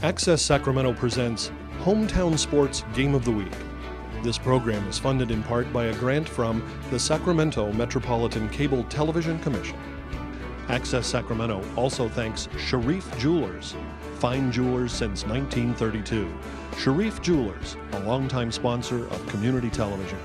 Access Sacramento presents Hometown Sports Game of the Week. This program is funded in part by a grant from the Sacramento Metropolitan Cable Television Commission. Access Sacramento also thanks Sharif Jewelers, fine jewelers since 1932. Sharif Jewelers, a longtime sponsor of community television.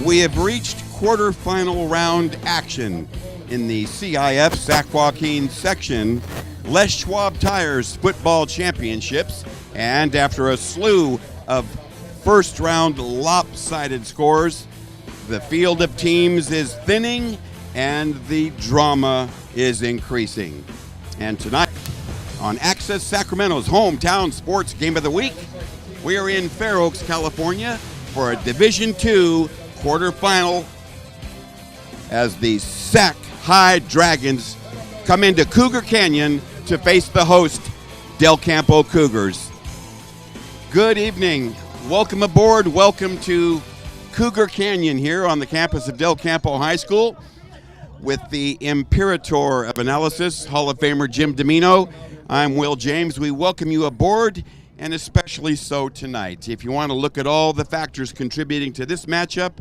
We have reached quarterfinal round action in the CIF Sac-Joaquin section Les Schwab Tires Football Championships, and after a slew of first round lopsided scores, the field of teams is thinning and the drama is increasing. And tonight on Access Sacramento's Hometown Sports Game of the Week, we are in Fair Oaks, California for a Division II quarterfinal as the Sac High Dragons come into Cougar Canyon to face the host Del Campo Cougars. Good evening. Welcome aboard. Welcome to Cougar Canyon here on the campus of Del Campo High School with the Imperator of Analysis, Hall of Famer Jim Domino. I'm Will James. We welcome you aboard, and especially so tonight. If you want to look at all the factors contributing to this matchup,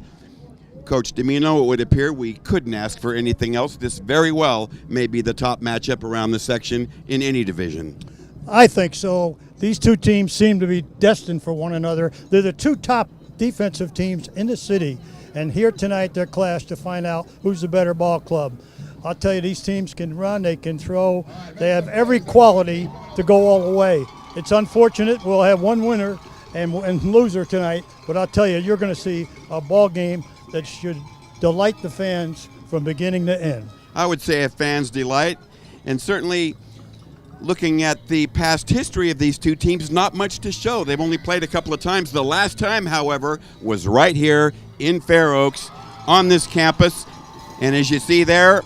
Coach Domino, it would appear we couldn't ask for anything else. This very well may be the top matchup around the section in any division. I think so. These two teams seem to be destined for one another. They're the two top defensive teams in the city, and here tonight they're clashed to find out who's the better ball club. I'll tell you, these teams can run, they can throw, they have every quality to go all the way. It's unfortunate we'll have one winner and loser tonight, but I'll tell you, you're going to see a ball game that should delight the fans from beginning to end. I would say a fan's delight, and certainly looking at the past history of these two teams, not much to show. They've only played a couple of times. The last time, however, was right here in Fair Oaks on this campus, and as you see there,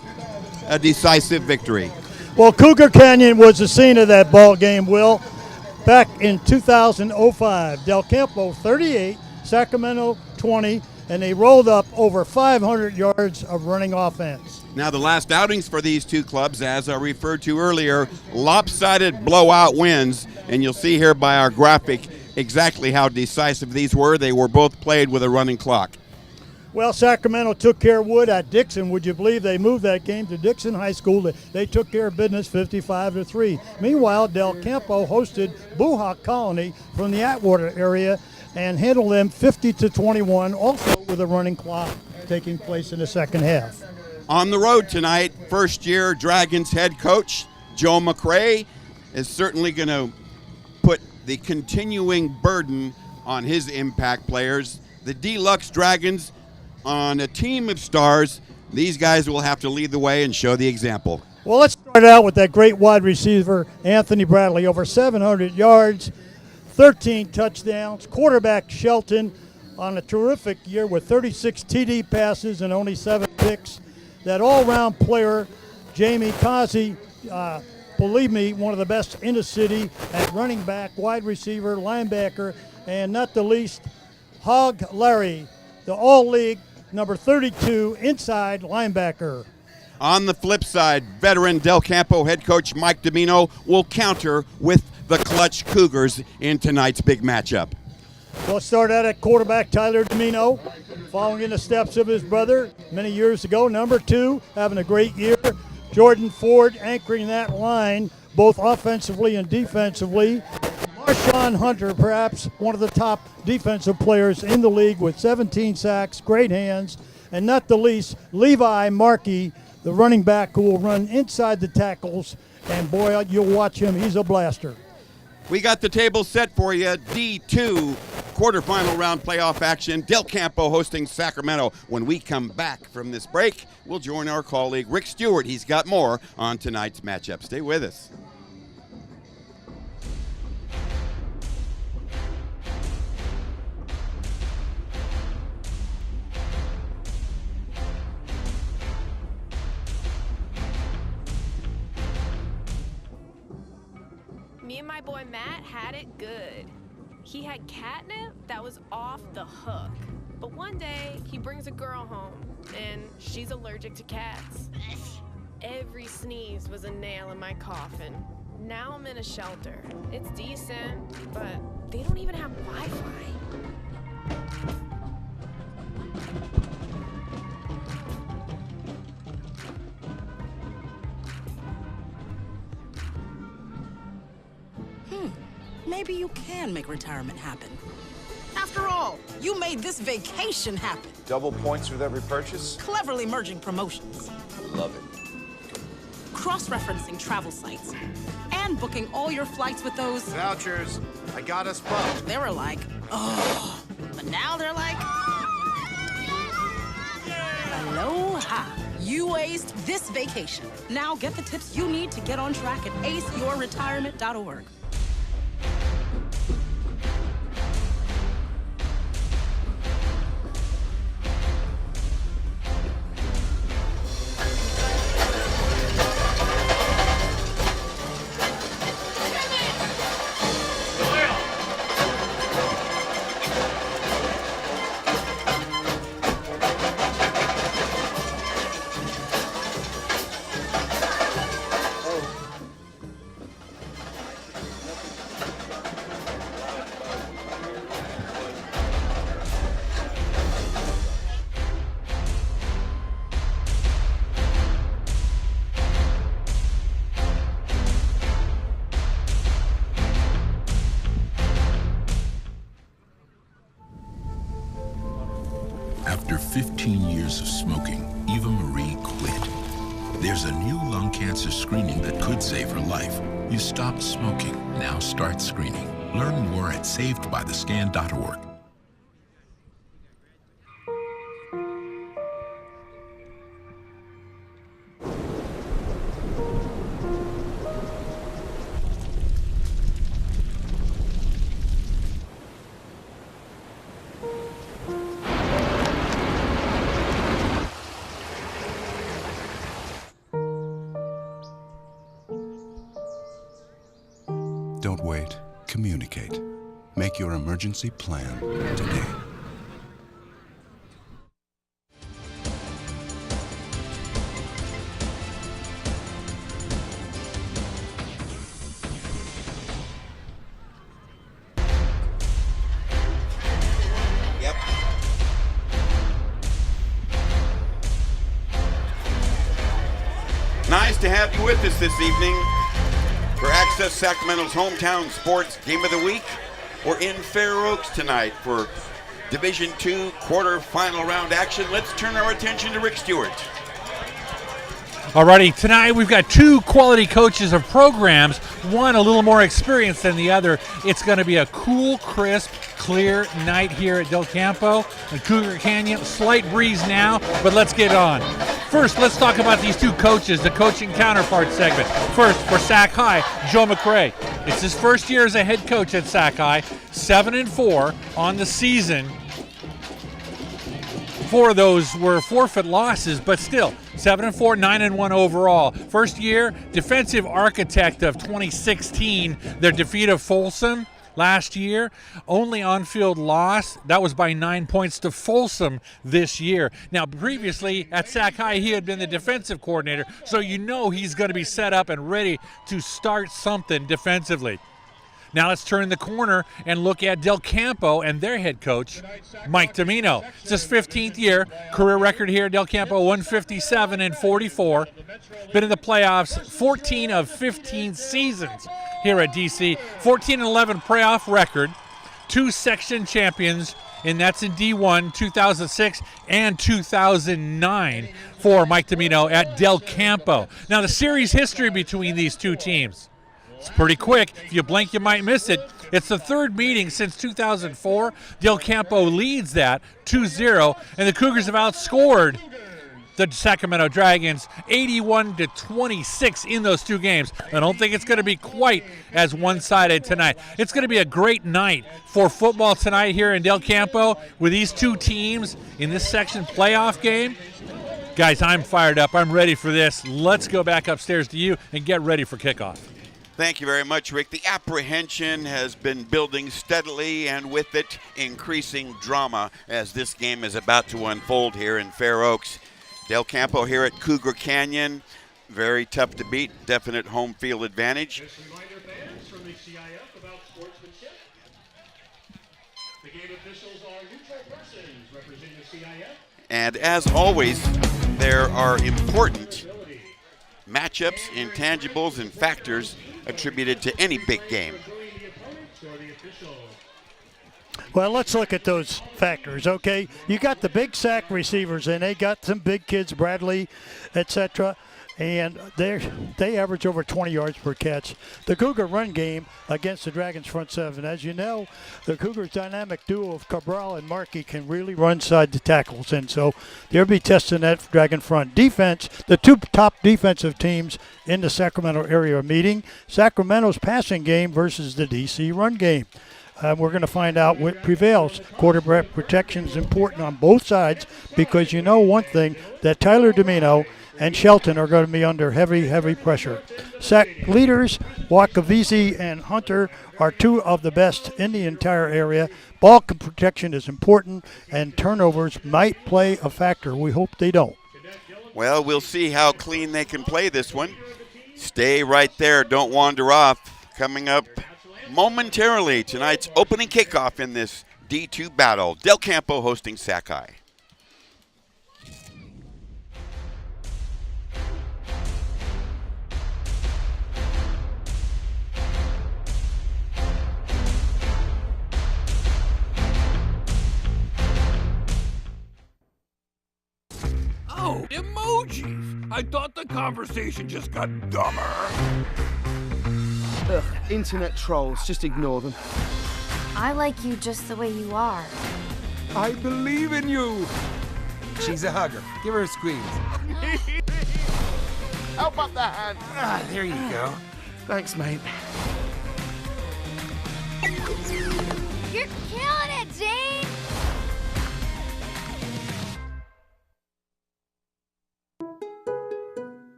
a decisive victory. Well, Cougar Canyon was the scene of that ball game, Will. Back in 2005, Del Campo 38, Sacramento 20, and they rolled up over 500 yards of running offense. Now the last outings for these two clubs, as I referred to earlier, lopsided blowout wins, and you'll see here by our graphic exactly how decisive these were. They were both played with a running clock. Well, Sacramento took care of Wood at Dixon. Would you believe they moved that game to Dixon High School? They took care of business 55-3. Meanwhile, Del Campo hosted Buhawk Colony from the Atwater area and handled them 50-21, also with a running clock taking place in the second half. On the road tonight, first-year Dragons head coach Joe McRae is certainly going to put the continuing burden on his impact players. The Deluxe Dragons, on a team of stars, these guys will have to lead the way and show the example. Well, let's start out with that great wide receiver, Anthony Bradley, over 700 yards, 13 touchdowns. Quarterback Shelton on a terrific year with 36 TD passes and only 7 picks. That all-round player, Jamie Kazi, believe me, one of the best in the city at running back, wide receiver, linebacker, and not the least, Hog Larry, the all-league number 32 inside linebacker. On the flip side, veteran Del Campo head coach Mike Domino will counter with the clutch Cougars in tonight's big matchup. We'll start out at quarterback Tyler Domino, following in the steps of his brother many years ago. Number 2, having a great year. Jordan Ford anchoring that line, both offensively and defensively. Shawn Hunter, perhaps one of the top defensive players in the league with 17 sacks, great hands, and not the least, Levi Markey, the running back who will run inside the tackles, and boy, you'll watch him, he's a blaster. We got the table set for you. D2 quarterfinal round playoff action. Del Campo hosting Sacramento. When we come back from this break, we'll join our colleague Rick Stewart. He's got more on tonight's matchup. Stay with us. Me and my boy Matt had it good. He had catnip that was off the hook. But one day, he brings a girl home, and she's allergic to cats. Every sneeze was a nail in my coffin. Now I'm in a shelter. It's decent, but they don't even have Wi-Fi. Maybe you can make retirement happen. After all, you made this vacation happen. Double points with every purchase? Cleverly merging promotions. Love it. Cross-referencing travel sites. And booking all your flights with those... Vouchers. I got us pumped. They were like, oh. But now they're like... Aloha. You aced this vacation. Now get the tips you need to get on track at aceyourretirement.org. After 15 years of smoking, Eva Marie quit. There's a new lung cancer screening that could save her life. You stopped smoking. Now start screening. Learn more at savedbythescan.org. Don't wait. Communicate. Make your emergency plan today. Yep. Nice to have you with us this evening. For Access Sacramento's hometown sports game of the week, we're in Fair Oaks tonight for Division II quarterfinal round action. Let's turn our attention to Rick Stewart. Alrighty, tonight we've got two quality coaches of programs, one a little more experienced than the other. It's going to be a cool, crisp, clear night here at Del Campo and Cougar Canyon. Slight breeze now, but let's get on. First, let's talk about these two coaches, the coaching counterpart segment. First, for Sac High, Joe McRae. It's his first year as a head coach at Sac High, 7-4 on the season. 4 of those were forfeit losses, but still, 7-4, 9-1 overall. First year, defensive architect of 2016, their defeat of Folsom last year. Only on-field loss, that was by 9 points to Folsom this year. Now, previously at Sac High, he had been the defensive coordinator, so you know he's going to be set up and ready to start something defensively. Now let's turn the corner and look at Del Campo and their head coach, Mike Tamino. It's his 15th year, career record here at Del Campo, 157-44. Been in the playoffs 14 of 15 seasons here at DC. 14-11 playoff record, 2 section champions, and that's in D1, 2006 and 2009 for Mike Tamino at Del Campo. Now the series history between these two teams. It's pretty quick. If you blink, you might miss it. It's the third meeting since 2004. Del Campo leads that 2-0, and the Cougars have outscored the Sacramento Dragons 81-26 in those two games. I don't think it's going to be quite as one-sided tonight. It's going to be a great night for football tonight here in Del Campo with these two teams in this section playoff game. Guys, I'm fired up. I'm ready for this. Let's go back upstairs to you and get ready for kickoff. Thank you very much, Rick. The apprehension has been building steadily, and with it, increasing drama as this game is about to unfold here in Fair Oaks. Del Campo here at Cougar Canyon. Very tough to beat. Definite home field advantage. Just reminder fans from the CIF about sportsmanship. The game officials are neutral persons representing the CIF. And as always, there are important matchups, intangibles, and factors attributed to any big game. Well, let's look at those factors, okay? You got the big sack receivers, and they got some big kids, Bradley, etc., and they average over 20 yards per catch. The Cougar run game against the Dragons front seven. As you know, the Cougars' dynamic duo of Cabral and Markey can really run side the tackles, and so they'll be testing that Dragon front defense. The two top defensive teams in the Sacramento area are meeting. Sacramento's passing game versus the DC run game. We're going to find out what prevails. Quarterback protection is important on both sides because you know one thing, that Tyler Domino and Shelton are going to be under heavy, heavy pressure. Sac leaders, Wakavisi and Hunter, are two of the best in the entire area. Ball protection is important, and turnovers might play a factor. We hope they don't. Well, we'll see how clean they can play this one. Stay right there. Don't wander off. Coming up momentarily, tonight's opening kickoff in this D2 battle. Del Campo hosting Sac-High. Oh, emojis! I thought the conversation just got dumber. Ugh, internet trolls, just ignore them. I like you just the way you are. I believe in you! She's a hugger. Give her a squeeze. Help up the hand. Ah, there you go. Thanks, mate. You're killing it, Jane!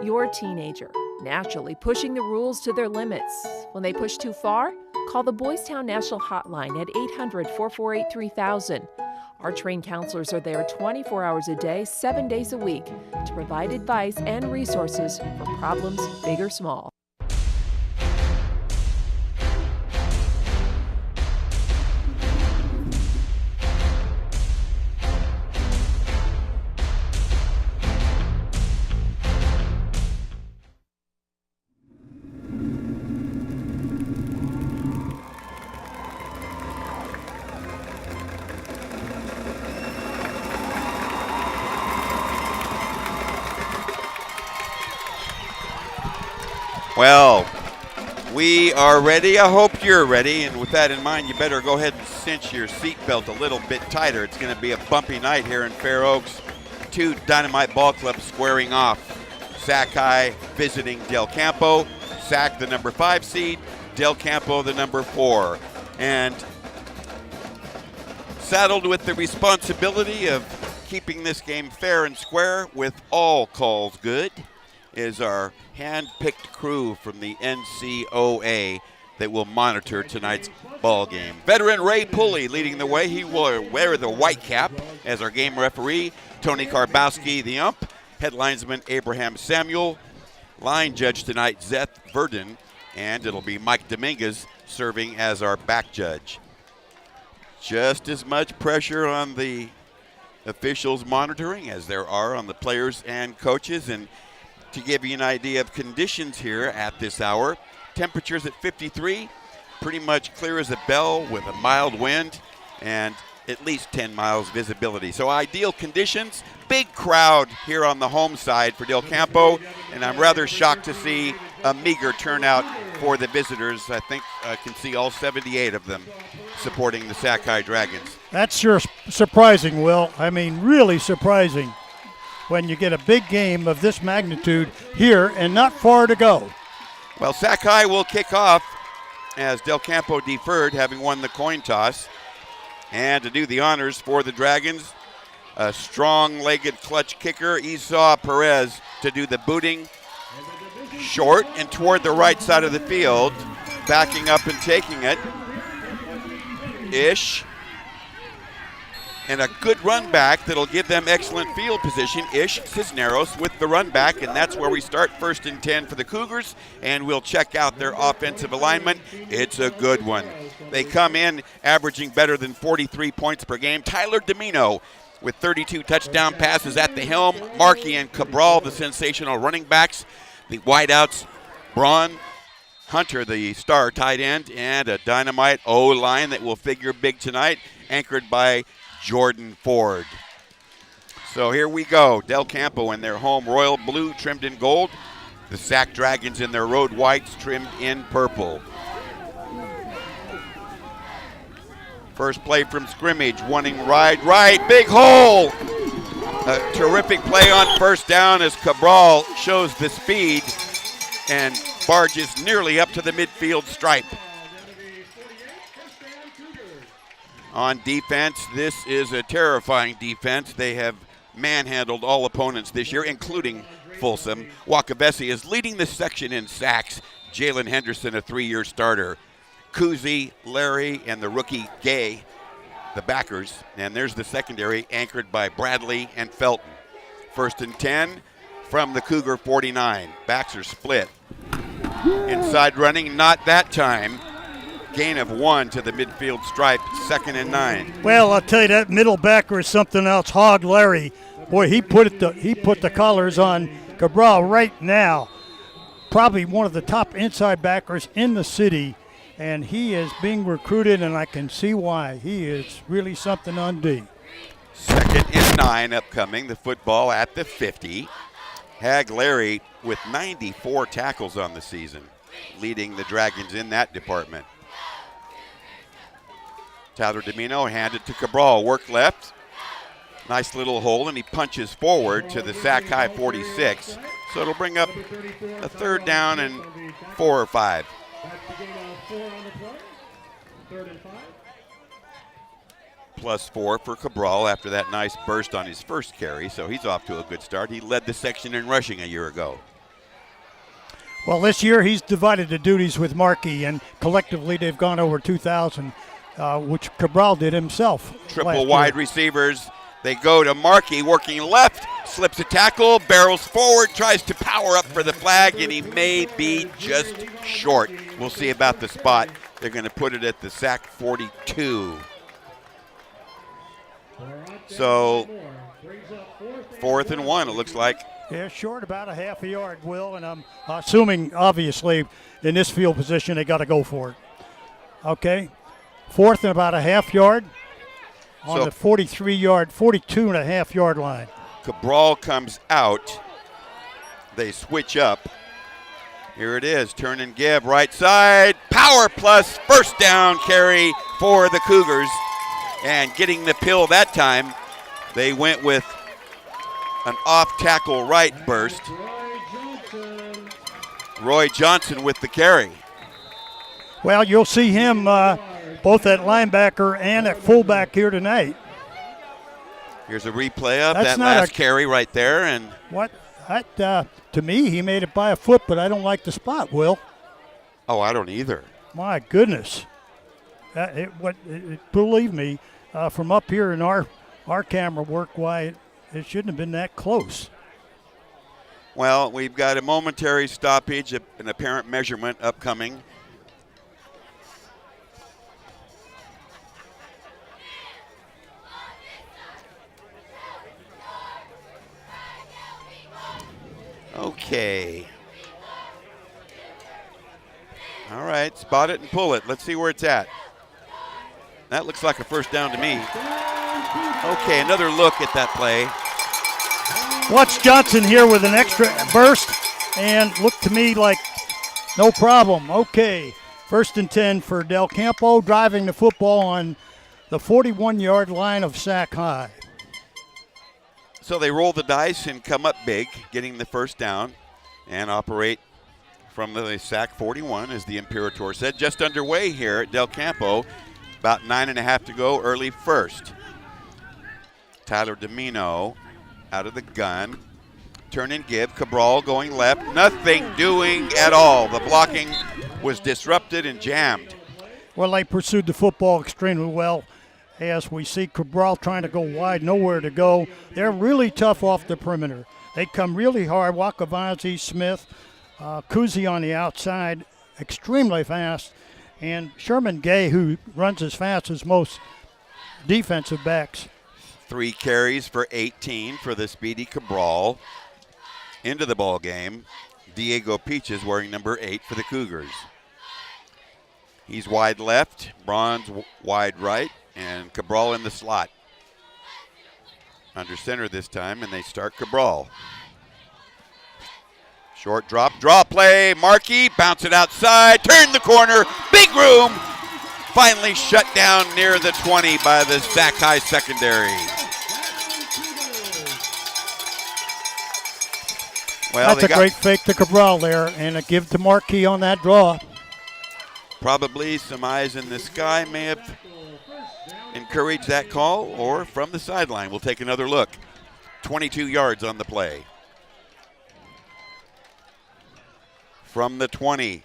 Your teenager, naturally pushing the rules to their limits. When they push too far, call the Boys Town National Hotline at 800-448-3000. Our trained counselors are there 24 hours a day, 7 days a week to provide advice and resources for problems big or small. Well, we are ready. I hope you're ready. And with that in mind, you better go ahead and cinch your seatbelt a little bit tighter. It's going to be a bumpy night here in Fair Oaks. Two Dynamite Ball Clubs squaring off. Sac-High visiting Del Campo. Sac, the number 5 seed. Del Campo, the number 4. And saddled with the responsibility of keeping this game fair and square with all calls good is our hand-picked crew from the NCOA that will monitor tonight's ball game. Veteran Ray Pulley leading the way. He will wear the white cap as our game referee. Tony Karbowski, the ump. Head linesman Abraham Samuel. Line judge tonight, Zeth Verdon. And it'll be Mike Dominguez serving as our back judge. Just as much pressure on the officials monitoring as there are on the players and coaches. And to give you an idea of conditions here at this hour, temperatures at 53, pretty much clear as a bell with a mild wind and at least 10 miles visibility. So ideal conditions, big crowd here on the home side for Del Campo, and I'm rather shocked to see a meager turnout for the visitors. I think I can see all 78 of them supporting the Sac-High Dragons. That's sure surprising, Will. I mean, really surprising when you get a big game of this magnitude here and not far to go. Well, Sac-High will kick off as Del Campo deferred, having won the coin toss. And to do the honors for the Dragons, a strong-legged clutch kicker, Esau Perez, to do the booting. Short and toward the right side of the field, backing up and taking it. Ish. And a good run back that'll give them excellent field position. Ish Cisneros with the run back, and that's where we start 1st and 10 for the Cougars, and we'll check out their offensive alignment. It's a good one. They come in averaging better than 43 points per game. Tyler Domino with 32 touchdown passes at the helm. Markey and Cabral, the sensational running backs. The wideouts, Braun, Hunter, the star tight end, and a dynamite O-line that will figure big tonight, anchored by Jordan Ford. So here we go. Del Campo in their home royal blue trimmed in gold. The Sac Dragons in their road whites trimmed in purple. First play from scrimmage, wanting right, big hole. A terrific play on first down as Cabral shows the speed and barges nearly up to the midfield stripe. On defense, this is a terrifying defense. They have manhandled all opponents this year, including Folsom. Wakavesi is leading the section in sacks. Jalen Henderson, a 3-year starter. Kuzi, Larry, and the rookie Gay, the backers. And there's the secondary, anchored by Bradley and Felton. 1st and 10 from the Cougar 49. Backs are split. Inside running, not that time. Gain of 1 to the midfield stripe, 2nd and 9. Well, I'll tell you, that middle backer is something else. Hog Larry, boy, he put the collars on Cabral right now. Probably one of the top inside backers in the city, and he is being recruited, and I can see why. He is really something on D. 2nd and 9 upcoming. The football at the 50. Hag Larry with 94 tackles on the season, leading the Dragons in that department. Tyler Domino handed to Cabral, work left. Nice little hole, and he punches forward to the Sac-High 46. So it'll bring up a 3rd down and 4 or 5. +4 for Cabral after that nice burst on his first carry, so he's off to a good start. He led the section in rushing a year ago. Well, this year he's divided the duties with Markey, and collectively they've gone over 2,000. Which Cabral did himself. Triple wide receivers. They go to Markey, working left, slips a tackle, barrels forward, tries to power up for the flag, and he may be just short. We'll see about the spot. They're going to put it at the Sac 42. So 4th and 1, it looks like. Yeah, short about a half a yard, Will, and I'm assuming, obviously, in this field position, they got to go for it. Okay. 4th and about a half yard on the 43-yard, 42.5-yard line. Cabral comes out. They switch up. Here it is, turn and give, right side. Power plus 1st down carry for the Cougars. And getting the pill that time, they went with an off-tackle right burst. Roy Johnson with the carry. Well, you'll see him both at linebacker and at fullback here tonight. Here's a replay of that last carry right there. And what? To me, he made it by a foot, but I don't like the spot, Will. Oh, I don't either. My goodness. Believe me, from up here in our camera work, why it shouldn't have been that close. Well, we've got a momentary stoppage, an apparent measurement upcoming. Okay. All right, spot it and pull it. Let's see where it's at. That looks like a first down to me. Okay, another look at that play. Watch Johnson here with an extra burst, and looked to me like no problem. Okay, 1st and 10 for Del Campo, driving the football on the 41-yard line of Sac High. So they roll the dice and come up big, getting the first down, and operate from the Sac 41, as the Imperator said. Just underway here at Del Campo. About 9.5 to go, early first. Tyler Domino out of the gun. Turn and give. Cabral going left. Nothing doing at all. The blocking was disrupted and jammed. Well, they pursued the football extremely well. As we see Cabral trying to go wide, nowhere to go. They're really tough off the perimeter. They come really hard. Wakavazi, Smith, Kuzi on the outside, extremely fast. And Sherman Gay, who runs as fast as most defensive backs. 3 carries for 18 for the speedy Cabral. Into the ball game, Diego Peaches wearing number 8 for the Cougars. He's wide left, Bronze wide right, and Cabral in the slot. Under center this time, and they start Cabral. Short drop, draw play, Markey, bounce it outside, turn the corner, big room. Finally shut down near the 20 by the Sac High secondary. Well, that's a great fake to Cabral there, and a give to Markey on that draw. Probably some eyes in the sky may have encouraged that call, or from the sideline. We'll take another look. 22 yards on the play. From the 20.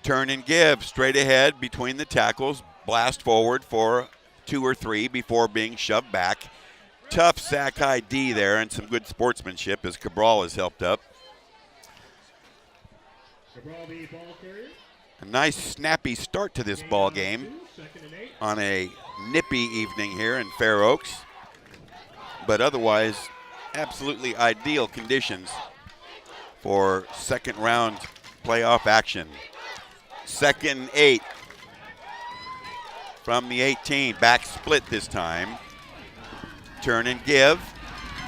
Turn and give, straight ahead between the tackles. Blast forward for 2 or 3 before being shoved back. Tough Sac High D there, and some good sportsmanship as Cabral has helped up. A nice snappy start to this ball game on a nippy evening here in Fair Oaks, but otherwise absolutely ideal conditions for second round playoff action. 2nd and 8 from the 18, back split this time. Turn and give,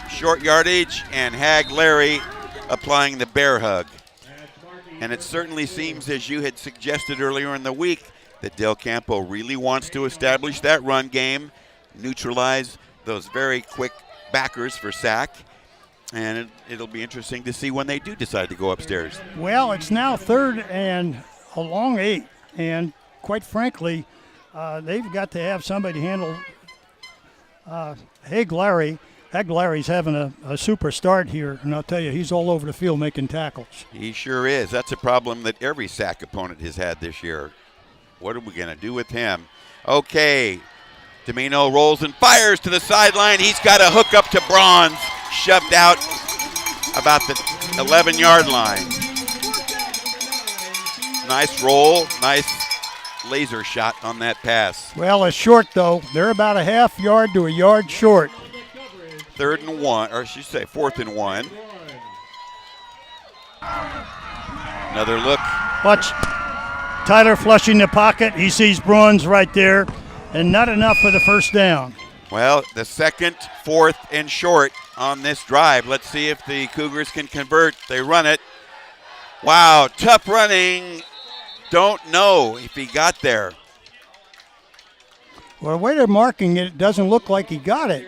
short yardage, and Hag Larry applying the bear hug. And it certainly seems, as you had suggested earlier in the week, that Del Campo really wants to establish that run game, neutralize those very quick backers for Sac, and it'll be interesting to see when they do decide to go upstairs. Well, it's now 3rd and a long 8, and quite frankly, they've got to have somebody handle Hag Larry. Hag Larry's having a super start here, and I'll tell you, he's all over the field making tackles. He sure is. That's a problem that every Sac opponent has had this year. What are we going to do with him? Okay, Domino rolls and fires to the sideline. He's got a hook up to Bronze, shoved out about the 11-yard line. Nice roll, nice laser shot on that pass. Well, it's short, though. They're about a half yard to a yard short. 3rd and 1, or I should say 4th and 1. Another look. Watch Tyler flushing the pocket. He sees Bronze right there, and not enough for the first down. Well, the 2nd, 4th, and short on this drive. Let's see if the Cougars can convert. They run it. Wow, tough running. Don't know if he got there. Well, the way they're marking it, it doesn't look like he got it.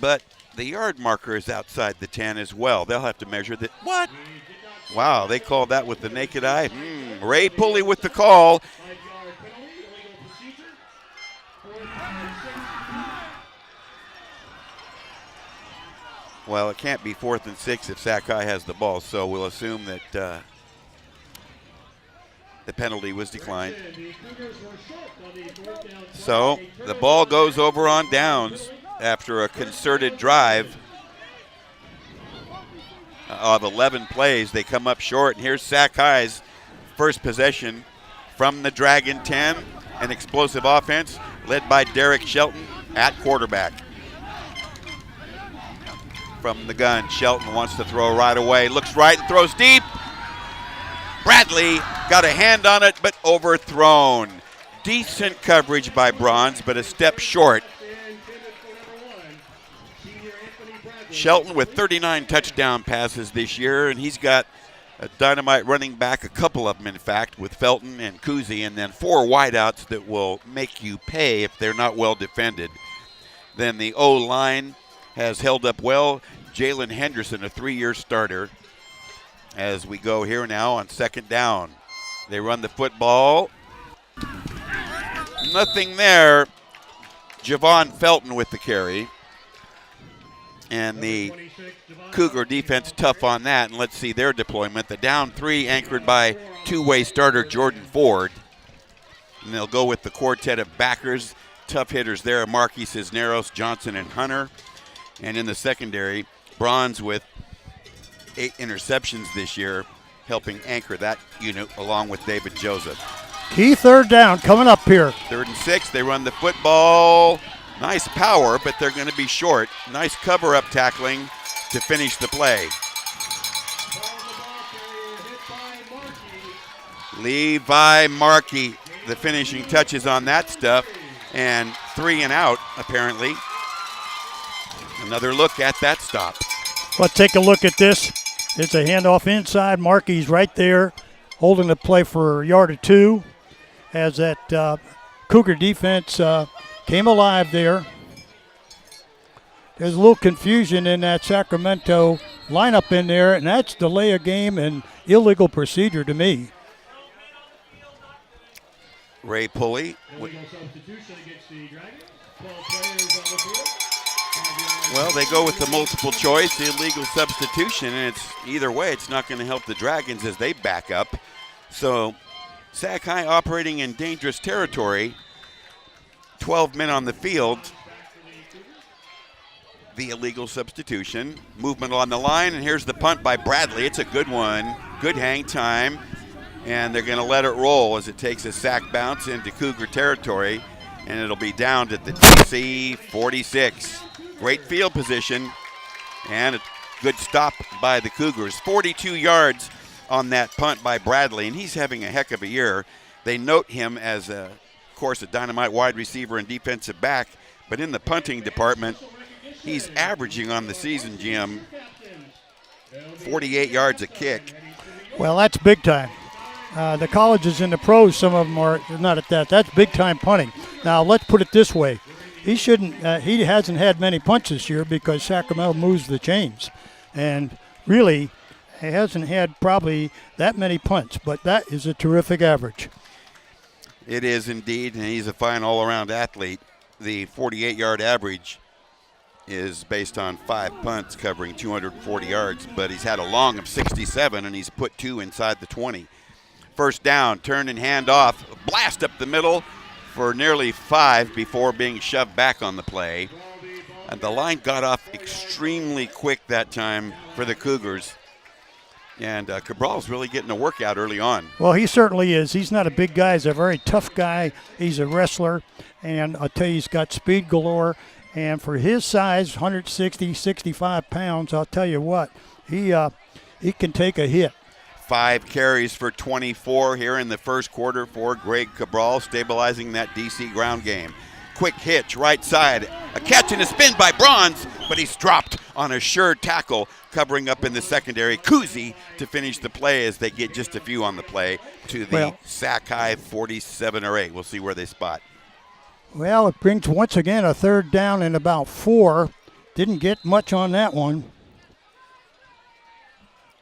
But the yard marker is outside the 10 as well. They'll have to measure that. What? Wow, they called that with the naked eye. Ray Pulley with the call. Well, it can't be 4th and 6 if Sac High has the ball, so we'll assume that the penalty was declined. So the ball goes over on downs after a concerted drive of 11 plays. They come up short, and here's Sac High's first possession from the Dragon 10, an explosive offense led by Derek Shelton at quarterback. from the gun. Shelton wants to throw right away. Looks right and throws deep. Bradley got a hand on it, but overthrown. Decent coverage by Bronze, but a step short. Shelton with 39 touchdown passes this year, and he's got a dynamite running back, a couple of them, in fact, with Felton and Kuzi, and then 4 wideouts that will make you pay if they're not well defended. Then the O-line has held up well. Jalen Henderson, a 3-year starter. As we go here now on second down. They run the football. Nothing there. Javon Felton with the carry. And the Cougar defense tough on that. And let's see their deployment. The down 3 anchored by two-way starter Jordan Ford. And they'll go with the quartet of backers. Tough hitters there, Marquis Cisneros, Johnson, and Hunter. And in the secondary, Bronze with 8 interceptions this year, helping anchor that unit along with David Joseph. Key third down coming up here. 3rd and 6, they run the football. Nice power, but they're going to be short. Nice cover-up tackling to finish the play. Levi Markey, the finishing touches on that stuff, and 3 and out, apparently. Another look at that stop. Let's take a look at this. It's a handoff inside. Markey's right there, holding the play for a yard or 2 as that Cougar defense came alive there. There's a little confusion in that Sacramento lineup in there, and that's delay of game and illegal procedure to me. Ray Pulley. Well, they go with the multiple choice, illegal substitution, and it's either way, it's not going to help the Dragons as they back up. So Sac High operating in dangerous territory. 12 men on the field. The illegal substitution. Movement on the line, and here's the punt by Bradley. It's a good one. Good hang time. And they're going to let it roll as it takes a sack bounce into Cougar territory, and it'll be down to the DC 46. Great field position and a good stop by the Cougars. 42 yards on that punt by Bradley, and he's having a heck of a year. They note him as, of course, a dynamite wide receiver and defensive back, but in the punting department, he's averaging on the season, Jim, 48 yards a kick. Well, that's big time. The colleges and the pros, some of them are not at that. That's big time punting. Now, let's put it this way. He hasn't had many punts this year because Sacramento moves the chains. And really, he hasn't had probably that many punts, but that is a terrific average. It is indeed, and he's a fine all-around athlete. The 48-yard average is based on 5 punts covering 240 yards, but he's had a long of 67, and he's put 2 inside the 20. First down, turn and hand off, blast up the middle for nearly 5 before being shoved back on the play. And the line got off extremely quick that time for the Cougars. And Cabral's really getting a workout early on. Well, he certainly is. He's not a big guy. He's a very tough guy. He's a wrestler. And I'll tell you, he's got speed galore. And for his size, 160, 65 pounds, I'll tell you what, he can take a hit. 5 carries for 24 here in the first quarter for Greg Cabral, stabilizing that DC ground game. Quick hitch, right side. A catch and a spin by Bronze, but he's dropped on a sure tackle, covering up in the secondary. Kuzi to finish the play as they get just a few on the play to the Sac High 47 or 8. We'll see where they spot. Well, it brings once again a third down and about 4. Didn't get much on that one.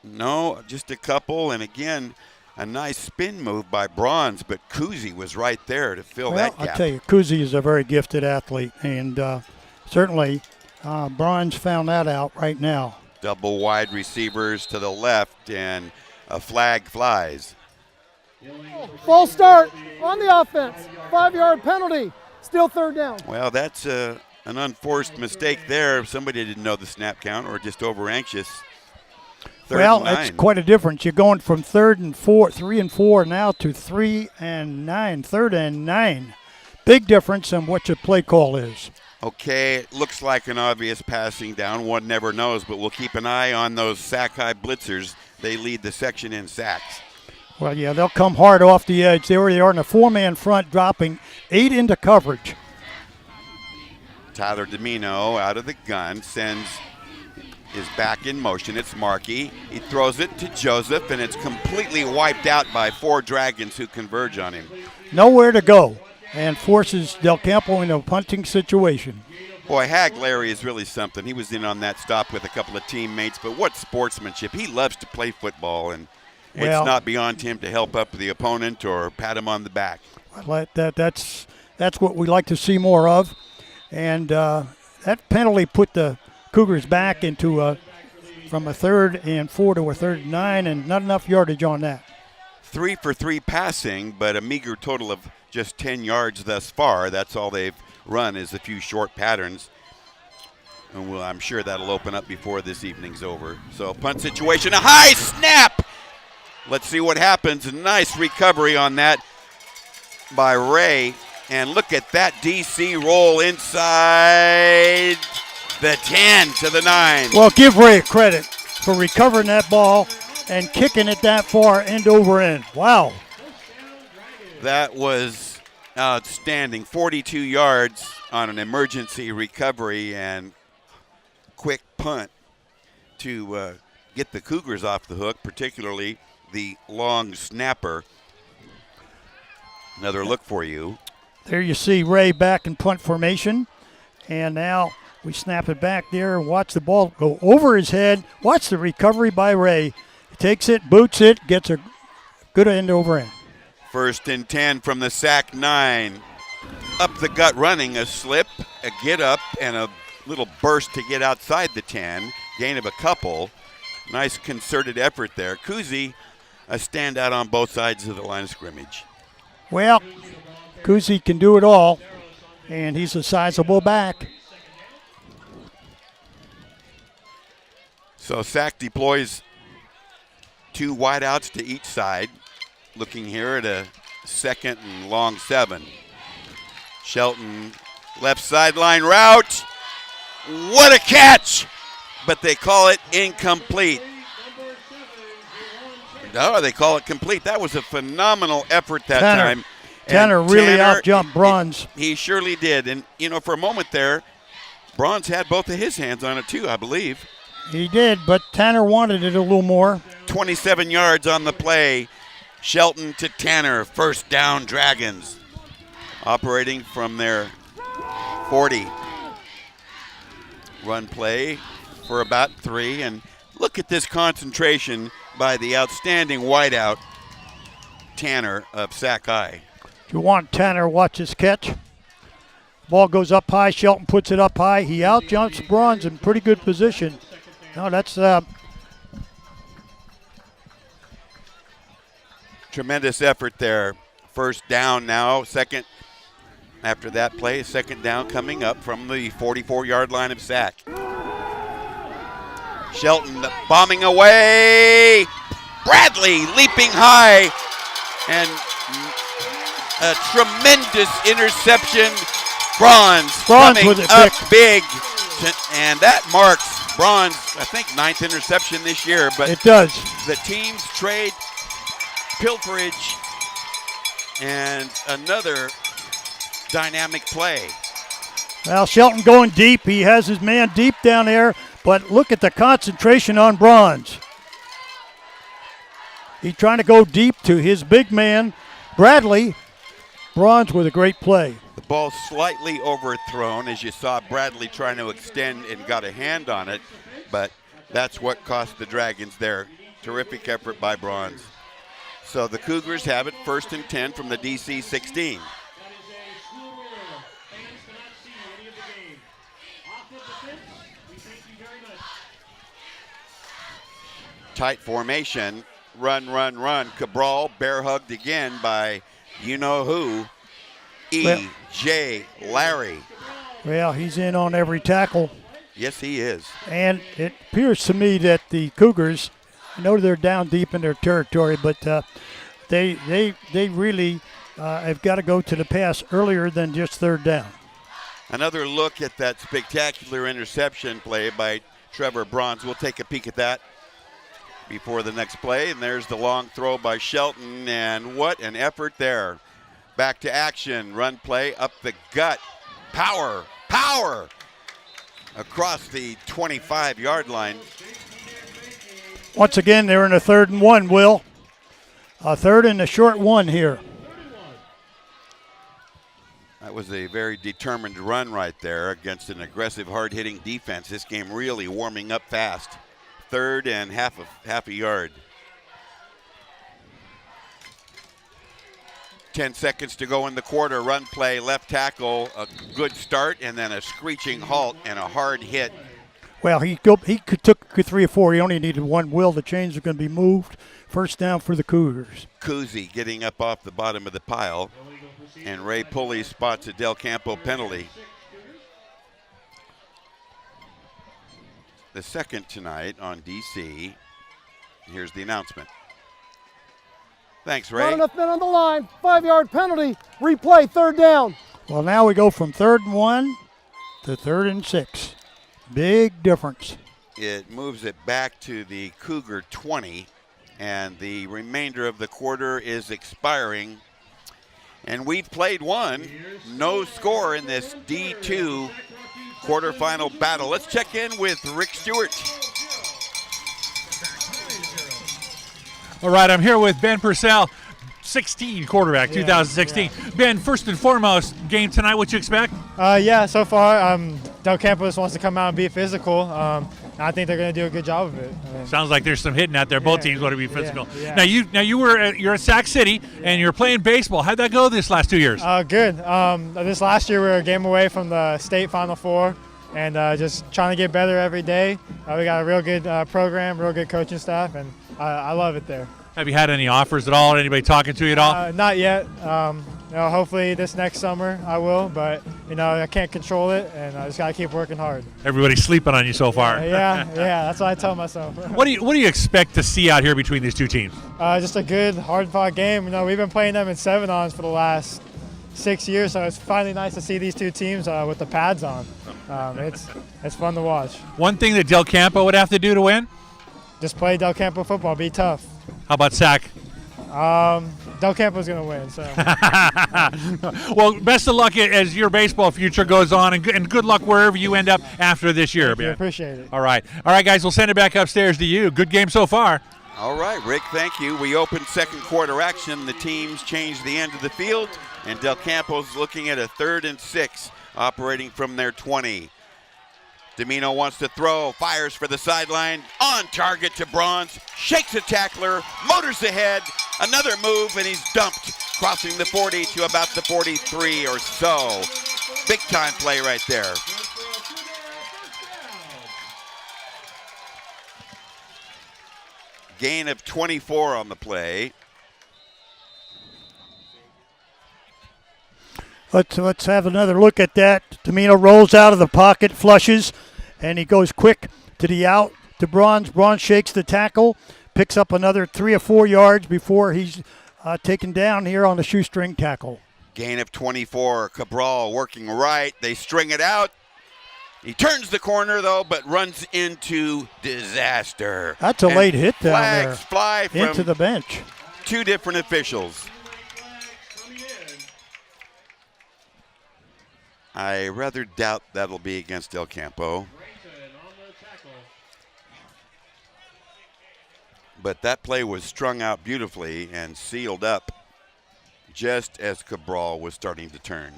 No, just a couple, and again, a nice spin move by Bronze, but Kuzi was right there to fill that gap. I'll tell you, Kuzi is a very gifted athlete, and certainly Bronze found that out right now. Double wide receivers to the left, and a flag flies. False start on the offense. 5-yard penalty. Still third down. Well, that's an unforced mistake there. Somebody didn't know the snap count or just over anxious. Well, it's quite a difference. You're going from 3rd and 4 now to 3 and 9. 3rd and 9. Big difference in what your play call is. Okay, it looks like an obvious passing down. One never knows, but we'll keep an eye on those Sac-High blitzers. They lead the section in sacks. Well, yeah, they'll come hard off the edge. There they are in a 4-man front, dropping 8 into coverage. Tyler Domino out of the gun is back in motion. It's Markey. He throws it to Joseph, and it's completely wiped out by 4 Dragons who converge on him. Nowhere to go, and forces Del Campo into a punting situation. Boy, Hag Larry is really something. He was in on that stop with a couple of teammates, but what sportsmanship. He loves to play football, and it's not beyond him to help up the opponent or pat him on the back. That's what we like to see more of. And that penalty put the Cougars back into from a 3rd and 4 to a 3rd and 9, and not enough yardage on that. 3 for 3 passing, but a meager total of just 10 yards thus far. That's all they've run is a few short patterns. And I'm sure that'll open up before this evening's over. So punt situation, a high snap. Let's see what happens. A nice recovery on that by Ray. And look at that DC roll inside the 10 to the 9. Well, give Ray credit for recovering that ball and kicking it that far end over end. Wow. That was outstanding. 42 yards on an emergency recovery and quick punt to get the Cougars off the hook, particularly the long snapper. Another look for you. There you see Ray back in punt formation. And now we snap it back there and watch the ball go over his head. Watch the recovery by Ray. He takes it, boots it, gets a good end over end. 1st and 10 from the Sac 9. Up the gut running, a slip, a get up, and a little burst to get outside the 10. Gain of a couple. Nice concerted effort there. Kuzi, a standout on both sides of the line of scrimmage. Well, Kuzi can do it all, and he's a sizable back. So Sac deploys 2 wideouts to each side. Looking here at a 2nd and long 7. Shelton, left sideline route. What a catch! But they call it incomplete. No, they call it complete. That was a phenomenal effort that time. Tanner really out-jumped Bronze. He surely did. And, for a moment there, Bronze had both of his hands on it too, I believe. He did, but Tanner wanted it a little more. 27 yards on the play. Shelton to Tanner, 1st down Dragons. Operating from their 40. Run play for about 3. And look at this concentration by the outstanding wideout, Tanner of Sac-High. If you want Tanner, watch his catch. Ball goes up high. Shelton puts it up high. He out-jumps Bronze in pretty good position. No, that's tremendous effort there. 1st down now. 2nd after that play. 2nd down coming up from the 44-yard line of Sac. Shelton bombing away. Bradley leaping high. And a tremendous interception. Bronze coming with it up big. And that marks Bronze, I think, 9th interception this year. But it does. The teams trade pilferage and another dynamic play. Well, Shelton going deep. He has his man deep down there. But look at the concentration on Bronze. He's trying to go deep to his big man, Bradley. Bronze with a great play. The ball slightly overthrown as you saw Bradley trying to extend and got a hand on it, but that's what cost the Dragons there. Terrific effort by Bronze. So the Cougars have it 1st and 10 from the DC 16. Tight formation, run. Cabral bear hugged again by you-know-who, E.J. Larry. Well, he's in on every tackle. Yes, he is. And it appears to me that the Cougars, I know they're down deep in their territory, but they really have got to go to the pass earlier than just 3rd down. Another look at that spectacular interception play by Trevor Bronze. We'll take a peek at that before the next play. And there's the long throw by Shelton, and what an effort there. Back to action, run play up the gut. Power across the 25-yard line. Once again, they're in a 3rd and 1, Will. A 3rd and a short 1 here. That was a very determined run right there against an aggressive, hard-hitting defense. This game really warming up fast. 3rd and half a yard. 10 seconds to go in the quarter. Run play, left tackle, a good start, and then a screeching halt and a hard hit. Well, he took 3 or 4. He only needed 1. Will, the chains are going to be moved. First down for the Cougars. Kuzi getting up off the bottom of the pile. And Ray Pulley spots a Del Campo penalty. The second tonight on DC. Here's the announcement. Thanks, Ray. Not enough men on the line. 5-yard penalty. Replay, 3rd down. Well, now we go from 3rd and 1 to 3rd and 6. Big difference. It moves it back to the Cougar 20, and the remainder of the quarter is expiring. And we've played one. No score in this D2 quarterfinal battle. Let's check in with Rick Stewart. All right, I'm here with Ben Purcell, 16 quarterback, 2016. Yeah. Ben, first and foremost, game tonight, what you expect? So far, Del Campos wants to come out and be physical. I think they're going to do a good job of it. Sounds like there's some hitting out there. Both teams want to be physical. Yeah. Now you're at Sac City and you're playing baseball. How'd that go this last 2 years? Good. This last year we were a game away from the state Final Four, and just trying to get better every day. We got a real good program, real good coaching staff, and I love it there. Have you had any offers at all? Anybody talking to you at all? Not yet. Hopefully this next summer I will, but I can't control it, and I just gotta keep working hard. Everybody's sleeping on you so far. Yeah, that's what I tell myself. What do you expect to see out here between these two teams? Just a good, hard-fought game. We've been playing them in 7-ons for the last 6 years, so it's finally nice to see these two teams with the pads on. It's fun to watch. One thing that Del Campo would have to do to win? Just play Del Campo football, be tough. How about Sac? Del Campo's going to win. So. Well, best of luck as your baseball future goes on, and good luck wherever you end up after this year. Thank you, appreciate it. All right, guys, we'll send it back upstairs to you. Good game so far. All right, Rick, thank you. We opened second quarter action. The teams changed the end of the field, and Del Campo's looking at a 3rd and 6, operating from their 20. Domino wants to throw, fires for the sideline, on target to Bronze, shakes a tackler, motors ahead, another move, and he's dumped, crossing the 40 to about the 43 or so. Big time play right there. Gain of 24 on the play. Let's have another look at that. Domino rolls out of the pocket, flushes, and he goes quick to the out to Bronze. Bronze shakes the tackle, picks up another 3 or 4 yards before he's taken down here on the shoestring tackle. Gain of 24. Cabral working right. They string it out. He turns the corner, though, but runs into disaster. That's a late hit down there. Flags fly from into the bench. 2 different officials. I rather doubt that'll be against Del Campo. But that play was strung out beautifully and sealed up just as Cabral was starting to turn.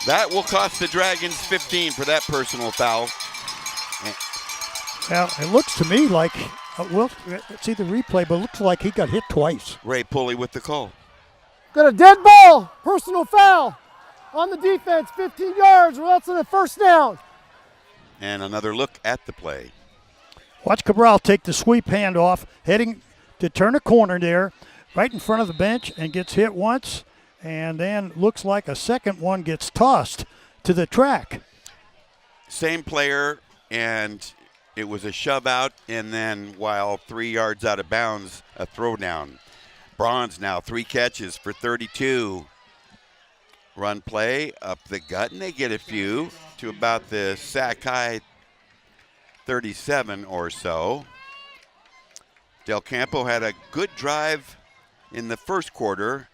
That will cost the Dragons 15 for that personal foul. Now, it looks to me like, well, let's see the replay, but it looks like he got hit twice. Ray Pulley with the call. Got a dead ball, personal foul on the defense, 15 yards, or else in a 1st down. And another look at the play. Watch Cabral take the sweep handoff, heading to turn a corner there, right in front of the bench, and gets hit once, and then looks like a second one gets tossed to the track. Same player, and it was a shove out, and then while 3 yards out of bounds, a throwdown. Bronze now 3 catches for 32. Run play up the gut, and they get a few to about the Sac-High 37 or so. Del Campo had a good drive in the first quarter,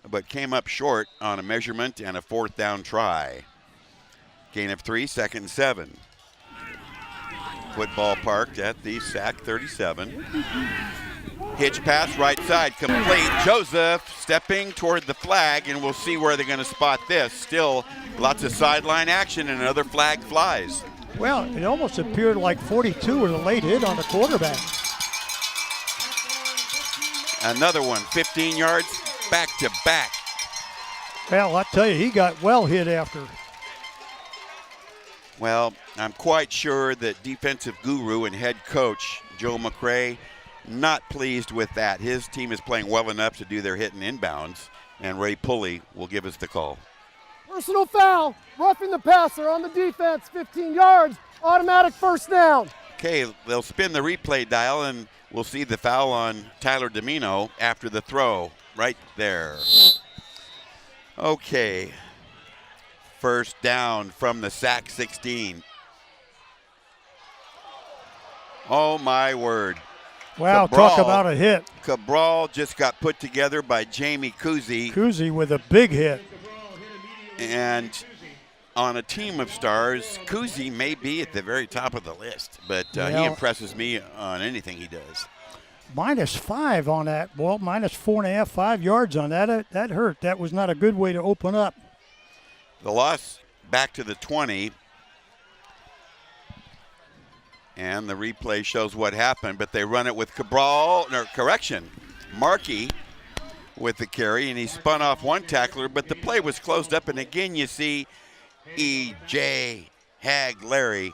but came up short on a measurement and a 4th down try. Gain of 3, 2nd and 7. Football parked at the Sac 37. Hitch pass right side complete. Joseph stepping toward the flag, and we'll see where they're going to spot this. Still lots of sideline action, and another flag flies. Well, it almost appeared like 42 was a late hit on the quarterback. Another one, 15 yards, back to back. Well, I tell you, he got well hit after. Well, I'm quite sure that defensive guru and head coach Joe McRae not pleased with that. His team is playing well enough to do their hitting inbounds, and Ray Pulley will give us the call. Personal foul, roughing the passer on the defense, 15 yards, automatic first down. Okay, they'll spin the replay dial, and we'll see the foul on Tyler Domino after the throw right there. Okay, first down from the Sac 16. Oh, my word. Wow, Cabral, talk about a hit. Cabral just got put together by Jamie Kuzi. Kuzi with a big hit. And on a team of stars, Kuzi may be at the very top of the list, but he impresses me on anything he does. -5 on that. Well, -4.5, 5 yards on that. That hurt. That was not a good way to open up. The loss back to the 20. And the replay shows what happened, but they run it with Cabral, or correction, Markey with the carry, and he spun off one tackler, but the play was closed up, and again you see E.J. Hag Larry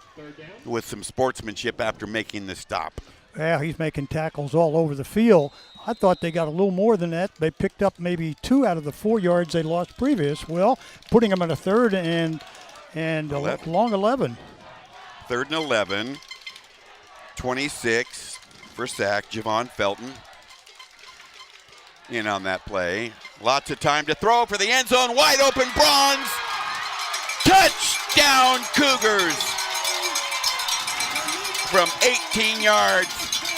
with some sportsmanship after making the stop. Yeah, he's making tackles all over the field. I thought they got a little more than that. They picked up maybe 2 out of the 4 yards they lost previous. Well, putting them in a 3rd and a long 11. 3rd and 11. 26 for Sac. Javon Felton in on that play. Lots of time to throw for the end zone. Wide open, Bronze. Touchdown, Cougars. From 18 yards,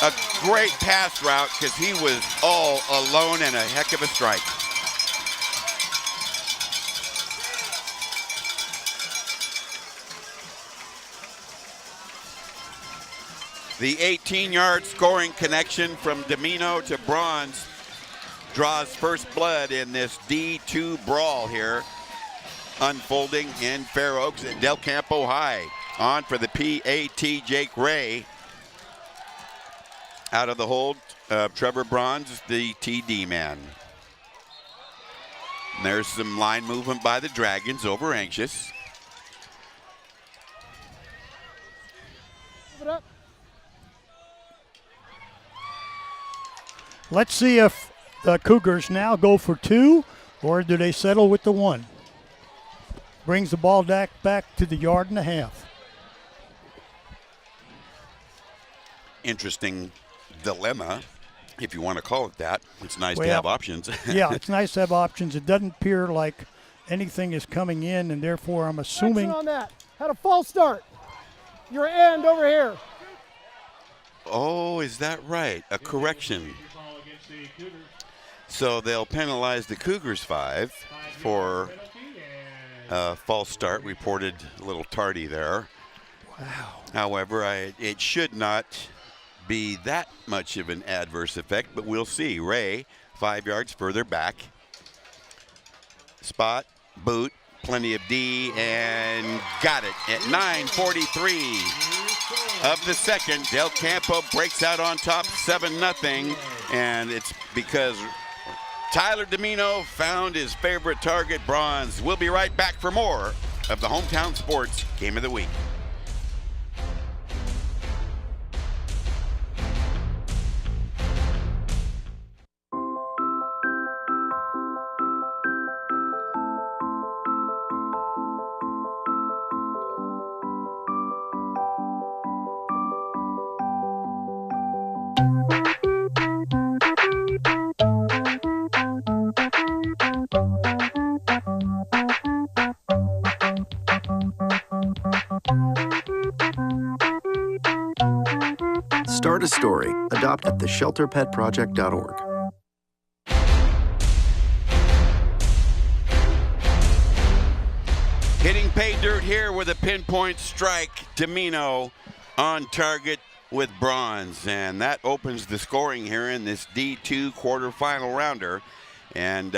a great pass route because he was all alone and a heck of a strike. The 18-yard scoring connection from Domino to Bronze draws first blood in this D2 brawl here, unfolding in Fair Oaks at Del Campo High. On for the PAT, Jake Ray. Out of the hold, Trevor Bronze, the TD man. And there's some line movement by the Dragons, over anxious. Give it up. Let's see if the Cougars now go for 2, or do they settle with the 1? Brings the ball back to the 1.5 yards. Interesting dilemma, if you want to call it that. It's nice to have options. Yeah, it's nice to have options. It doesn't appear like anything is coming in, and therefore I'm assuming. On that. Had a false start. Your end over here. Oh, is that right? A correction. So they'll penalize the Cougars 5 for a false start, reported a little tardy there. Wow. However, it should not be that much of an adverse effect, but we'll see. Ray, 5 yards further back. Spot, boot, plenty of D, and got it at 9:43 of the second. Del Campo breaks out on top 7-0, and it's because Tyler Domino found his favorite target, Bronze. We'll be right back for more of the Hometown Sports Game of the Week. Start a story. Adopt at theshelterpetproject.org. Hitting pay dirt here with a pinpoint strike. Domino on target with bronze. And that opens the scoring here in this D2 quarterfinal rounder. And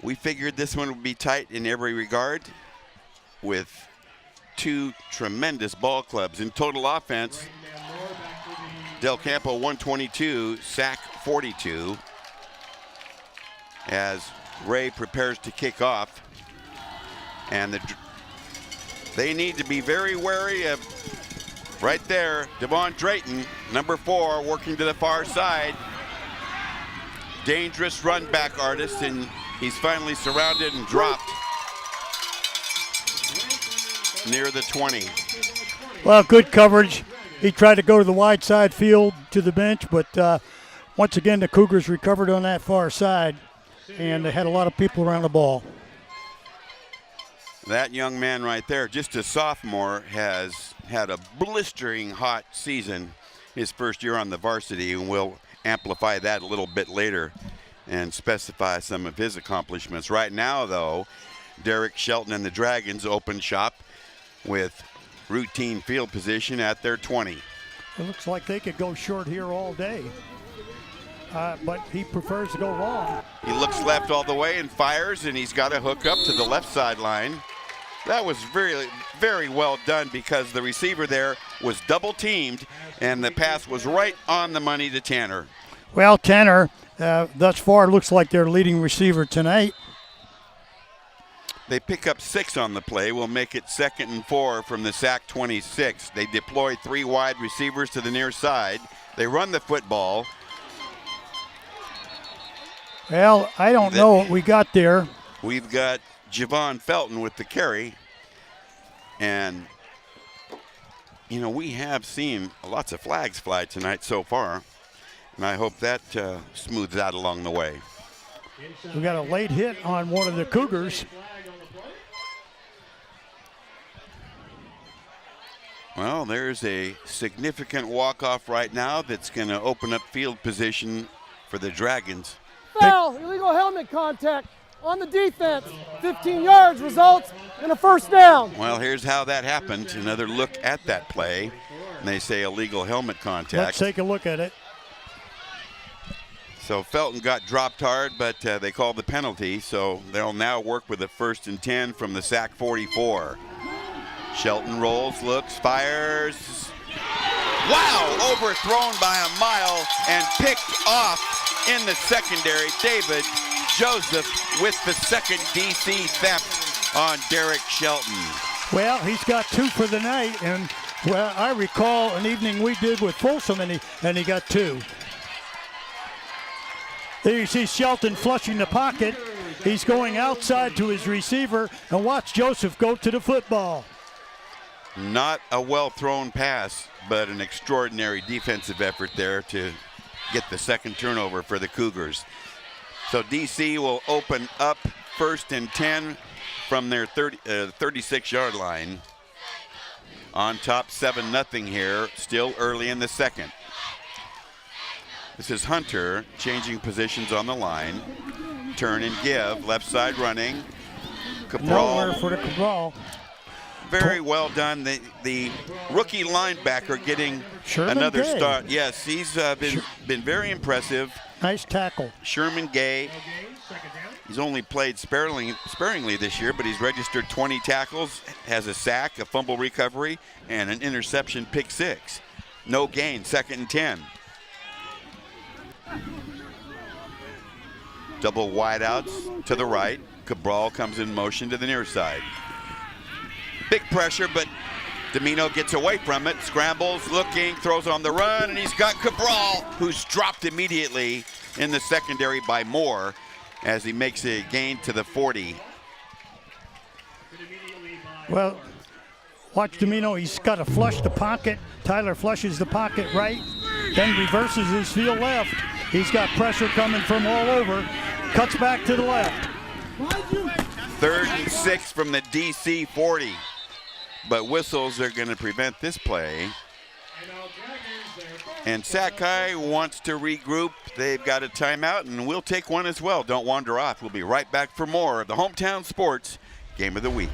we figured this one would be tight in every regard with two tremendous ball clubs. In total offense, Del Campo 122, Sac 42. As Ray prepares to kick off. And they need to be very wary of, right there, Devon Drayton, number 4, working to the far side. Dangerous run back artist, and he's finally surrounded and dropped near the 20. Well, good coverage. He tried to go to the wide side field to the bench, but once again, the Cougars recovered on that far side, and they had a lot of people around the ball. That young man right there, just a sophomore, has had a blistering hot season his first year on the varsity, and we'll amplify that a little bit later and specify some of his accomplishments. Right now, though, Derek Shelton and the Dragons open shop with routine field position at their 20. It looks like they could go short here all day, but he prefers to go long. He looks left all the way and fires, and he's got a hook up to the left sideline. That was very, very well done because the receiver there was double teamed, and the pass was right on the money to Tanner. Well, Tanner, thus far, looks like their leading receiver tonight. They pick up 6 on the play. We'll make it 2nd and 4 from the Sac 26. They deploy 3 wide receivers to the near side. They run the football. Well, I don't know what we got there. We've got Javon Felton with the carry. And, you know, we have seen lots of flags fly tonight so far. And I hope that smooths out along the way. We got a late hit on one of the Cougars. Well, there's a significant walk-off right now that's going to open up field position for the Dragons. Foul, illegal helmet contact on the defense. 15 yards results in a first down. Well, here's how that happened. Another look at that play. And they say illegal helmet contact. Let's take a look at it. So Felton got dropped hard, but they called the penalty. So they'll now work with a 1st and 10 from the Sac 44. Shelton rolls, looks, fires. Wow, overthrown by a mile and picked off in the secondary. David Joseph with the second DC theft on Derek Shelton. Well, he's got 2 for the night, and well, I recall an evening we did with Folsom, and he got 2. There you see Shelton flushing the pocket. He's going outside to his receiver, and watch Joseph go to the football. Not a well-thrown pass, but an extraordinary defensive effort there to get the second turnover for the Cougars. So DC will open up 1st and 10 from their 36-yard line. On top 7-0 here, still early in the second. This is Hunter changing positions on the line. Turn and give, left side running. Cabral. Nowhere for the Cabral. Very well done. The rookie linebacker getting Sherman another Gay. start. Yes, he's been very impressive. Nice tackle. Sherman Gay. He's only played sparingly this year, but he's registered 20 tackles, has a sack, a fumble recovery, and an interception pick 6. No gain, 2nd and 10. Double wideouts to the right. Cabral comes in motion to the near side. Big pressure, but Domino gets away from it, scrambles, looking, throws on the run, and he's got Cabral, who's dropped immediately in the secondary by Moore as he makes a gain to the 40. Well, watch Domino. He's got to flush the pocket. Tyler flushes the pocket right, then reverses his field left. He's got pressure coming from all over. Cuts back to the left. 3rd and 6 from the DC 40. but whistles are going to prevent this play. And Sac-High wants to regroup. They've got a timeout, and we'll take one as well. Don't wander off. We'll be right back for more of the Hometown Sports Game of the Week.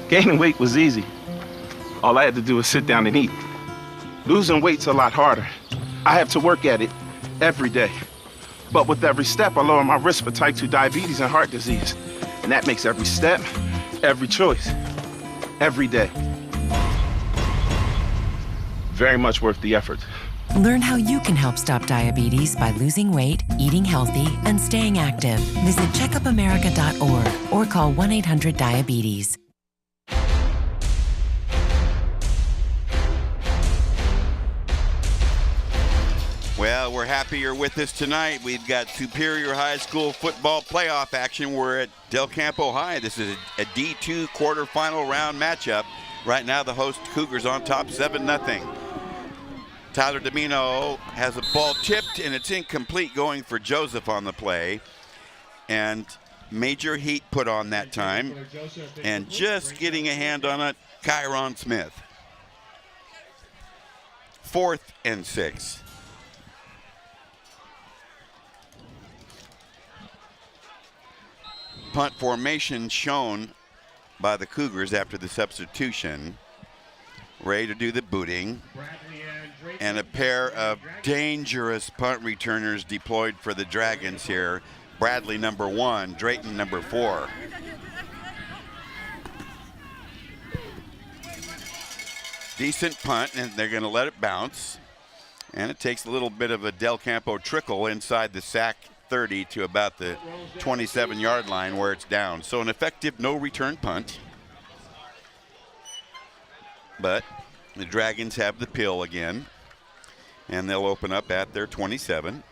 Gaining weight was easy. All I had to do was sit down and eat. Losing weight's a lot harder. I have to work at it every day. But with every step, I lower my risk for type 2 diabetes and heart disease. And that makes every step, every choice, every day very much worth the effort. Learn how you can help stop diabetes by losing weight, eating healthy, and staying active. Visit checkupamerica.org or call 1-800-DIABETES. Well, we're happy you're with us tonight. We've got Superior High School football playoff action. We're at Del Campo High. This is a D2 quarterfinal round matchup. Right now, the host Cougars on top 7-0. Tyler Domino has a ball tipped, and it's incomplete, going for Joseph on the play. And major heat put on that time. And just getting a hand on it, Kyron Smith. 4th and 6. Punt formation shown by the Cougars after the substitution. Ready to do the booting. And a pair of dangerous punt returners deployed for the Dragons here. Bradley number 1, Drayton number 4. Decent punt, and they're going to let it bounce. And it takes a little bit of a Del Campo trickle inside the Sac 30 to about the 27-yard line where it's down. So an effective no return punt. But the Dragons have the pill again, and they'll open up at their 27,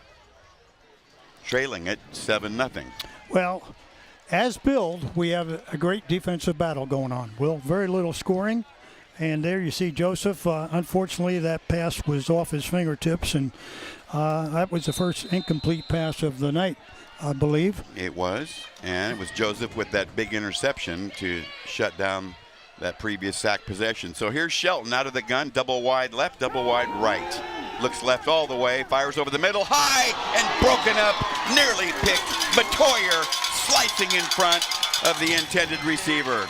trailing it 7-0. Well, as billed, we have a great defensive battle going on. Well, very little scoring. And there you see Joseph. Unfortunately, that pass was off his fingertips, and that was the first incomplete pass of the night, I believe. It was, and it was Joseph with that big interception to shut down that previous Sac possession. So here's Shelton out of the gun, double wide left, double wide right. Looks left all the way, fires over the middle, high and broken up, nearly picked. Matoyer slicing in front of the intended receiver.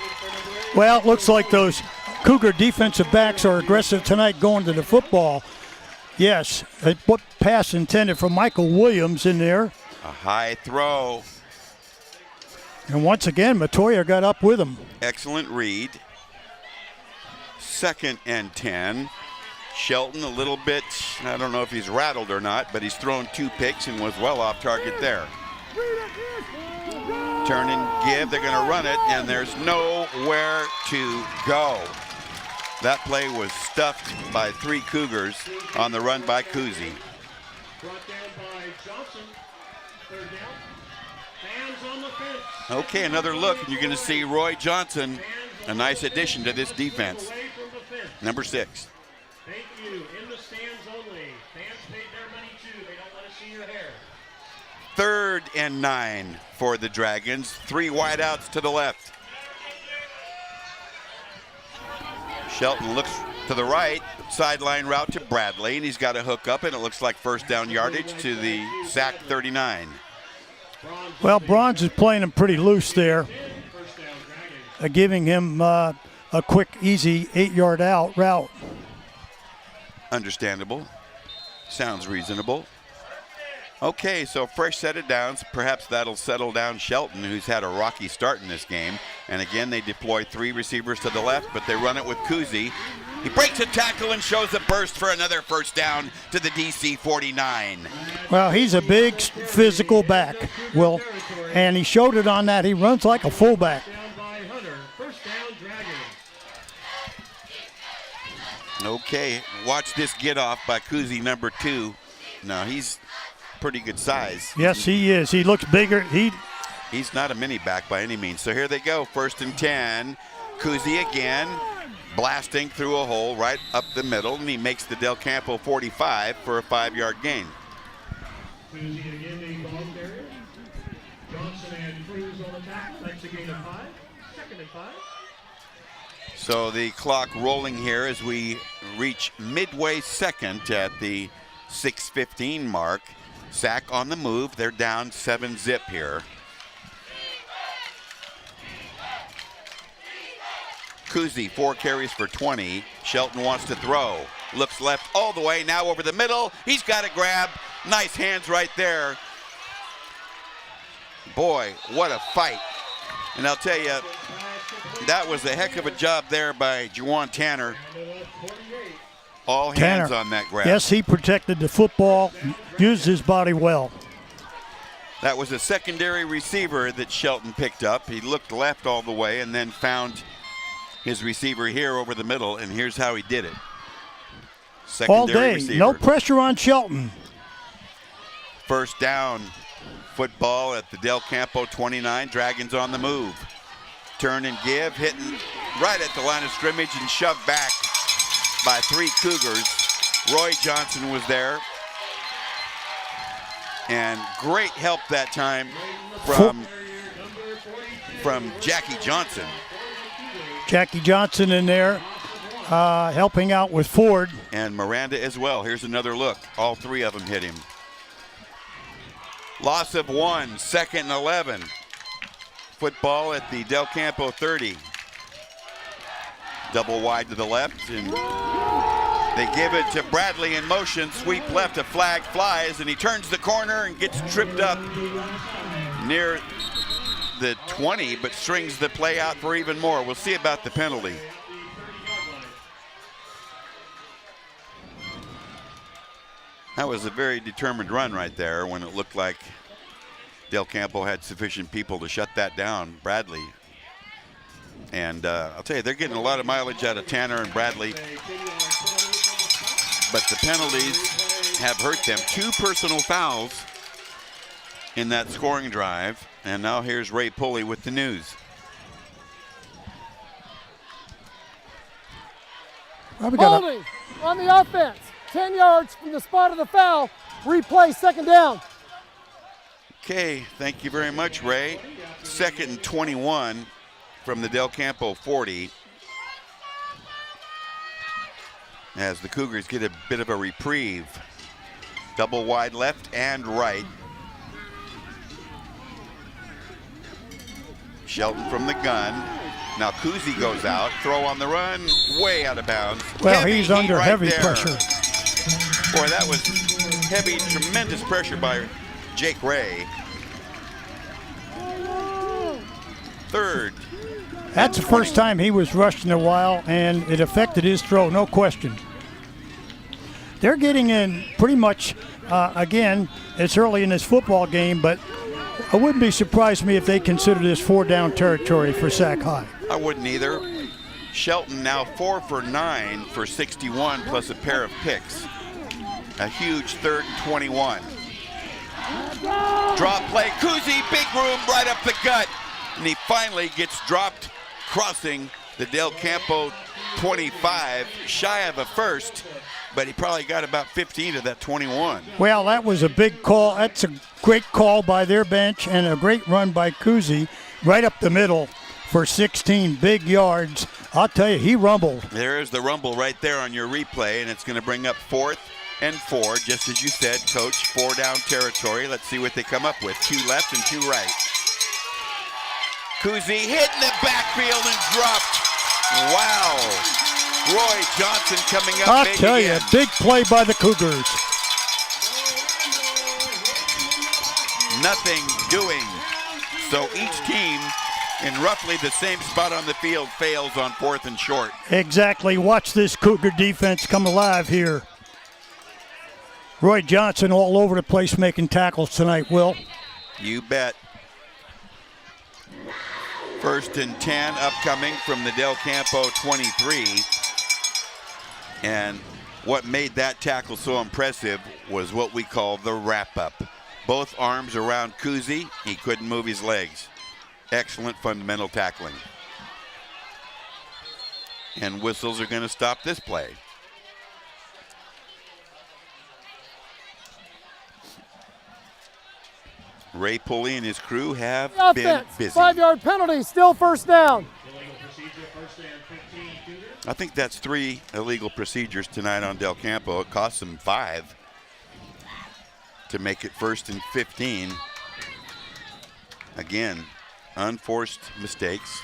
Well, it looks like those Cougar defensive backs are aggressive tonight going to the football. Yes, what pass intended for Michael Williams in there. A high throw. And once again, Matoyer got up with him. Excellent read. 2nd and 10. Shelton a little bit, I don't know if he's rattled or not, but he's thrown 2 picks and was well off target there. Turn and give, they're going to run it, and there's nowhere to go. That play was stuffed by 3 Cougars on the run by Kuzi. Okay, another look, and you're going to see Roy Johnson, a nice addition to this defense. Number 6. Thank you. In the stands only. Fans paid their money too. They don't want to see your hair. 3rd and 9 for the Dragons. 3 wideouts to the left. Shelton looks to the right, sideline route to Bradley, and he's got a hook up, and it looks like first down yardage to the Sac 39. Well, Bronze is playing him pretty loose there, giving him a quick, easy 8-yard out route. Understandable. Sounds reasonable. Okay, so fresh set of downs. Perhaps that'll settle down Shelton, who's had a rocky start in this game. And again, they deploy 3 receivers to the left, but they run it with Kuzi. He breaks a tackle and shows a burst for another first down to the DC 49. Well, he's a big physical back, Will, and he showed it on that. He runs like a fullback. Okay, watch this get off by Kuzi, number 2. No, he's pretty good size. Yes, he is. He looks bigger. He's not a mini back by any means. So here they go, 1st and 10. Kuzi again. blasting through a hole right up the middle, and he makes the Del Campo 45 for a 5-yard gain. Johnson and Cruz on the tackle. That's a gain of 5. 2nd and 5. So the clock rolling here as we reach midway second at the 6:15 mark. Sac on the move. They're down 7-zip here. Kuzi, 4 carries for 20. Shelton wants to throw. Looks left all the way, now over the middle. He's got a grab. Nice hands right there. Boy, what a fight. And I'll tell you, that was a heck of a job there by Juwan Tanner. All hands Tanner, on that grab. yes, he protected the football, used his body well. That was a secondary receiver that Shelton picked up. He looked left all the way and then found his receiver here over the middle, and here's how he did it. Secondary All day, receiver. no pressure on Shelton. First down football at the Del Campo 29. Dragons on the move. Turn and give, hitting right at the line of scrimmage and shoved back by 3 Cougars. Roy Johnson was there. And great help that time from Jackie Johnson. Jackie Johnson in there helping out with Ford. And Miranda as well. Here's another look. All 3 of them hit him. Loss of 1, 2nd and 11. Football at the Del Campo 30. Double wide to the left, and they give it to Bradley in motion. Sweep left, a flag flies, and he turns the corner and gets tripped up near the 20, but strings the play out for even more. We'll see about the penalty. That was a very determined run right there when it looked like Del Campo had sufficient people to shut that down. Bradley. And I'll tell you, they're getting a lot of mileage out of Tanner and Bradley. But the penalties have hurt them. 2 personal fouls in that scoring drive. And now here's Ray Pulley with the news. Holding on the offense. 10 yards from the spot of the foul. Replay, 2nd down. Okay, thank you very much, Ray. 2nd and 21 from the Del Campo 40. As the Cougars get a bit of a reprieve. Double wide left and right. Shelton from the gun. Now Kuzi goes out, throw on the run, way out of bounds. Well, he's under heavy pressure. Boy, that was heavy, tremendous pressure by Jake Ray. 3rd. That's the first time he was rushed in a while, and it affected his throw, no question. They're getting in pretty much, again, it's early in this football game, but I wouldn't be surprised me if they consider this 4-down territory for Sac High. I wouldn't either. Shelton now 4 for 9 for 61 plus a pair of picks. A huge 3rd and 21. Drop play, Kuzi, big room right up the gut. And he finally gets dropped crossing the Del Campo 25, shy of a first, but he probably got about 15 of that 21. Well, that was a big call. That's a great call by their bench and a great run by Kuzi right up the middle for 16 big yards. I'll tell you, he rumbled. There's the rumble right there on your replay, and it's going to bring up 4th and 4, just as you said, Coach, 4-down territory. Let's see what they come up with. 2 left and 2 right. Kuzi hit in the backfield and dropped. Wow. Roy Johnson coming up I'll big tell again. you, big play by the Cougars. Nothing doing. So each team in roughly the same spot on the field fails on 4th and short. Exactly. Watch this Cougar defense come alive here. Roy Johnson all over the place making tackles tonight, Will. You bet. 1st and 10 upcoming from the Del Campo 23. And what made that tackle so impressive was what we call the wrap-up. Both arms around Kuzi. He couldn't move his legs. Excellent fundamental tackling. And whistles are going to stop this play. Ray Pulley and his crew have been Offense, busy. 5-yard penalty, still first down. I think that's 3 illegal procedures tonight on Del Campo. It cost them 5 to make it 1st and 15. Again, unforced mistakes.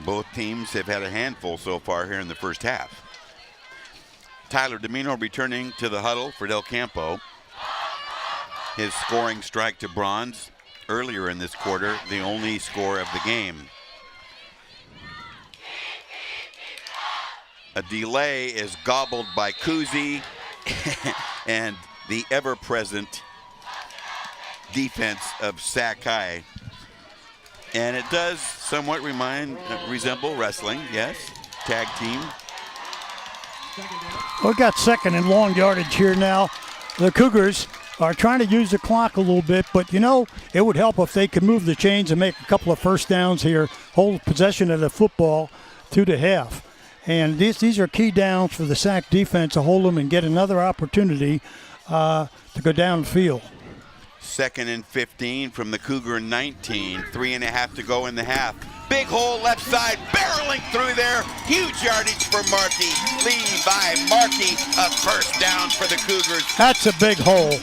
Both teams have had a handful so far here in the first half. Tyler Domino returning to the huddle for Del Campo. His scoring strike to bronze earlier in this quarter, the only score of the game. A delay is gobbled by Kuzi and the ever-present defense of Sac-High. And it does somewhat resemble wrestling, yes, tag team. We got 2nd and long yardage here now. The Cougars are trying to use the clock a little bit, but you know, it would help if they could move the chains and make a couple of first downs here, hold possession of the football through the half. And these are key downs for the Sac defense to hold them and get another opportunity to go down the field. 2nd and 15 from the Cougar 19. 3.5 to go in the half. Big hole left side, barreling through there. Huge yardage for Markey. Levi Markey, a first down for the Cougars. That's a big hole.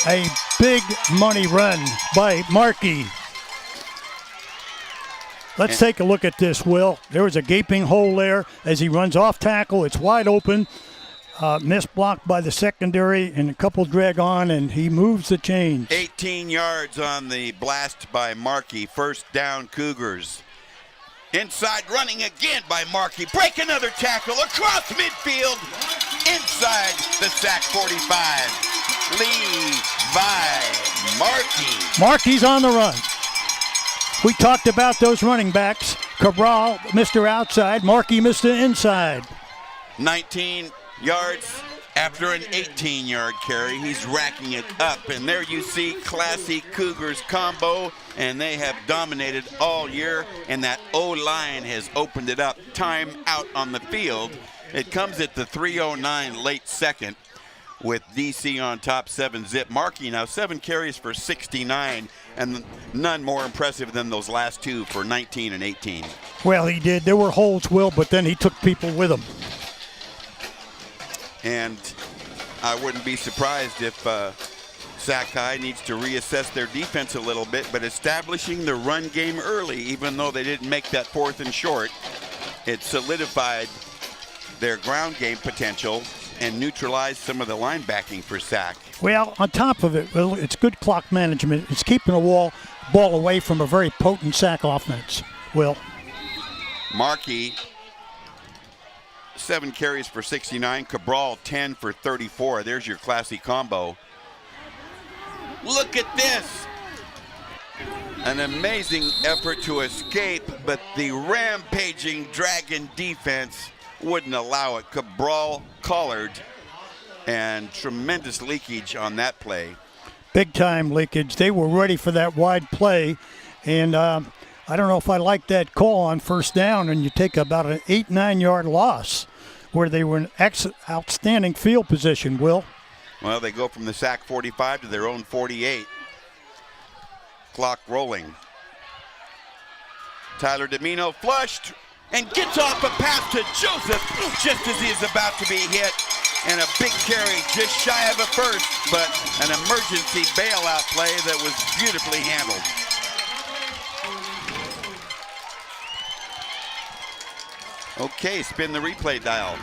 A big money run by Markey. Let's take a look at this, Will. There was a gaping hole there as he runs off tackle. It's wide open. Missed blocked by the secondary, and a couple drag on, and he moves the chains. 18 yards on the blast by Markey. First down, Cougars. Inside running again by Markey. Break another tackle across midfield. Inside the Sac 45. Levi Markey. Markey's on the run. We talked about those running backs. Cabral, Mr. Outside. Markey, Mr. Inside. 19 yards after an 18-yard carry. He's racking it up, and there you see classy Cougars combo, and they have dominated all year, and that O-line has opened it up. Time out on the field. It comes at the 3:09 late second with DC on top, 7-zip. Markey now 7 carries for 69, and none more impressive than those last 2 for 19 and 18. Well, he did. There were holes, Will, but then he took people with him. And I wouldn't be surprised if Sac-High needs to reassess their defense a little bit, but establishing the run game early, even though they didn't make that 4th and short, it solidified their ground game potential and neutralized some of the linebacking for Sac. Well, on top of it, Will, it's good clock management. It's keeping the ball away from a very potent Sac offense, Will. Markey, 7 carries for 69. Cabral, 10 for 34. There's your classy combo. Look at this. An amazing effort to escape, but the rampaging Dragon defense wouldn't allow it. Cabral collared, and tremendous leakage on that play. Big time leakage. They were ready for that wide play, and I don't know if I like that call on first down, and you take about an 8-9 yard loss where they were in outstanding field position, Will. Well, they go from the Sac 45 to their own 48. Clock rolling. Tyler Domino flushed and gets off a pass to Joseph just as he is about to be hit. And a big carry just shy of a first, but an emergency bailout play that was beautifully handled. Okay, spin the replay dial.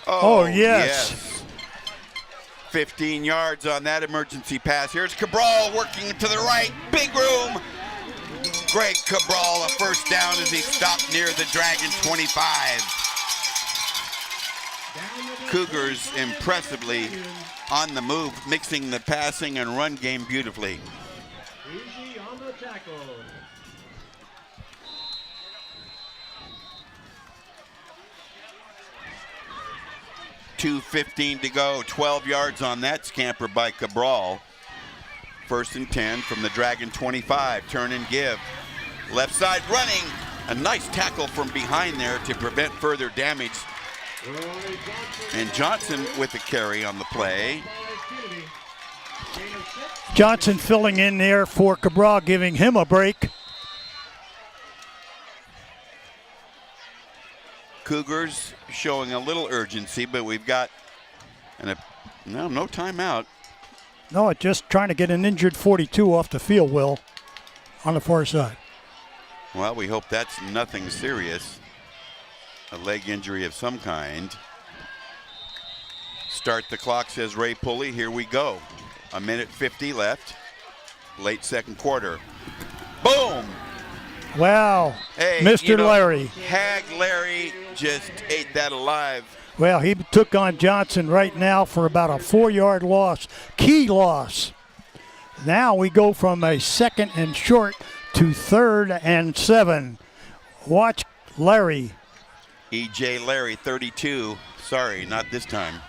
Oh, yes. 15 yards on that emergency pass. Here's Cabral working to the right. Big room. Greg Cabral, a first down as he stopped near the Dragon 25. Cougars impressively on the move, mixing the passing and run game beautifully. Easy on the tackle. 2:15 to go. 12 yards on that scamper by Cabral. First and 10 from the Dragon 25. Turn and give. Left side running. A nice tackle from behind there to prevent further damage. And Johnson with the carry on the play. Johnson filling in there for Cabral, giving him a break. Cougars showing a little urgency, but we've got no timeout. No, just trying to get an injured 42 off the field, Will, on the far side. Well, we hope that's nothing serious. A leg injury of some kind. Start the clock, says Ray Pulley. Here we go. 1:50 left. Late second quarter. Boom! Wow, Hey, Mr. Larry. Hag Larry just ate that alive. Well, he took on Johnson right now for about a 4-yard loss, key loss. Now we go from a 2nd and short to 3rd and 7. Watch Larry. E.J. Larry, 32. Sorry, not this time.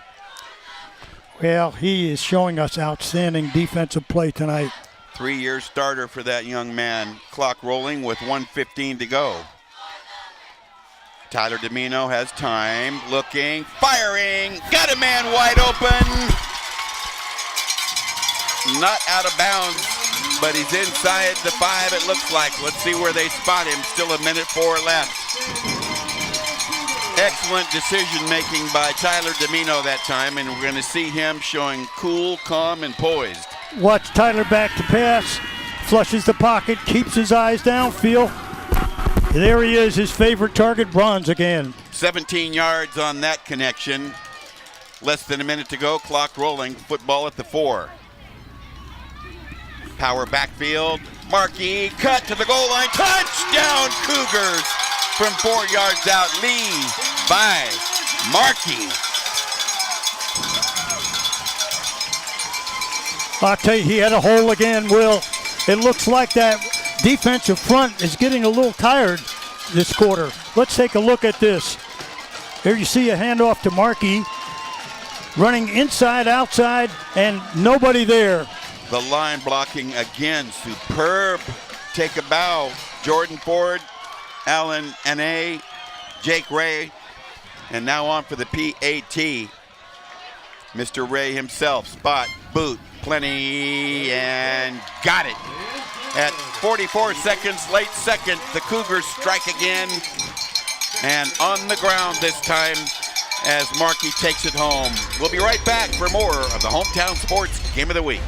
Well, he is showing us outstanding defensive play tonight. 3-year starter for that young man. Clock rolling with 1:15 to go. Tyler Domino has time, looking, firing, got a man wide open. Not out of bounds, but he's inside the 5, it looks like. Let's see where they spot him. Still 1:04 left. Excellent decision making by Tyler Domino that time, and we're going to see him showing cool, calm, and poised. Watch Tyler back to pass, flushes the pocket, keeps his eyes downfield. There he is, his favorite target, bronze again. 17 yards on that connection. Less than a minute to go, clock rolling, football at the 4. Power backfield, Markey, cut to the goal line, touchdown Cougars from 4 yards out, lead by Markey. I'll tell you, he had a hole again, Will. It looks like that defensive front is getting a little tired this quarter. Let's take a look at this. Here you see a handoff to Markey, running inside, outside, and nobody there. The line blocking again, superb. Take a bow. Jordan Ford, Alan N.A., Jake Ray, and now on for the PAT. Mr. Ray himself, spot, boot, plenty, and got it. At 44 seconds, late second, the Cougars strike again, and on the ground this time as Markey takes it home. We'll be right back for more of the Hometown Sports Game of the Week.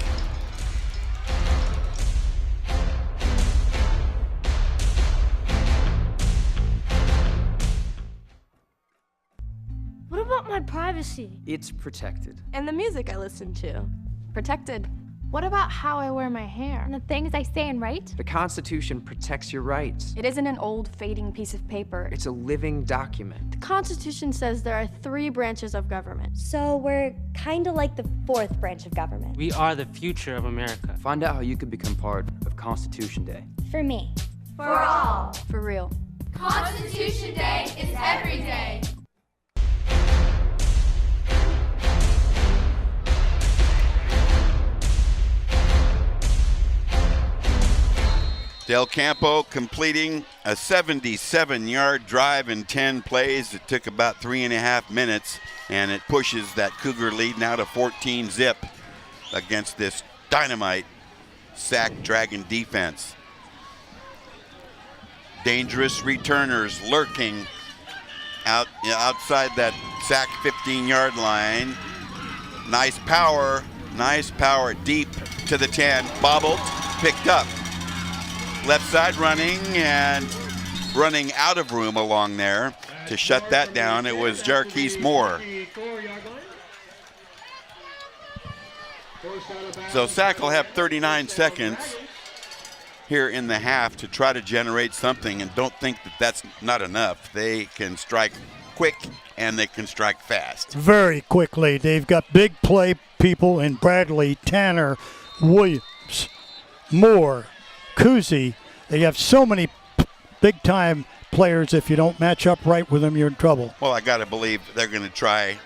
What about my privacy? It's protected. And the music I listen to. Protected. What about how I wear my hair? And the things I say and write? The Constitution protects your rights. It isn't an old, fading piece of paper. It's a living document. The Constitution says there are 3 branches of government. So we're kind of like the 4th branch of government. We are the future of America. Find out how you could become part of Constitution Day. For me. For all. For real. Constitution Day is every day. Del Campo completing a 77-yard drive in 10 plays. It took about 3.5 minutes, and it pushes that Cougar lead now to 14-zip against this dynamite Sac Dragon defense. Dangerous returners lurking outside that Sac 15-yard line. Nice power deep to the 10, bobbled, picked up. Left side running and running out of room along there to shut that down. It was Jarquise Moore. So Sac will have 39 seconds here in the half to try to generate something, and don't think that that's not enough. They can strike quick and they can strike fast. Very quickly. They've got big play people in Bradley, Tanner, Williams, Moore, Kuzi. They have so many big-time players. If you don't match up right with them, you're in trouble. Well, I got to believe they're going to try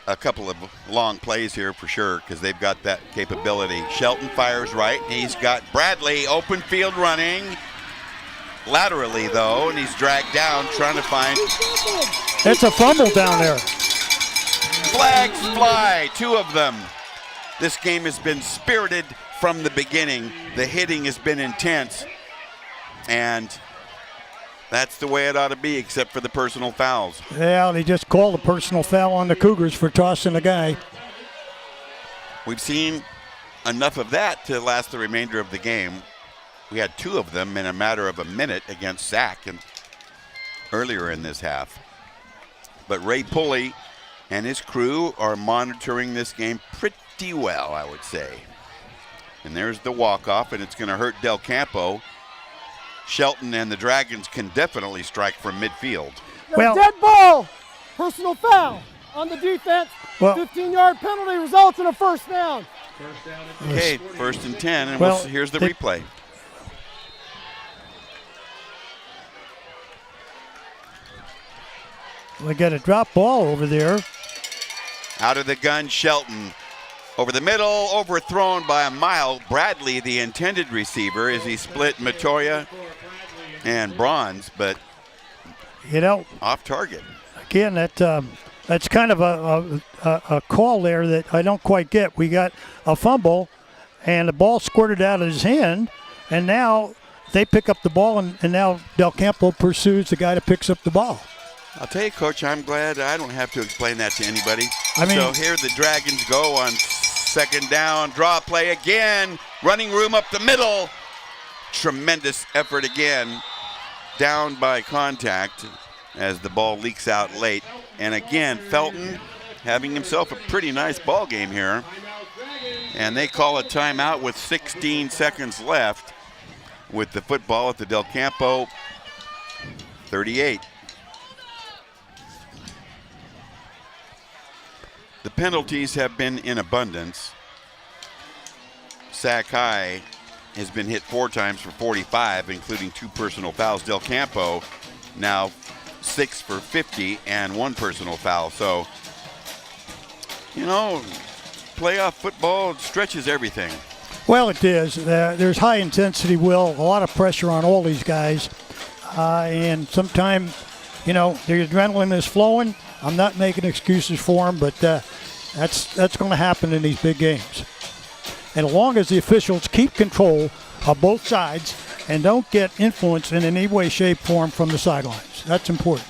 a couple of long plays here for sure because they've got that capability. Shelton fires right, and he's got Bradley open field running. Laterally, though, and he's dragged down trying to find... It's a fumble down there. Flags fly, 2 of them. This game has been spirited from the beginning. The hitting has been intense, and that's the way it ought to be, except for the personal fouls. Yeah, they just called a personal foul on the Cougars for tossing a guy. We've seen enough of that to last the remainder of the game. We had 2 of them in a matter of a minute against Sac and earlier in this half. But Ray Pulley and his crew are monitoring this game pretty well, I would say. And there's the walk-off, and it's going to hurt Del Campo. Shelton and the Dragons can definitely strike from midfield. Well, dead ball, personal foul on the defense. 15-yard penalty results in a first down. Okay, 1st and 10, and here's the replay. We got a drop ball over there. Out of the gun, Shelton. Over the middle, overthrown by a mile. Bradley, the intended receiver, as he split Matoya and Bronze, but off target. Again, that's kind of a call there that I don't quite get. We got a fumble, and the ball squirted out of his hand, and now they pick up the ball, and now Del Campo pursues the guy that picks up the ball. I'll tell you, Coach, I'm glad I don't have to explain that to anybody. I mean, so here the Dragons go on 2nd down, draw play again, running room up the middle. Tremendous effort again, down by contact as the ball leaks out late. And again, Felton having himself a pretty nice ball game here. And they call a timeout with 16 seconds left with the football at the Del Campo 38. The penalties have been in abundance. Sac High has been hit 4 times for 45, including 2 personal fouls. Del Campo now 6 for 50 and 1 personal foul. So, playoff football stretches everything. Well, it is. There's high intensity, Will, a lot of pressure on all these guys. And sometimes, the adrenaline is flowing. I'm not making excuses for them, but that's going to happen in these big games. And as long as the officials keep control of both sides and don't get influenced in any way, shape, form from the sidelines, that's important.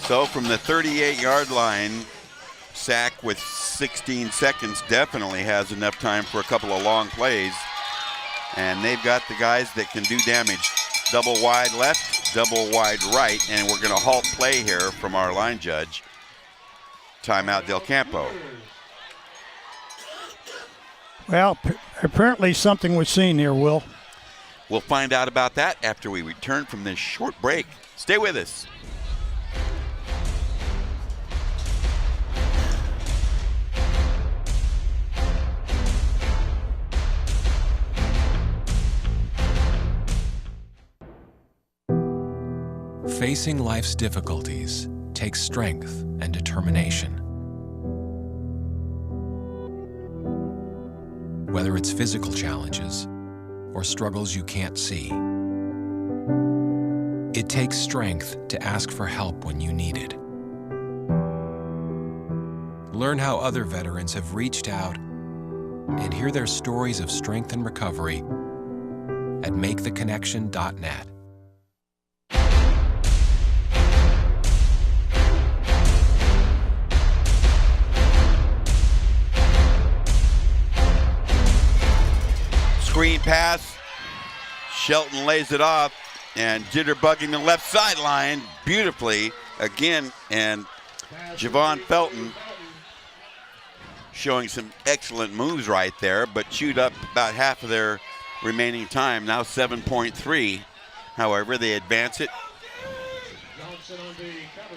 So from the 38-yard line, Sac with 16 seconds definitely has enough time for a couple of long plays. And they've got the guys that can do damage. Double wide left, double wide right, and we're going to halt play here from our line judge. Timeout Del Campo. Well, apparently something was seen here, Will. We'll find out about that after we return from this short break. Stay with us. Facing life's difficulties takes strength and determination. Whether it's physical challenges or struggles you can't see, it takes strength to ask for help when you need it. Learn how other veterans have reached out and hear their stories of strength and recovery at maketheconnection.net. Screen pass. Shelton lays it off and jitterbugging the left sideline beautifully again. And Javon Felton showing some excellent moves right there, but chewed up about half of their remaining time. Now 7.3. However, they advance it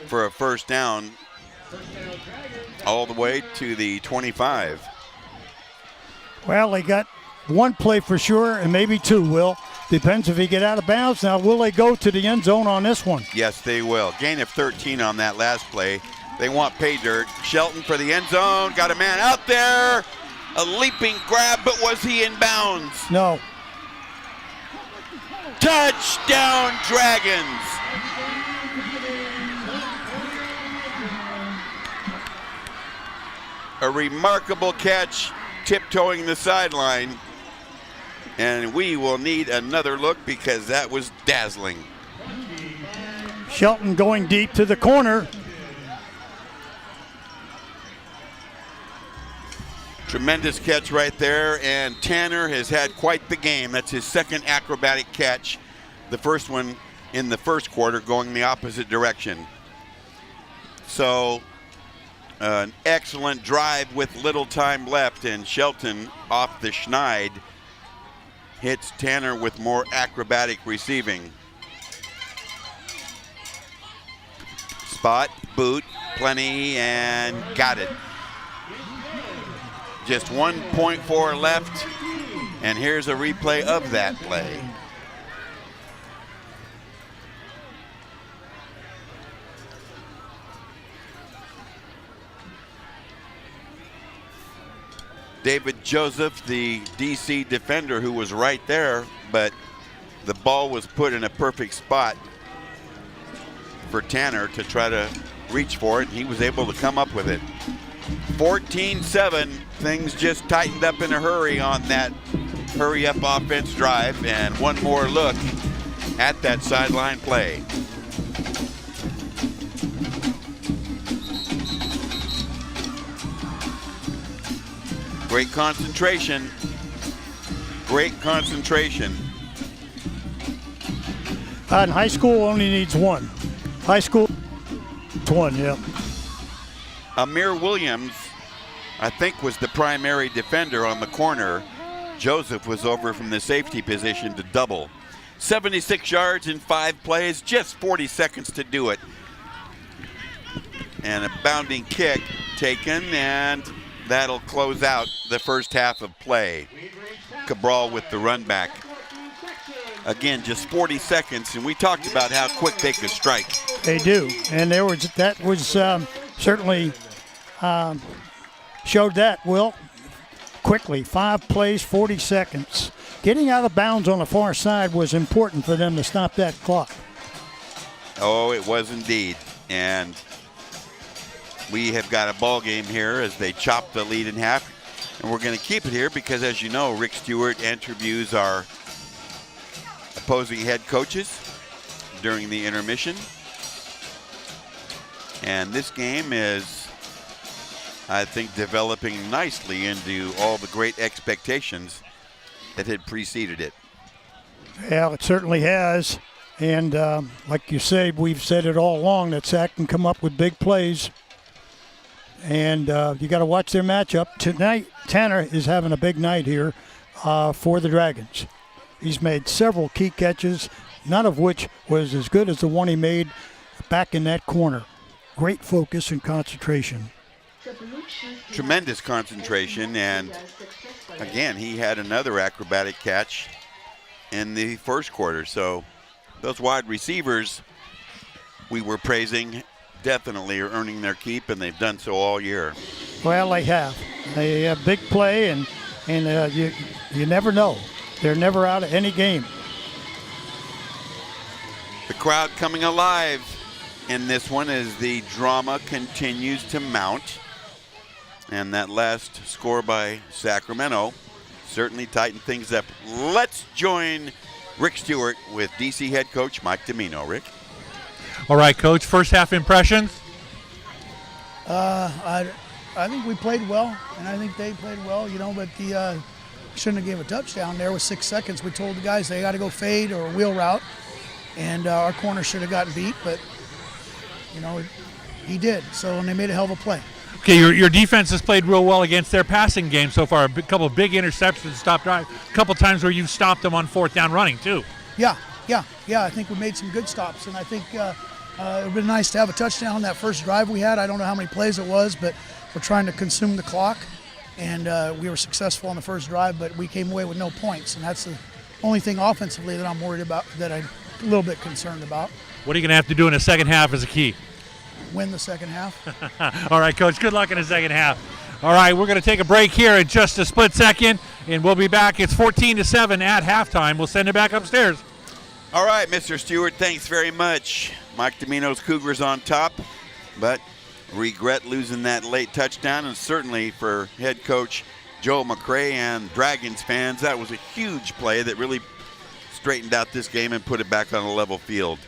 for a first down all the way to the 25. Well, they got one play for sure, and maybe 2, Will. Depends if he get out of bounds. Now, will they go to the end zone on this one? Yes, they will. Gain of 13 on that last play. They want pay dirt. Shelton for the end zone. Got a man out there. A leaping grab, but was he in bounds? No. Touchdown, Dragons. A remarkable catch, tiptoeing the sideline. And we will need another look because that was dazzling. Shelton going deep to the corner. Tremendous catch right there, and Tanner has had quite the game. That's his second acrobatic catch. The first one in the first quarter going the opposite direction. So an excellent drive with little time left, and Shelton off the schneid hits Tanner with more acrobatic receiving. Spot, boot, plenty, and got it. Just 1.4 left, and here's a replay of that play. David Joseph, the DC defender who was right there, but the ball was put in a perfect spot for Tanner to try to reach for it, and he was able to come up with it. 14-7, things just tightened up in a hurry on that hurry-up offense drive, and one more look at that sideline play. Great concentration. Great concentration. And high school only needs one. High school, one, yeah. Amir Williams, I think, was the primary defender on the corner. Joseph was over from the safety position to double. 76 yards in 5 plays, just 40 seconds to do it. And a bounding kick taken, and that'll close out the first half of play. Cabral with the run back. Again, just 40 seconds, and we talked about how quick they could strike. They do, and that was certainly showed that, Will, quickly. 5 plays, 40 seconds. Getting out of bounds on the far side was important for them to stop that clock. Oh, it was indeed. And we have got a ball game here as they chop the lead in half. And we're going to keep it here because, as you know, Rick Stewart interviews our opposing head coaches during the intermission. And this game is, I think, developing nicely into all the great expectations that had preceded it. Yeah, it certainly has. And like you say, we've said it all along that Sac can come up with big plays. And you got to watch their matchup. Tonight, Tanner is having a big night here for the Dragons. He's made several key catches, none of which was as good as the one he made back in that corner. Great focus and concentration. Tremendous concentration, and again, he had another acrobatic catch in the first quarter. So those wide receivers we were praising definitely are earning their keep, and they've done so all year. Well, they have. They have big play, and you never know. They're never out of any game. The crowd coming alive in this one as the drama continues to mount. And that last score by Sacramento certainly tightened things up. Let's join Rick Stewart with DC head coach Mike Domino. Rick? All right, Coach, first half impressions? I think we played well, and I think they played well, but the shouldn't have gave a touchdown there with 6 seconds. We told the guys they got to go fade or wheel route, and our corner should have gotten beat, but, he did. So, and they made a hell of a play. Okay, your defense has played real well against their passing game so far. A couple of big interceptions, stopped drive. A couple times where you've stopped them on 4th down running, too. Yeah. I think we made some good stops, and I think it would have been nice to have a touchdown on that first drive we had. I don't know how many plays it was, but we're trying to consume the clock, and we were successful on the first drive, but we came away with no points, and that's the only thing offensively that I'm worried about, that I'm a little bit concerned about. What are you going to have to do in the second half as a key? win the second half. All right, Coach, good luck in the second half. All right, we're going to take a break here in just a split second, and we'll be back. It's 14-7 at halftime. We'll send it back upstairs. All right, Mr. Stewart, thanks very much. Mike Domino's Cougars on top, but regret losing that late touchdown, and certainly for head coach Joe McCray and Dragons fans, that was a huge play that really straightened out this game and put it back on a level field.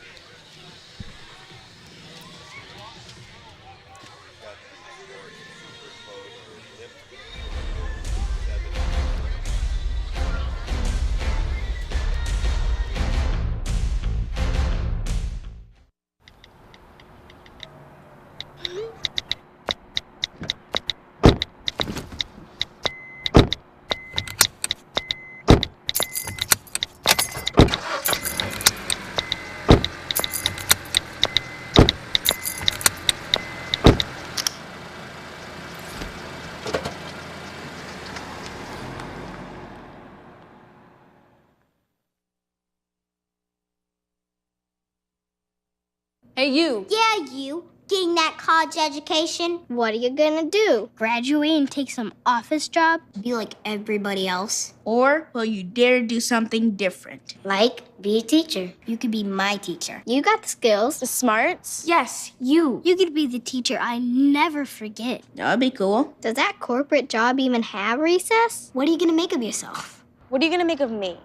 Hey, you. Yeah, you. Getting that college education. What are you gonna do? Graduate and take some office job? Be like everybody else? Or will you dare do something different? Like, be a teacher. You could be my teacher. You got the skills. The smarts? Yes, you. You could be the teacher I never forget. That'd be cool. Does that corporate job even have recess? What are you gonna make of yourself? What are you gonna make of me?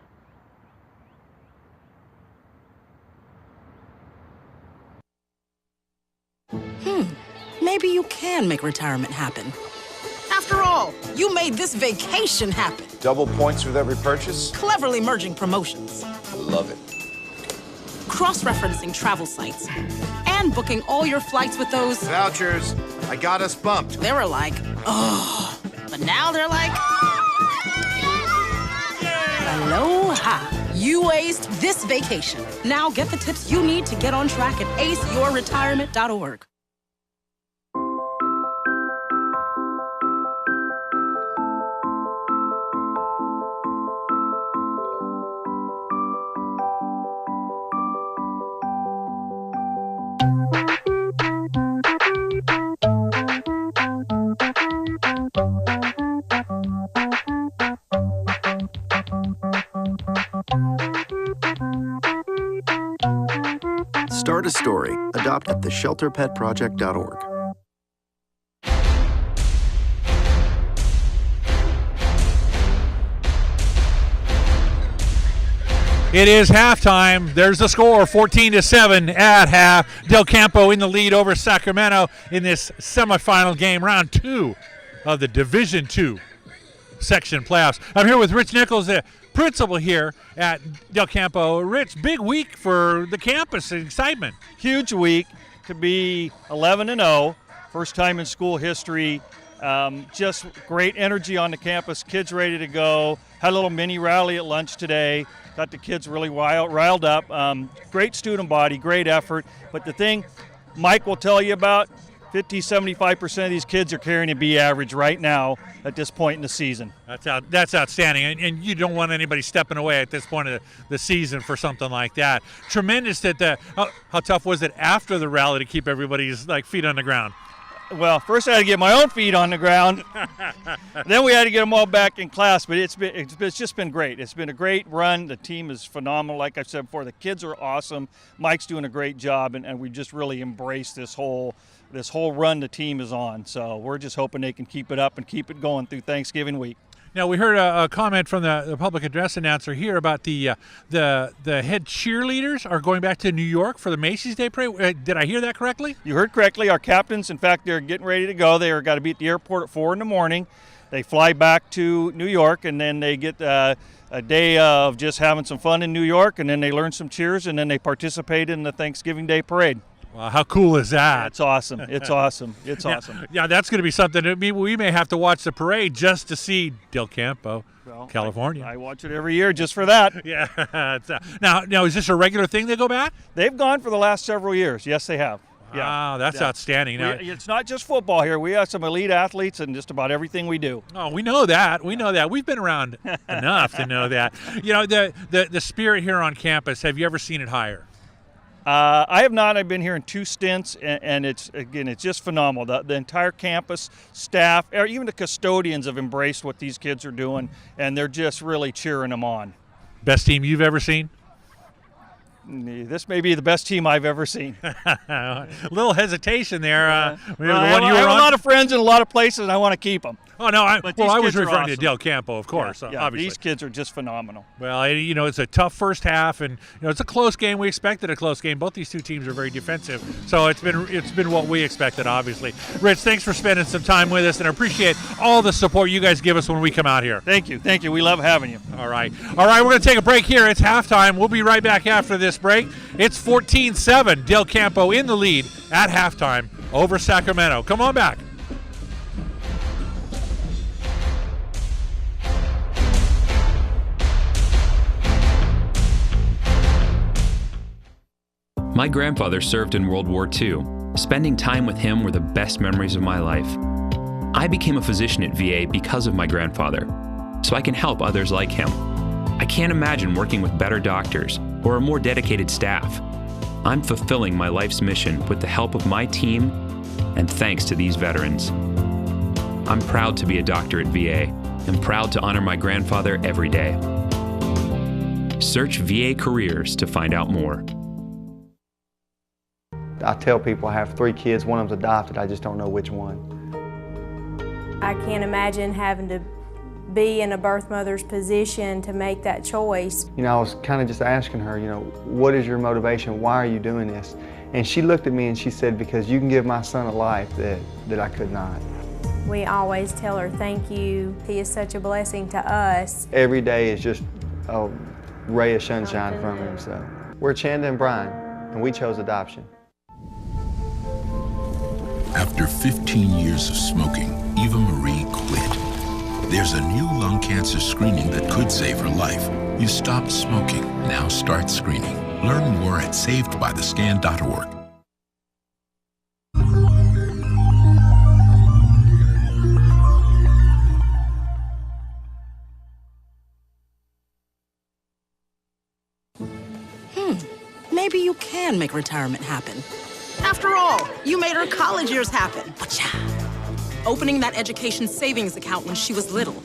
Maybe you can make retirement happen. After all, you made this vacation happen. Double points with every purchase? Cleverly merging promotions. Love it. Cross-referencing travel sites. And booking all your flights with those... Vouchers. I got us bumped. They were like, oh. But now they're like... Aloha. You aced this vacation. Now get the tips you need to get on track at aceyourretirement.org. Start a story. Adopt at theshelterpetproject.org. It is halftime. There's the score, 14-7 at half. Del Campo in the lead over Sacramento in this semifinal game, round 2 of the Division II section playoffs. I'm here with Rich Nichols, the principal here at Del Campo. Rich, big week for the campus. Excitement. Huge week to be 11-0, first time in school history. Just great energy on the campus. Kids ready to go. Had a little mini rally at lunch today. Got the kids really riled up. Great student body, great effort. But the thing Mike will tell you about, 50-75% of these kids are carrying a B average right now at this point in the season. That's outstanding, and you don't want anybody stepping away at this point of the season for something like that. Tremendous that how tough was it after the rally to keep everybody's feet on the ground? Well, first I had to get my own feet on the ground. Then we had to get them all back in class, but it's just been great. It's been a great run. The team is phenomenal. Like I've said before, the kids are awesome. Mike's doing a great job, and we just really embraced this whole run the team is on. So we're just hoping they can keep it up and keep it going through Thanksgiving week. Now, we heard a comment from the public address announcer here about the head cheerleaders are going back to New York for the Macy's Day Parade. Did I hear that correctly? You heard correctly. Our captains, in fact, they're getting ready to go. They've got to be at the airport at 4 in the morning. They fly back to New York, and then they get a day of just having some fun in New York, and then they learn some cheers, and then they participate in the Thanksgiving Day Parade. Wow, how cool is that? It's awesome. It's awesome. It's awesome. Yeah, that's going to be something. We may have to watch the parade just to see Del Campo, California. I watch it every year just for that. Yeah. Now, is this a regular thing they go back? They've gone for the last several years. Yes, they have. Wow, that's outstanding. Now, it's not just football here. We have some elite athletes in just about everything we do. Oh, we know that. We've been around enough to know that. You know, the spirit here on campus, have you ever seen it higher? I have not. I've been here in 2 stints, and it's just phenomenal. The entire campus staff, or even the custodians, have embraced what these kids are doing, and they're just really cheering them on. Best team you've ever seen? This may be the best team I've ever seen. A little hesitation there. I have a lot of friends in a lot of places, and I want to keep them. Oh, no, I was referring awesome. to Del Campo, of course, Yeah, obviously. These kids are just phenomenal. Well, it's a tough first half, and it's a close game. We expected a close game. Both these two teams are very defensive, so it's been what we expected, obviously. Rich, thanks for spending some time with us, and I appreciate all the support you guys give us when we come out here. Thank you. We love having you. All right, we're going to take a break here. It's halftime. We'll be right back after this break. It's 14-7, Del Campo in the lead at halftime over Sacramento. Come on back. My grandfather served in World War II. Spending time with him were the best memories of my life. I became a physician at VA because of my grandfather, so I can help others like him. I can't imagine working with better doctors or a more dedicated staff. I'm fulfilling my life's mission with the help of my team and thanks to these veterans. I'm proud to be a doctor at VA and proud to honor my grandfather every day. Search VA Careers to find out more. I tell people I have 3 kids, one of them's adopted, I just don't know which one. I can't imagine having to be in a birth mother's position to make that choice. I was kind of just asking her, what is your motivation? Why are you doing this? And she looked at me and she said, because you can give my son a life that I could not. We always tell her thank you. He is such a blessing to us. Every day is just a ray of sunshine from him. So we're Chanda and Brian, and we chose adoption. After 15 years of smoking, Eva Marie quit. There's a new lung cancer screening that could save her life. You stopped smoking, now start screening. Learn more at savedbythescan.org. Maybe you can make retirement happen. After all, you made her college years happen. Opening that education savings account when she was little.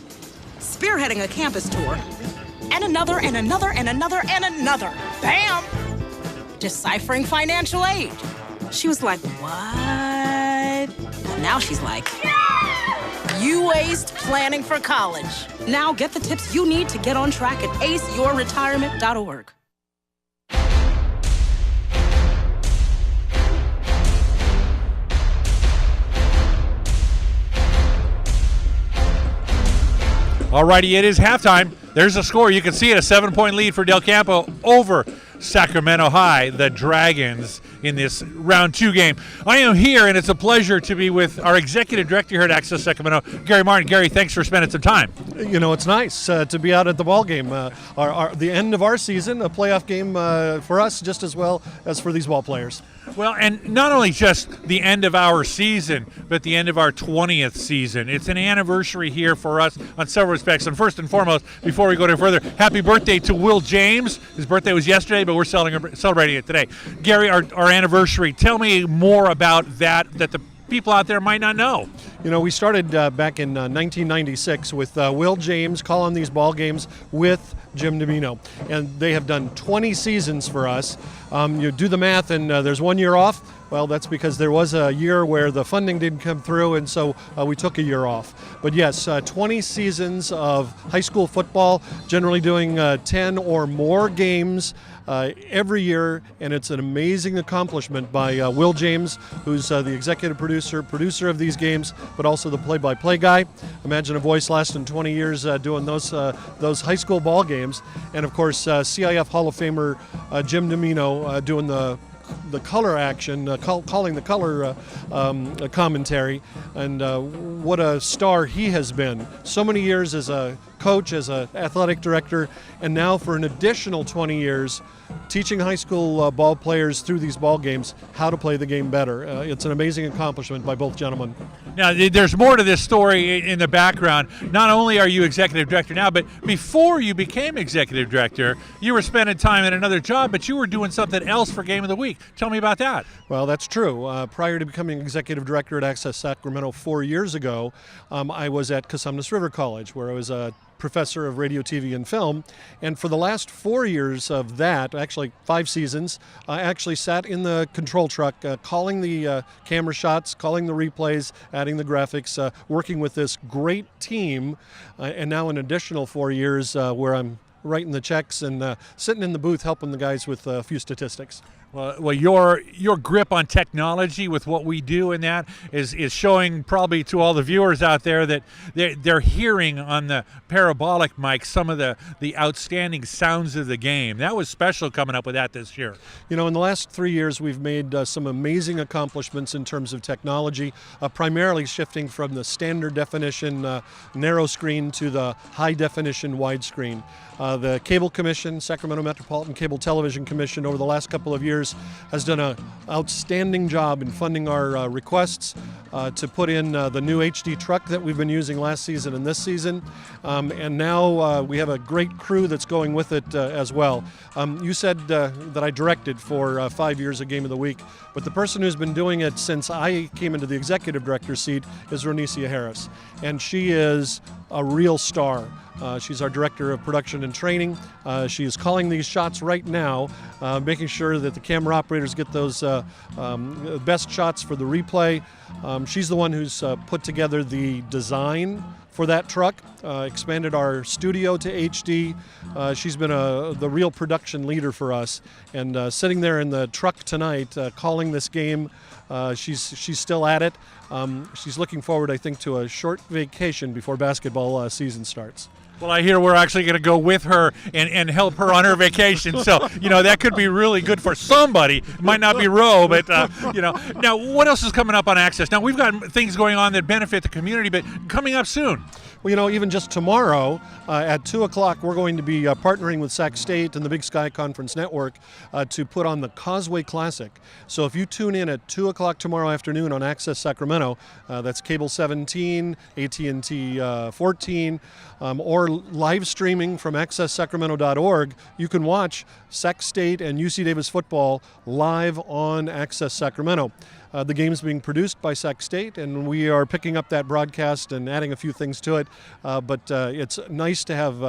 Spearheading a campus tour. And another, and another, and another, and another. Bam! Deciphering financial aid. She was like, what? And now she's like, you aced planning for college. Now get the tips you need to get on track at aceyourretirement.org. Alrighty, it is halftime. There's a score. You can see it, a 7-point lead for Del Campo over Sacramento High, the Dragons, in this round 2 game. I am here, and it's a pleasure to be with our executive director here at Access Sacramento, Gary Martin. Gary, thanks for spending some time. It's nice to be out at the ball game. The end of our season, a playoff game for us, just as well as for these ball players. Well, and not only just the end of our season, but the end of our 20th season. It's an anniversary here for us on several respects. And first and foremost, before we go any further, happy birthday to Will James. His birthday was yesterday, but we're celebrating it today. Gary, our anniversary, tell me more about that the people out there might not know. We started back in 1996 with Will James calling these ball games with Jim Domino, and they have done 20 seasons for us. You do the math, and there's 1 year off. Well, that's because there was a year where the funding didn't come through, and so we took a year off. But yes, 20 seasons of high school football, generally doing 10 or more games every year, and it's an amazing accomplishment by Will James, who's the executive producer of these games, but also the play-by-play guy. Imagine a voice lasting 20 years doing those high school ball games, and of course CIF Hall of Famer Jim Domino doing the color action, calling the color commentary, and what a star he has been. So many years as a coach, as an athletic director, and now for an additional 20 years, teaching high school ball players through these ball games how to play the game better. It's an amazing accomplishment by both gentlemen. Now, there's more to this story in the background. Not only are you executive director now, but before you became executive director, you were spending time at another job, but you were doing something else for Game of the Week. Tell me about that. Well, that's true. Prior to becoming executive director at Access Sacramento 4 years ago, I was at Cosumnes River College, where I was a professor of radio, TV, and film. And for the last 4 years of that, actually 5 seasons, I actually sat in the control truck, calling the camera shots, calling the replays, adding the graphics, working with this great team. And now an additional 4 years where I'm writing the checks and sitting in the booth helping the guys with a few statistics. Well, your grip on technology with what we do in that is showing probably to all the viewers out there that they're hearing on the parabolic mic some of the outstanding sounds of the game. That was special coming up with that this year. You know, in the last 3 years, we've made some amazing accomplishments in terms of technology, primarily shifting from the standard definition narrow screen to the high definition widescreen. The Cable Commission, Sacramento Metropolitan Cable Television Commission, over the last couple of years has done an outstanding job in funding our requests to put in the new HD truck that we've been using last season and this season. And now we have a great crew that's going with it as well. You said that I directed for 5 years of Game of the Week, but the person who's been doing it since I came into the executive director seat is Ronicia Harris, and she is a real star. She's our director of production and training. She is calling these shots right now, making sure that the camera operators get those best shots for the replay. She's the one who's put together the design for that truck, expanded our studio to HD. She's been the real production leader for us, and sitting there in the truck tonight calling this game, she's still at it. She's looking forward, I think, to a short vacation before basketball season starts. Well, I hear we're actually going to go with her and help her on her vacation. So, that could be really good for somebody. It might not be Roe, but, Now, what else is coming up on Access? Now, we've got things going on that benefit the community, but coming up soon. Well, even just tomorrow at 2 o'clock, we're going to be partnering with Sac State and the Big Sky Conference Network to put on the Causeway Classic. So if you tune in at 2 o'clock tomorrow afternoon on Access Sacramento, that's Cable 17, AT&T 14, or live streaming from accesssacramento.org, you can watch Sac State and UC Davis football live on Access Sacramento. The game is being produced by Sac State, and we are picking up that broadcast and adding a few things to it. But it's nice to have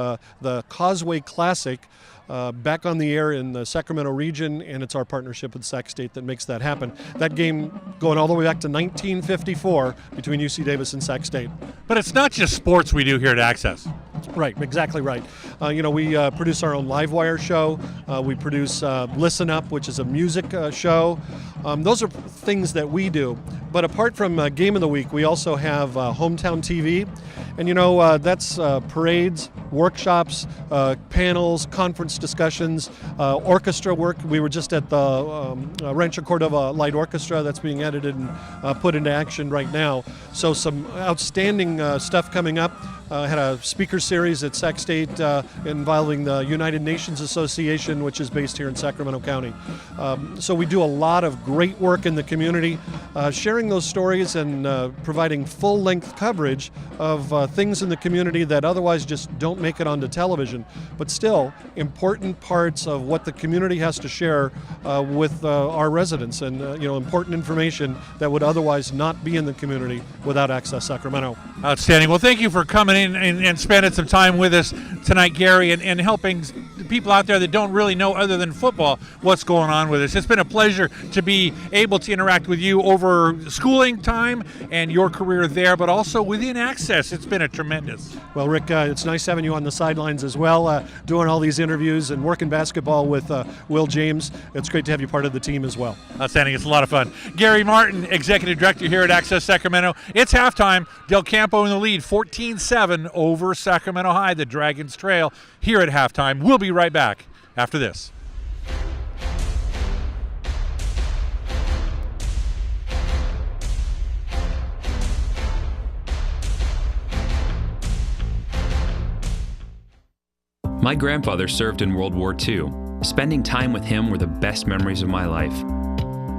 the Causeway Classic back on the air in the Sacramento region, and it's our partnership with Sac State that makes that happen. That game going all the way back to 1954 between UC Davis and Sac State. But it's not just sports we do here at Access. Right, exactly right. We produce our own Livewire show. We produce Listen Up, which is a music show. Those are things that we do. But apart from Game of the Week, we also have Hometown TV. And that's parades, workshops, panels, conference discussions, orchestra work. We were just at the Rancho Cordova Light Orchestra that's being edited and put into action right now. So some outstanding stuff coming up. Had a speaker series at Sac State involving the United Nations Association, which is based here in Sacramento County. So we do a lot of great work in the community, sharing those stories and providing full-length coverage of things in the community that otherwise just don't make it onto television, but still important parts of what the community has to share with our residents, and important information that would otherwise not be in the community without Access Sacramento. Outstanding. Well, thank you for coming in and spending some time with us tonight, Gary, and helping people out there that don't really know, other than football, what's going on with us. It's been a pleasure to be able to interact with you over schooling time and your career there, but also within Access. It's been a tremendous. Well, Rick, it's nice having you on the sidelines as well, doing all these interviews and working basketball with Will James. It's great to have you part of the team as well. Outstanding. It's a lot of fun. Gary Martin, Executive Director here at Access Sacramento. It's halftime. Del Campo in the lead, 14-7 over Sacramento High. The Dragons trail here at halftime. We'll be right back after this. My grandfather served in World War II. Spending time with him were the best memories of my life.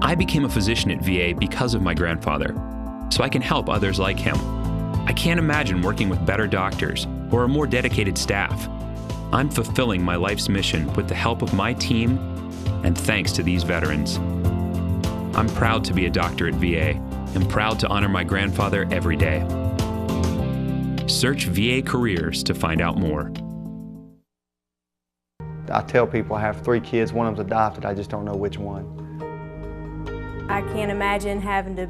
I became a physician at VA because of my grandfather, so I can help others like him. I can't imagine working with better doctors or a more dedicated staff. I'm fulfilling my life's mission with the help of my team and thanks to these veterans. I'm proud to be a doctor at VA and proud to honor my grandfather every day. Search VA Careers to find out more. I tell people I have 3 kids, one of them's adopted, I just don't know which one. I can't imagine having to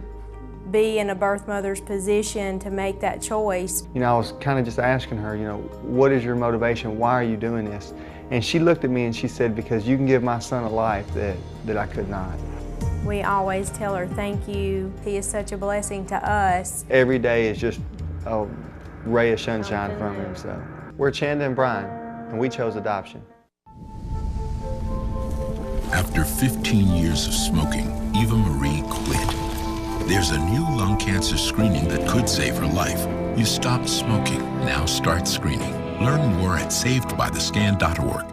be in a birth mother's position to make that choice. You know, I was kind of just asking her, you know, what is your motivation? Why are you doing this? And she looked at me and she said, because you can give my son a life that I could not. We always tell her thank you. He is such a blessing to us. Every day is just a ray of sunshine from him. So we're Chanda and Brian, and we chose adoption. After 15 years of smoking, Eva Marie quit. There's a new lung cancer screening that could save her life. You stopped smoking, now start screening. Learn more at savedbythescan.org.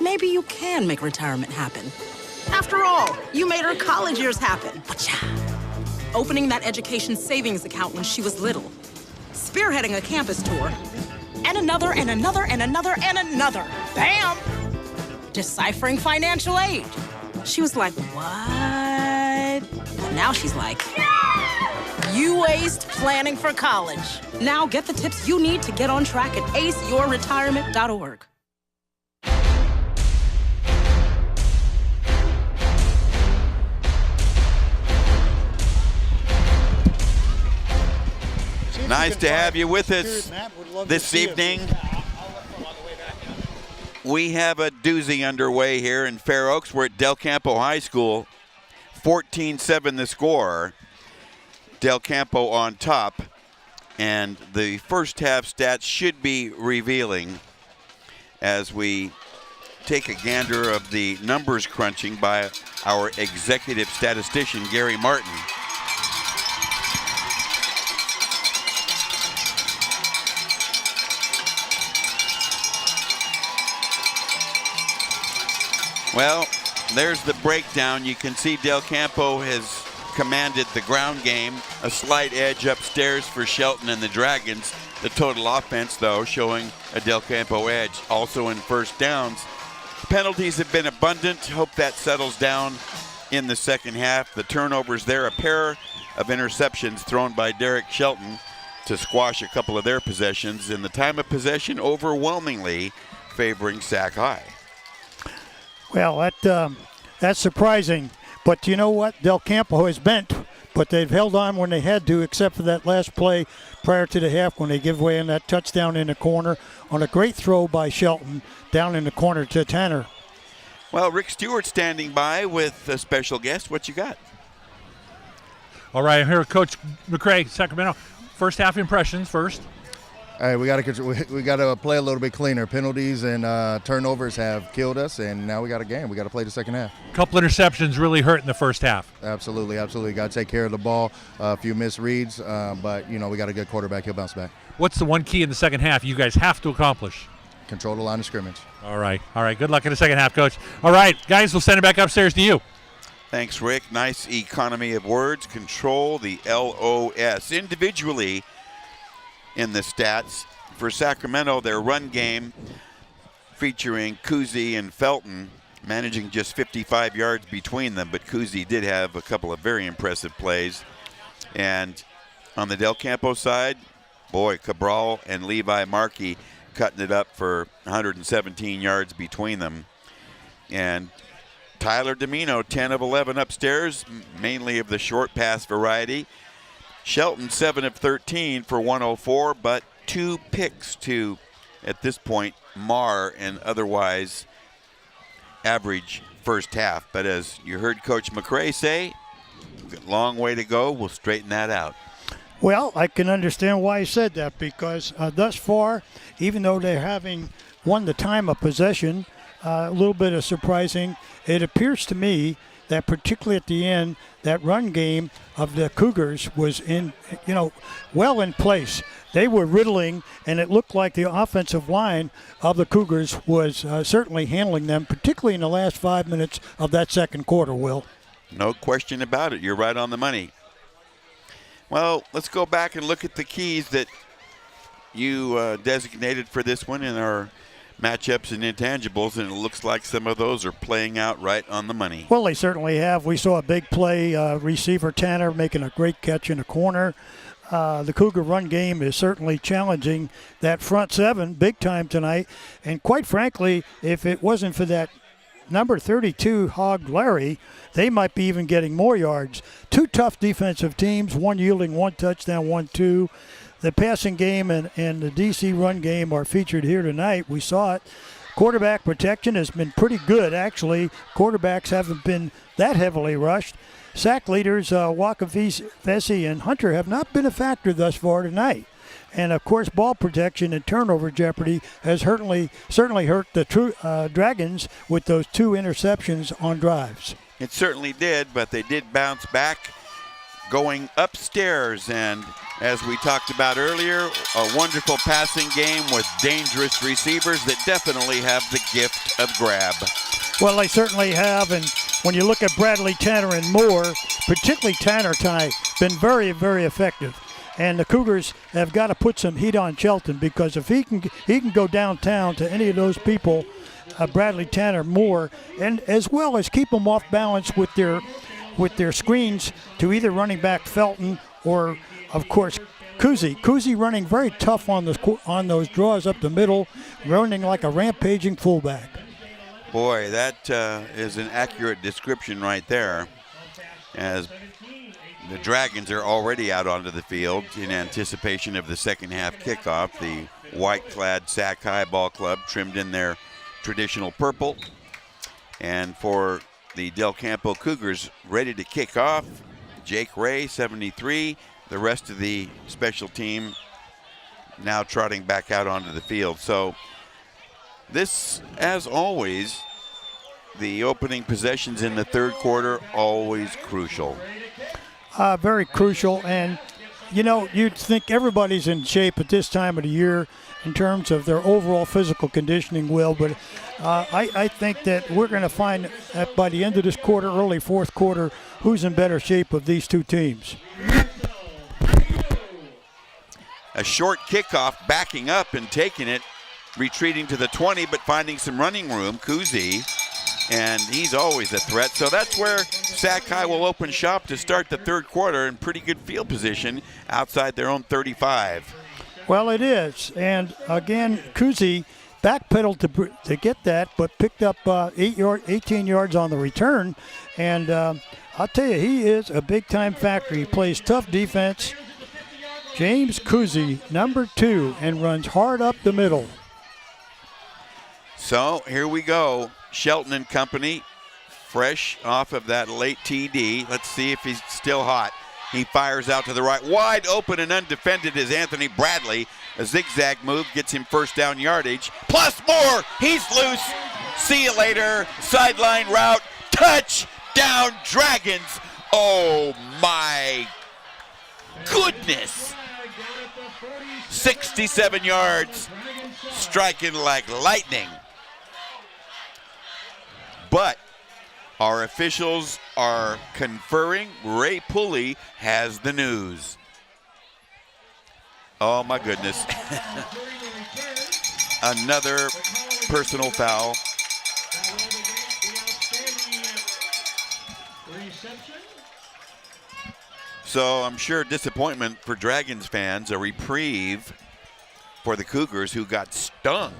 Maybe you can make retirement happen. After all, you made her college years happen. Opening that education savings account when she was little. Spearheading a campus tour. And another, and another, and another, and another. Bam! Deciphering financial aid. She was like, what? But now she's like, you aced planning for college. Now get the tips you need to get on track at aceyourretirement.org. Nice to have you with us this evening. We have a doozy underway here in Fair Oaks. We're at Del Campo High School. 14-7 the score. Del Campo on top. And the first half stats should be revealing as we take a gander of the numbers crunching by our executive statistician, Gary Martin. Well, there's the breakdown. You can see Del Campo has commanded the ground game. A slight edge upstairs for Shelton and the Dragons. The total offense, though, showing a Del Campo edge. Also in first downs. Penalties have been abundant. Hope that settles down in the second half. The turnovers there, a pair of interceptions thrown by Derek Shelton to squash a couple of their possessions. In the time of possession, overwhelmingly favoring Sac High. Well, that's surprising. But you know what? Del Campo is bent, but they've held on when they had to, except for that last play prior to the half when they give away on that touchdown in the corner on a great throw by Shelton down in the corner to Tanner. Well, Rick Stewart standing by with a special guest. What you got? All right, I'm here with Coach McCray, Sacramento. First half impressions first. All right, we got to play a little bit cleaner. Penalties and turnovers have killed us, and now we got a game. We got to play the second half. Couple interceptions really hurt in the first half. Absolutely. Got to take care of the ball. A few misreads, but you know we got a good quarterback. He'll bounce back. What's the one key in the second half you guys have to accomplish? Control the line of scrimmage. All right. Good luck in the second half, Coach. All right, guys, we'll send it back upstairs to you. Thanks, Rick. Nice economy of words. Control the LOS. Individually, in the stats for Sacramento, their run game featuring Kuzi and Felton managing just 55 yards between them, but Kuzi did have a couple of very impressive plays. And on the Del Campo side, boy, Cabral and Levi Markey cutting it up for 117 yards between them. And Tyler Domino, 10 of 11 upstairs, mainly of the short pass variety. Shelton, 7 of 13 for 104, but 2 picks to, at this point, mar an otherwise average first half. But as you heard Coach McCray say, we've got a long way to go. We'll straighten that out. Well, I can understand why he said that, because thus far, even though they're having won the time of possession a little bit of surprising. It appears to me that particularly at the end, that run game of the Cougars was well in place. They were riddling, and it looked like the offensive line of the Cougars was certainly handling them, particularly in the last 5 minutes of that second quarter, Will. No question about it. You're right on the money. Well, let's go back and look at the keys that you designated for this one in our matchups and intangibles, and it looks like some of those are playing out right on the money. Well, they certainly have. We saw a big play, receiver Tanner making a great catch in the corner. The Cougar run game is certainly challenging that front seven big time tonight. And quite frankly, if it wasn't for that number 32 Hog Larry, they might be even getting more yards. Two tough defensive teams, one yielding one touchdown, 1-2. The passing game and the DC run game are featured here tonight. We saw it. Quarterback protection has been pretty good, actually. Quarterbacks haven't been that heavily rushed. Sack leaders, Vesey and Hunter, have not been a factor thus far tonight. And, of course, ball protection and turnover jeopardy has certainly hurt the Dragons with those 2 interceptions on drives. It certainly did, but they did bounce back going upstairs. And as we talked about earlier, a wonderful passing game with dangerous receivers that definitely have the gift of grab. Well, they certainly have, and when you look at Bradley, Tanner, and Moore, particularly Tanner tonight, been very, very effective. And the Cougars have got to put some heat on Shelton, because if he can go downtown to any of those people, Bradley, Tanner, Moore, and as well as keep them off balance with their screens to either running back Felton or, of course, Kuzi. Kuzi running very tough on those draws up the middle, running like a rampaging fullback. Boy, that is an accurate description right there, as the Dragons are already out onto the field in anticipation of the second half kickoff. The white-clad Sac High Ball Club trimmed in their traditional purple. And for the Del Campo Cougars ready to kick off, Jake Ray, 73. The rest of the special team now trotting back out onto the field. So this, as always, the opening possessions in the third quarter, always crucial. Very crucial, and you'd think everybody's in shape at this time of the year in terms of their overall physical conditioning, Will, but I think that we're going to find that by the end of this quarter, early fourth quarter, who's in better shape of these two teams. A short kickoff, backing up and taking it, retreating to the 20, but finding some running room, Kuzi, and he's always a threat. So that's where Sac High will open shop to start the third quarter in pretty good field position outside their own 35. Well, it is, and again, Kuzi backpedaled to get that, but picked up 18 yards on the return, and I'll tell you, he is a big-time factor. He plays tough defense. James Kuzi, number 2, and runs hard up the middle. So here we go. Shelton and company, fresh off of that late TD. Let's see if he's still hot. He fires out to the right. Wide open and undefended is Anthony Bradley. A zigzag move gets him first down yardage. Plus more. He's loose. See you later. Sideline route. Touchdown Dragons. Oh my goodness. 67 yards. Striking like lightning. But our officials are conferring. Ray Pulley has the news. Oh my goodness. Another personal foul. So I'm sure disappointment for Dragons fans, a reprieve for the Cougars who got stung.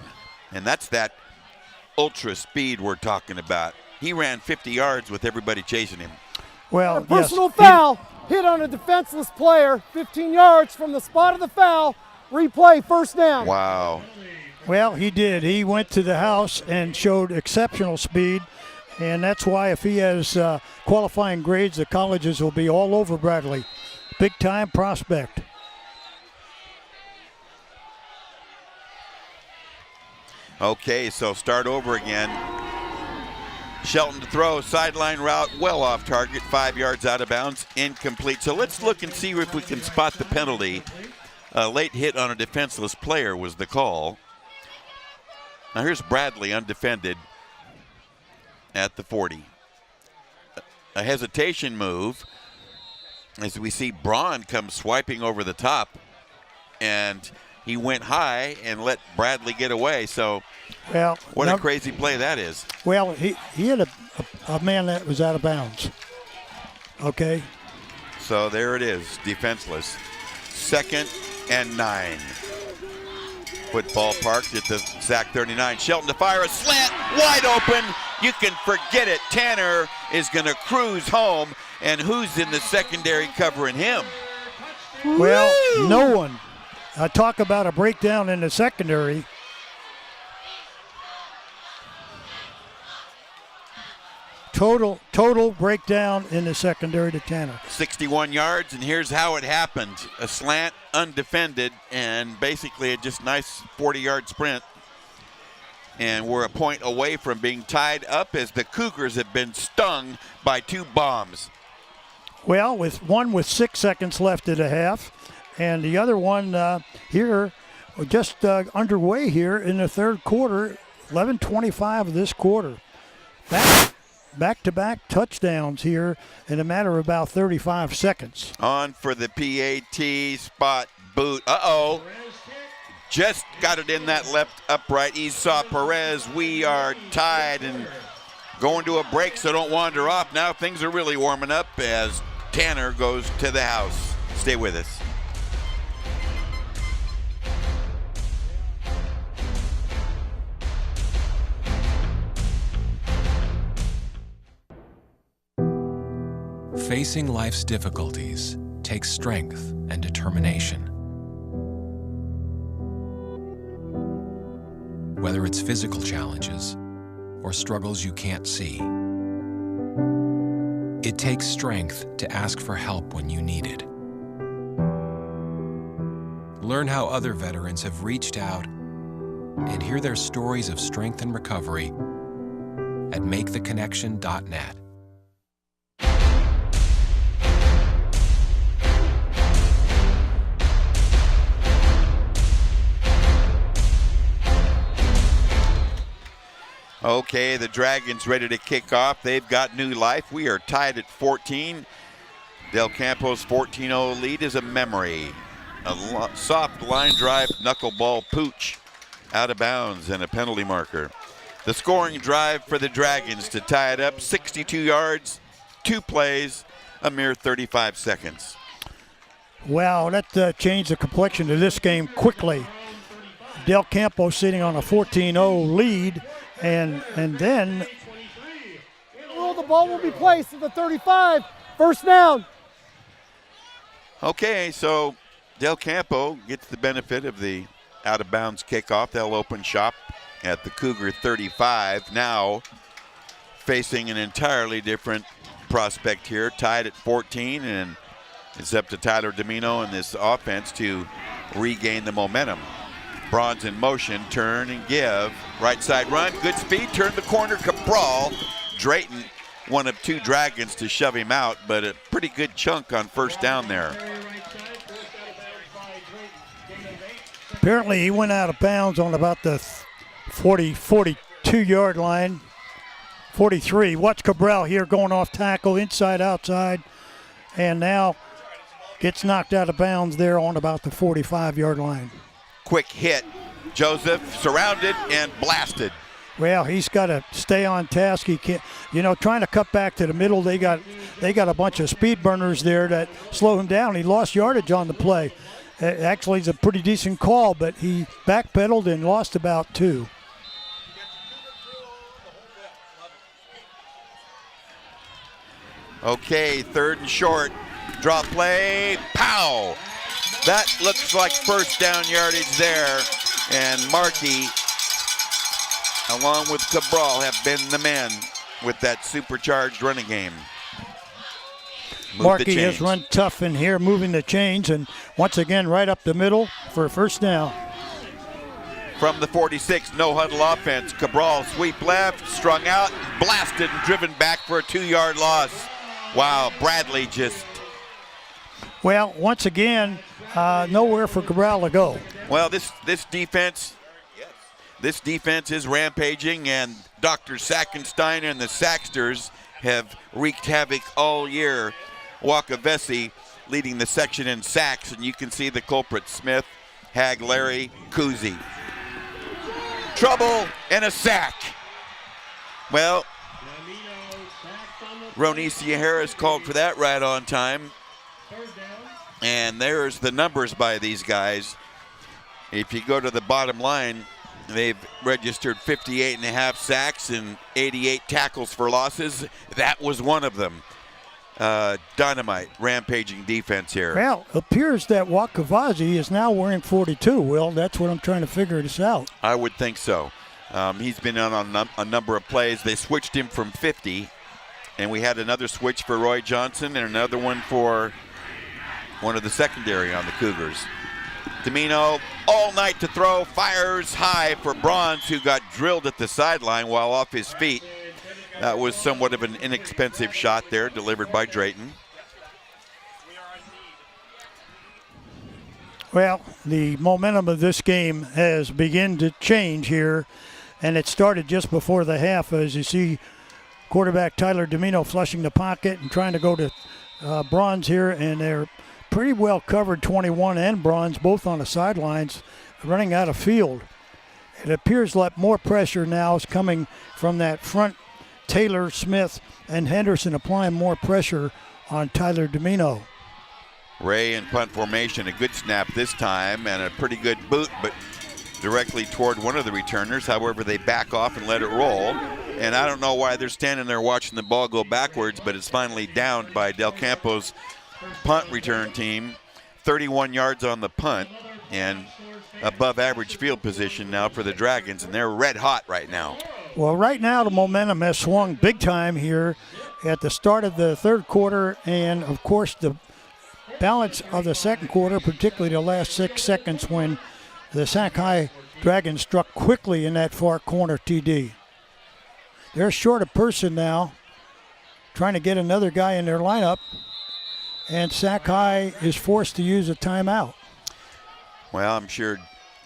And that's that ultra speed we're talking about. He ran 50 yards with everybody chasing him. Well, a personal foul hit on a defenseless player, 15 yards from the spot of the foul. Replay, first down. Wow. Well, he did. He went to the house and showed exceptional speed, and that's why if he has qualifying grades, the colleges will be all over Bradley. Big-time prospect. Okay, so start over again. Shelton to throw, sideline route, well off target, 5 yards out of bounds, incomplete. So let's look and see if we can spot the penalty. A late hit on a defenseless player was the call. Now here's Bradley undefended at the 40. A hesitation move as we see Braun come swiping over the top, and he went high and let Bradley get away. So what a crazy play that is. Well, he had a man that was out of bounds. Okay. So there it is, defenseless. 2nd and 9. Football parked at the Sac 39. Shelton to fire a slant, wide open. You can forget it. Tanner is going to cruise home, and who's in the secondary covering him? Well, no one. I talk about a breakdown in the secondary. Total breakdown in the secondary to Tanner. 61 yards, and here's how it happened. A slant, undefended, and basically a just nice 40-yard sprint. And we're a point away from being tied up as the Cougars have been stung by 2 bombs. Well, with 6 seconds left at a half, and the other one here, just underway here in the third quarter, 11:25 of this quarter. Back-to-back touchdowns here in a matter of about 35 seconds. On for the PAT spot boot. Uh-oh. Just got it in that left upright. Esau Perez, we are tied and going to a break, so don't wander off. Now things are really warming up as Tanner goes to the house. Stay with us. Facing life's difficulties takes strength and determination. Whether it's physical challenges or struggles you can't see, it takes strength to ask for help when you need it. Learn how other veterans have reached out and hear their stories of strength and recovery at maketheconnection.net. Okay, the Dragons ready to kick off. They've got new life. We are tied at 14. Del Campo's 14-0 lead is a memory. A soft line drive knuckleball pooch out of bounds and a penalty marker. The scoring drive for the Dragons to tie it up, 62 yards, 2 plays, a mere 35 seconds. Wow, that changed the complexion of this game quickly. Del Campo sitting on a 14-0 lead. And then the ball will be placed at the 35. First down. Okay, so Del Campo gets the benefit of the out-of-bounds kickoff. They'll open shop at the Cougar 35. Now facing an entirely different prospect here, tied at 14, and it's up to Tyler Domino and this offense to regain the momentum. Braun's in motion, turn and give. Right side run, good speed, turn the corner, Cabral. Drayton, one of 2 Dragons to shove him out, but a pretty good chunk on first down there. Apparently he went out of bounds on about the 42-yard line. 43, watch Cabral here going off tackle, inside, outside, and now gets knocked out of bounds there on about the 45-yard line. Quick hit. Joseph surrounded and blasted. Well, he's got to stay on task. He can't, trying to cut back to the middle. They got a bunch of speed burners there that slow him down. He lost yardage on the play. Actually, it's a pretty decent call, but he backpedaled and lost about 2. Okay, 3rd and short. Draw play. Pow! That looks like first down yardage there. And Markey, along with Cabral, have been the men with that supercharged running game. Markey has run tough in here, moving the chains, and once again right up the middle for a first down. from the 46, no huddle offense. Cabral sweep left, strung out, blasted and driven back for a 2-yard loss. Wow, Bradley just... Well, once again, nowhere for Cabral to go. Well, this defense is rampaging, and Dr. Sackenstein and the Sacksters have wreaked havoc all year. Wakavesi leading the section in sacks, and you can see the culprits: Smith, Hag, Larry, Kuzi. Trouble and a sack. Well, Ronisia Harris called for that right on time. And there's the numbers by these guys. If you go to the bottom line, they've registered 58.5 sacks and 88 tackles for losses. That was one of them. Dynamite, rampaging defense here. Well, it appears that Wakavazi is now wearing 42, Will. That's what I'm trying to figure this out. I would think so. He's been on a number of plays. They switched him from 50, and we had another switch for Roy Johnson and another one for one of the secondary on the Cougars. Domino all night to throw, fires high for Bronze, who got drilled at the sideline while off his feet. That was somewhat of an inexpensive shot there, delivered by Drayton. Well, the momentum of this game has begun to change here, and it started just before the half, as you see quarterback Tyler Domino flushing the pocket and trying to go to Bronze here, and they're pretty well covered, 21 and Bronze, both on the sidelines, running out of field. It appears like more pressure now is coming from that front. Taylor, Smith, and Henderson applying more pressure on Tyler Domino. Ray in punt formation, a good snap this time, and a pretty good boot, but directly toward one of the returners. However, they back off and let it roll. And I don't know why they're standing there watching the ball go backwards, but it's finally downed by Del Campo's punt return team. 31 yards on the punt, and above average field position now for the Dragons, and they're red hot right now. Well, right now the momentum has swung big time here at the start of the third quarter, and of course the balance of the second quarter, particularly the last 6 seconds when the Sac-High Dragons struck quickly in that far corner TD. They're short a person now, trying to get another guy in their lineup, and Sac-High is forced to use a timeout. Well, I'm sure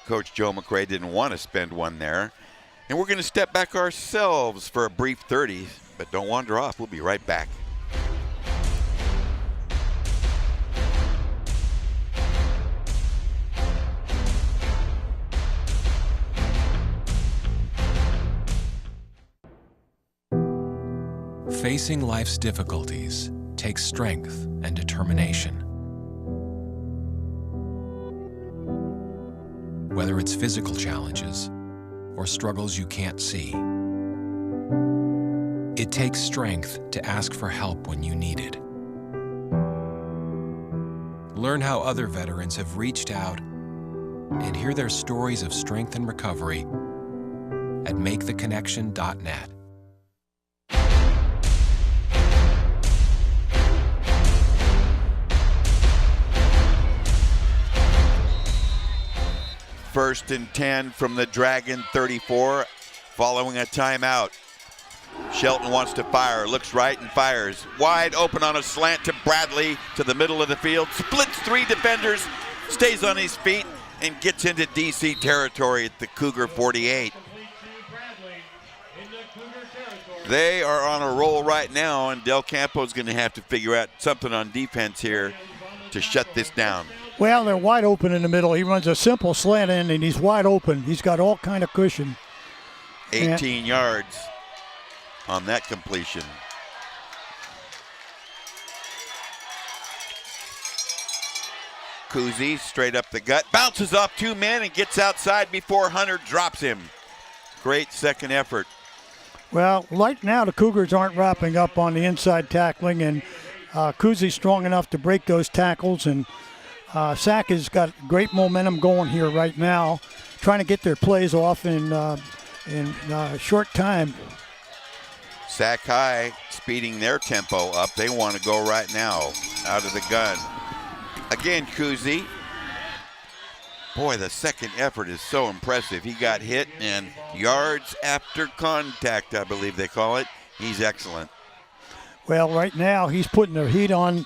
Coach Joe McRae didn't want to spend one there. And we're going to step back ourselves for a brief 30, but don't wander off. We'll be right back. Facing life's difficulties takes strength and determination. Whether it's physical challenges or struggles you can't see, it takes strength to ask for help when you need it. Learn how other veterans have reached out and hear their stories of strength and recovery at maketheconnection.net. First and 10 from the Dragon 34, following a timeout. Shelton wants to fire, looks right and fires. Wide open on a slant to Bradley to the middle of the field. Splits 3 defenders, stays on his feet, and gets into DC territory at the Cougar 48. They are on a roll right now, and Del Campo's going to have to figure out something on defense here to shut this down. Well, they're wide open in the middle. He runs a simple slant in, and he's wide open. He's got all kind of cushion. 18 yards on that completion. Kuzi straight up the gut, bounces off 2 men and gets outside before Hunter drops him. Great second effort. Well, right now the Cougars aren't wrapping up on the inside tackling, and Kuzi's strong enough to break those tackles, and Sac has got great momentum going here right now, trying to get their plays off in short time. Sac-High speeding their tempo up. They want to go right now out of the gun. Again, Kuzi Boy, the second effort is so impressive. He got hit, and yards after contact, I believe they call it. He's excellent. Well, right now he's putting the heat on,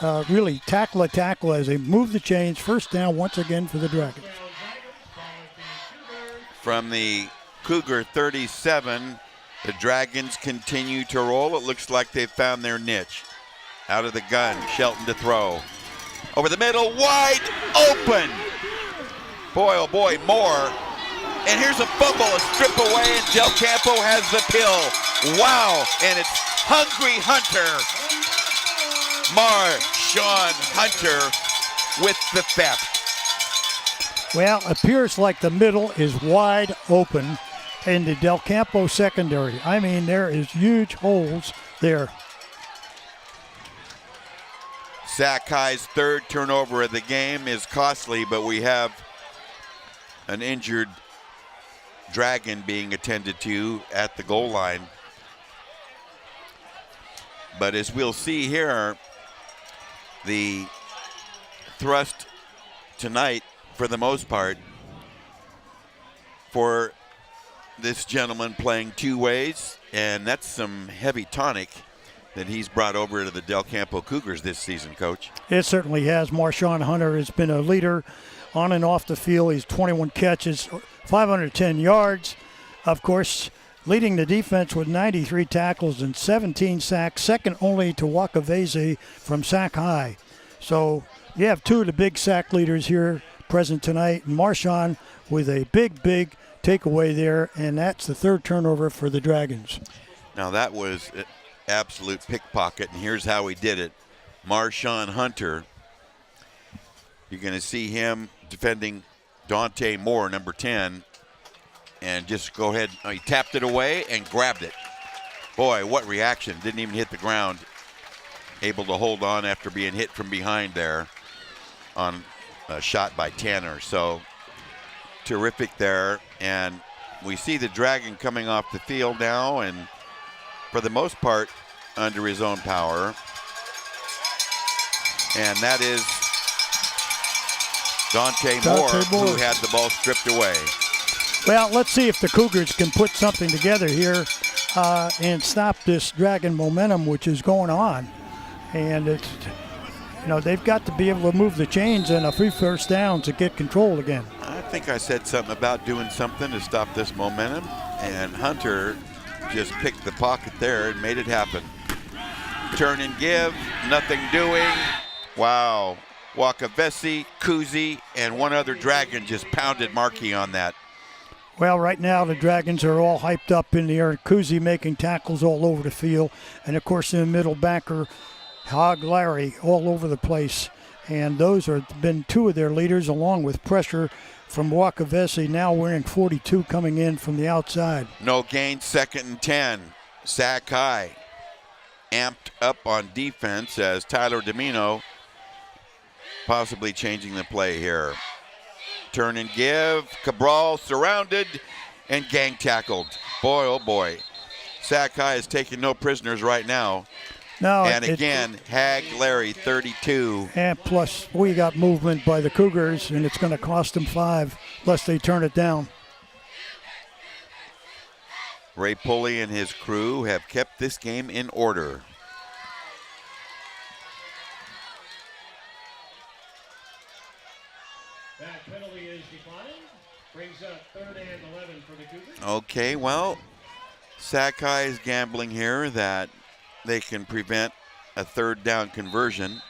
really tackle as they move the chains. First down once again for the Dragons. From the Cougar 37, the Dragons continue to roll. It looks like they've found their niche. Out of the gun, Shelton to throw. Over the middle, wide open. Boy, oh boy, Moore. And here's a fumble, a strip away, and Del Campo has the pill. Wow, and it's Hungry Hunter. Shawn Hunter with the theft. Well, appears like the middle is wide open in the Del Campo secondary. I mean, there is huge holes there. Sac-High's third turnover of the game is costly, but we have an injured Dragon being attended to at the goal line. But as we'll see here, the thrust tonight, for the most part, for this gentleman playing two ways, and that's some heavy tonic that he's brought over to the Del Campo Cougars this season, Coach. It certainly has. Shawn Hunter has been a leader on and off the field. He's 21 catches, 510 yards. Of course, leading the defense with 93 tackles and 17 sacks, second only to Wakavese from Sac-High. So you have two of the big sack leaders here present tonight. And Marshawn with a big takeaway there, and that's the third turnover for the Dragons. Now that was an absolute pickpocket, and here's how he did it. Shawn Hunter, you're going to see him defending Dante Moore, number 10, and just go ahead. He tapped it away and grabbed it. Boy, what reaction. Didn't even hit the ground. Able to hold on after being hit from behind there on a shot by Tanner. So terrific there. And we see the Dragon coming off the field now, and for the most part under his own power. And that is Dante Moore, who had the ball stripped away. Well, let's see if the Cougars can put something together here and stop this Dragon momentum which is going on. And it's, they've got to be able to move the chains and a few first downs to get control again. I think I said something about doing something to stop this momentum, and Hunter just picked the pocket there and made it happen. Turn and give, nothing doing. Wow. Wakavese, Kuzi, and one other Dragon just pounded Markey on that. Well, right now the Dragons are all hyped up in the air. Kuzi making tackles all over the field. And, of course, in the middle backer, Hog Larry all over the place. And those have been two of their leaders, along with pressure from Wakavese, now wearing 42 coming in from the outside. No gain, 2nd and 10. Sac-High amped up on defense as Tyler Domino possibly changing the play here. Turn and give. Cabral surrounded and gang tackled. Boy, oh boy. Sac-High is taking no prisoners right now. No, and again, Hag Larry, 32. And plus, we got movement by the Cougars, and it's going to cost them 5 unless they turn it down. Ray Pulley and his crew have kept this game in order. That penalty is declined. Brings up 3rd and 11 for the Cougars. Okay, well, Sac-High is gambling here that they can prevent a 3rd down conversion.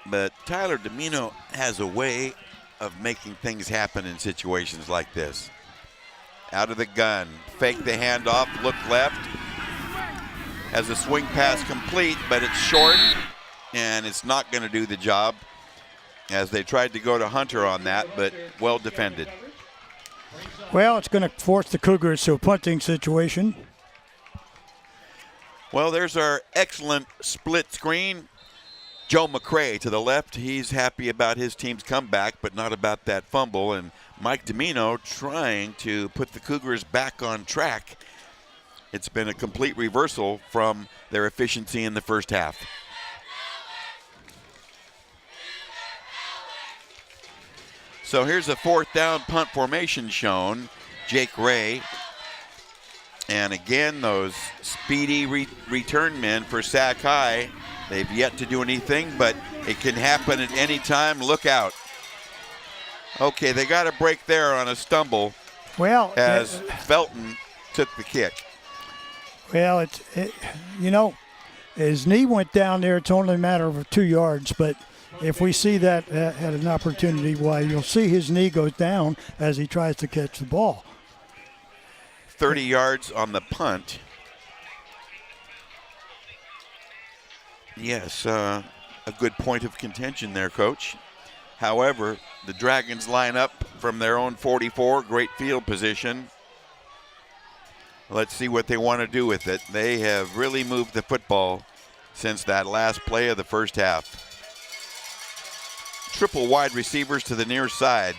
But Tyler Domino has a way of making things happen in situations like this. Out of the gun, fake the handoff, look left. Has a swing pass complete, but it's short, and it's not going to do the job, as they tried to go to Hunter on that, but well defended. Well, it's going to force the Cougars to a punting situation. Well, there's our excellent split screen. Joe McCray to the left. He's happy about his team's comeback, but not about that fumble. And Mike Domino trying to put the Cougars back on track. It's been a complete reversal from their efficiency in the first half. So here's a 4th down punt formation shown. Jake Ray. And again, those speedy return men for Sac High, they've yet to do anything, but it can happen at any time. Look out. Okay, they got a break there on a stumble. Well, as Felton took the kick. Well, his knee went down there. It's only a matter of 2 yards, but if we see that at an opportunity, why you'll see his knee goes down as he tries to catch the ball. 30 yards on the punt. Yes, a good point of contention there, Coach. However, the Dragons line up from their own 44, great field position. Let's see what they want to do with it. They have really moved the football since that last play of the first half. Triple wide receivers to the near side.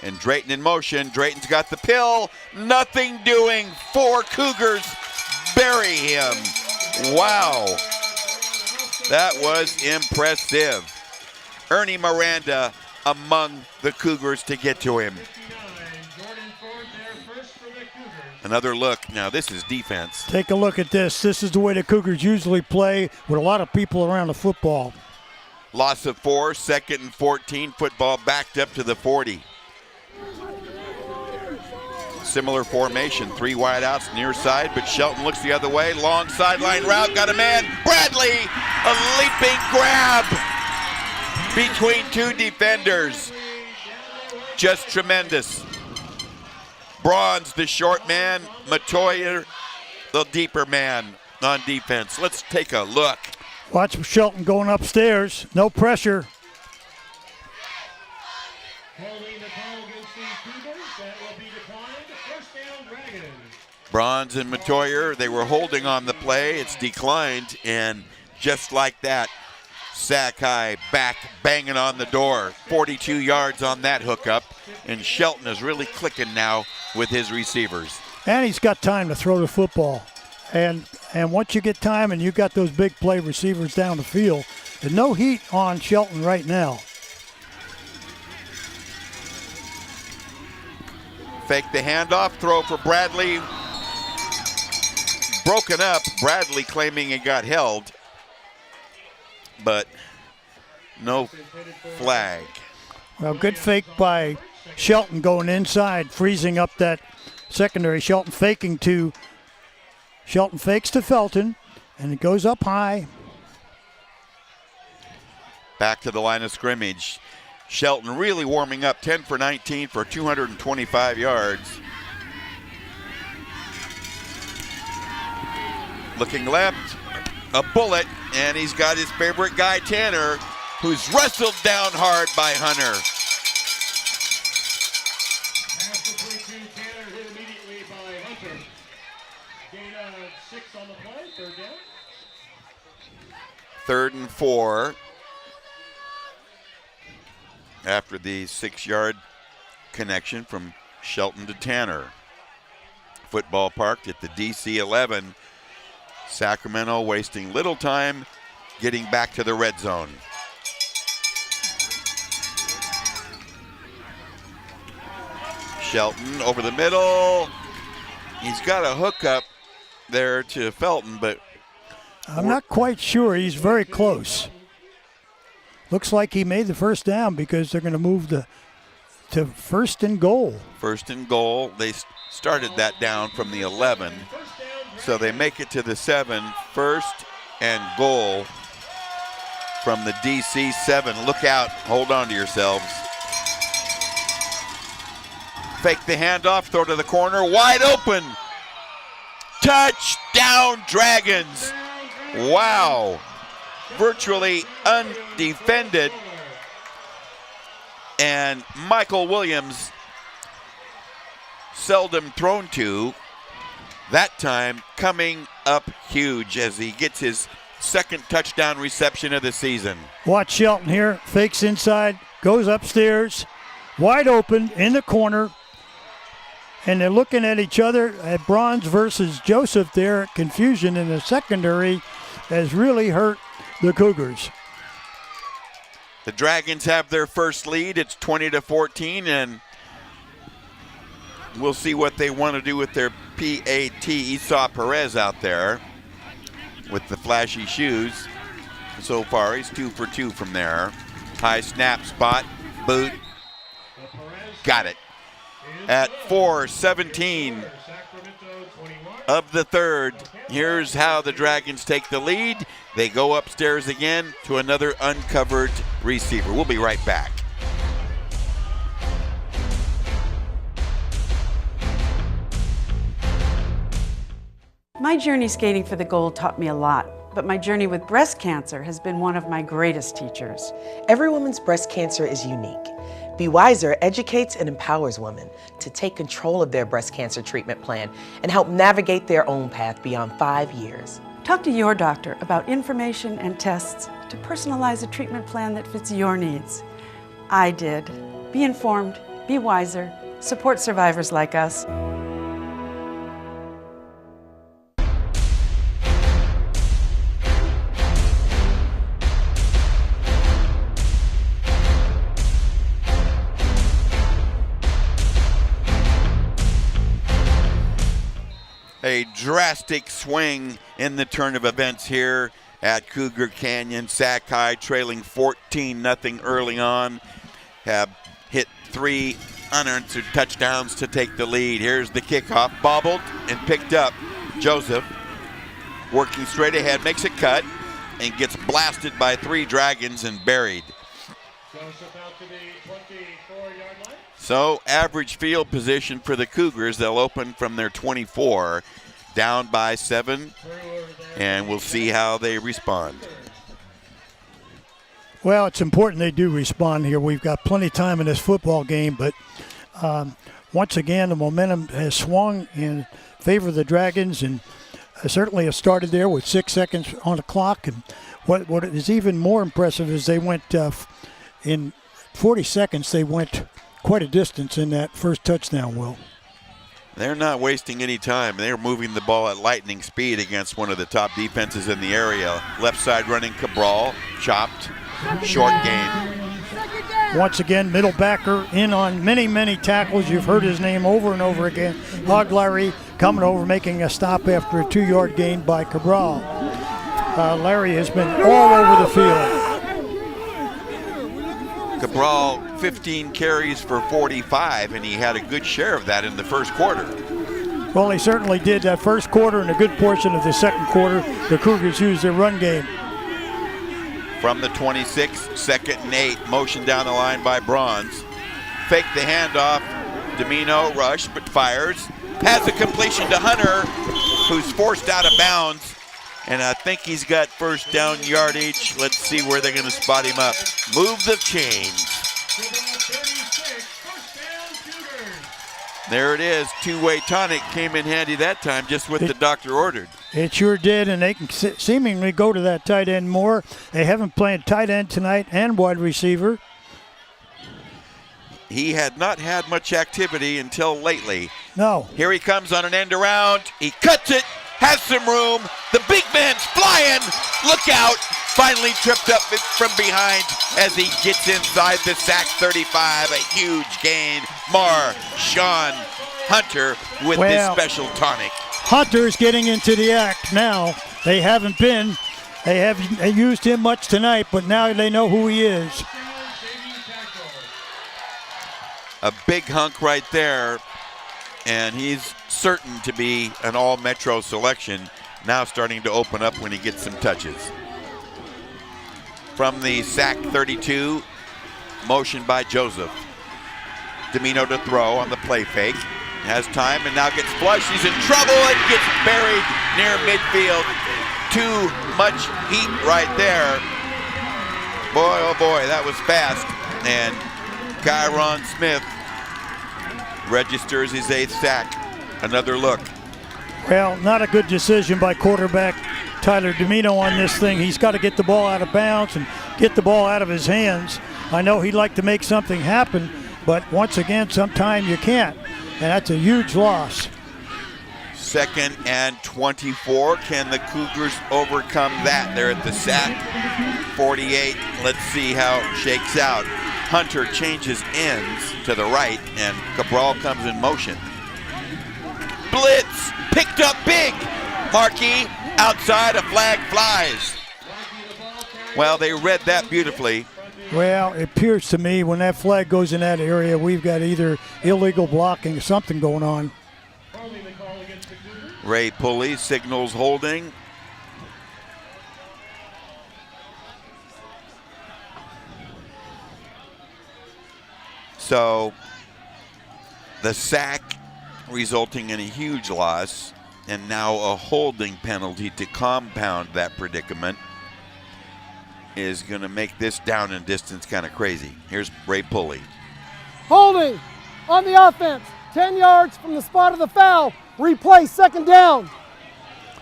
And Drayton in motion. Drayton's got the pill. Nothing doing. 4 Cougars bury him. Wow. That was impressive. Ernie Miranda among the Cougars to get to him. Another look. Now this is defense. Take a look at this. This is the way the Cougars usually play with a lot of people around the football. Loss of 4, 2nd and 14. Football backed up to the 40. Similar formation, 3 wideouts near side, but Shelton looks the other way. Long sideline route, got a man. Bradley, a leaping grab between 2 defenders. Just tremendous. Bronze, the short man. Matoyer, the deeper man on defense. Let's take a look. Watch Shelton going upstairs. No pressure. Bronze and Matoyer, they were holding on the play. It's declined, and just like that, Sac High back banging on the door. 42 yards on that hookup, and Shelton is really clicking now with his receivers. And he's got time to throw the football. And once you get time and you got those big play receivers down the field, and no heat on Shelton right now. Fake the handoff, throw for Bradley. Broken up, Bradley claiming it got held, but no flag. Well, good fake by Shelton going inside, freezing up that secondary. Shelton fakes to Felton, and it goes up high. Back to the line of scrimmage. Shelton really warming up, 10 for 19 for 225 yards. Looking left, a bullet, and he's got his favorite guy, Tanner, who's wrestled down hard by Hunter. Pass complete to Tanner, hit immediately by Hunter. Gain of 6 on the play, 3rd down. 3rd and 4. After the 6-yard connection from Shelton to Tanner. Football parked at the DC 11. Sacramento wasting little time getting back to the red zone. Shelton over the middle. He's got a hookup there to Felton, but I'm not quite sure. He's very close. Looks like he made the first down because they're going to move to 1st and goal. 1st and goal. They started that down from the 11. So they make it to the 7, 1st and goal from the DC 7. Look out, hold on to yourselves. Fake the handoff, throw to the corner, wide open. Touchdown Dragons. Wow. Virtually undefended. And Michael Williams, seldom thrown to, that time coming up huge as he gets his 2nd touchdown reception of the season. Watch Shelton here, fakes inside, goes upstairs, wide open in the corner, and they're looking at each other at Bronze versus Joseph there. Confusion in the secondary has really hurt the Cougars. The Dragons have their first lead. It's 20-14, and we'll see what they want to do with their PAT. Esau Perez out there with the flashy shoes. So far, he's 2 for 2 from there. High snap spot, boot. Got it. At 4:17 of the third, here's how the Dragons take the lead. They go upstairs again to another uncovered receiver. We'll be right back. My journey skating for the gold taught me a lot, but my journey with breast cancer has been one of my greatest teachers. Every woman's breast cancer is unique. Be Wiser educates and empowers women to take control of their breast cancer treatment plan and help navigate their own path beyond 5 years. Talk to your doctor about information and tests to personalize a treatment plan that fits your needs. I did. Be informed, be wiser, support survivors like us. A drastic swing in the turn of events here at Cougar Canyon. Sac High trailing 14-0 early on. Have hit 3 unanswered touchdowns to take the lead. Here's the kickoff, bobbled and picked up. Joseph working straight ahead, makes a cut, and gets blasted by 3 Dragons and buried. Joseph out to the 24-yard line. So average field position for the Cougars. They'll open from their 24, down by 7, and we'll see how they respond. Well, it's important they do respond here. We've got plenty of time in this football game, but once again, the momentum has swung in favor of the Dragons, and certainly have started there with 6 seconds on the clock. And what is even more impressive is they went in 40 seconds, they went quite a distance in that first touchdown, Will. They're not wasting any time. They're moving the ball at lightning speed against one of the top defenses in the area. Left side running Cabral, chopped, short gain. Once again, middle backer in on many tackles. You've heard his name over and over again. Hog Larry coming over, making a stop after a 2-yard gain by Cabral. Larry has been all over the field. Cabral, 15 carries for 45, and he had a good share of that in the first quarter. Well, he certainly did. That first quarter and a good portion of the second quarter, the Cougars used their run game. From the 26, 2nd and 8, motion down the line by Bronze. Fake the handoff. Domino rush, but fires. Has a completion to Hunter, who's forced out of bounds. And I think he's got first down yardage. Let's see where they're going to spot him up. Move the chains. There it is. Two-way tonic came in handy that time, just what the doctor ordered. It sure did, and they can seemingly go to that tight end more. They haven't played tight end tonight and wide receiver. He had not had much activity until lately. No. Here he comes on an end around. He cuts it. Has some room. The big man's flying. Look out. Finally tripped up from behind as he gets inside the Sac 35. A huge gain. Shawn Hunter with this special tonic. Hunter's getting into the act now. They haven't used him much tonight, but now they know who he is. A big hunk right there. And he's certain to be an all-Metro selection, now starting to open up when he gets some touches. From the Sac 32, motion by Joseph. Domino to throw on the play fake. Has time and now gets flushed. He's in trouble and gets buried near midfield. Too much heat right there. Boy, oh boy, that was fast. And Kyron Smith registers his 8th sack. Another look. Well, not a good decision by quarterback Tyler Domino on this thing. He's got to get the ball out of bounds and get the ball out of his hands. I know he'd like to make something happen, but once again, sometimes you can't, and that's a huge loss. 2nd and 24. Can the Cougars overcome that? They're at the Sac 48. Let's see how it shakes out. Hunter changes ends to the right, and Cabral comes in motion. Blitz, picked up big. Markey outside, a flag flies. Well, they read that beautifully. Well, it appears to me when that flag goes in that area, we've got either illegal blocking or something going on. Ray Pulley signals holding. So the sack resulting in a huge loss, and now a holding penalty to compound that predicament is going to make this down and distance kind of crazy. Here's Ray Pulley. Holding on the offense, 10 yards from the spot of the foul. Replay, 2nd down.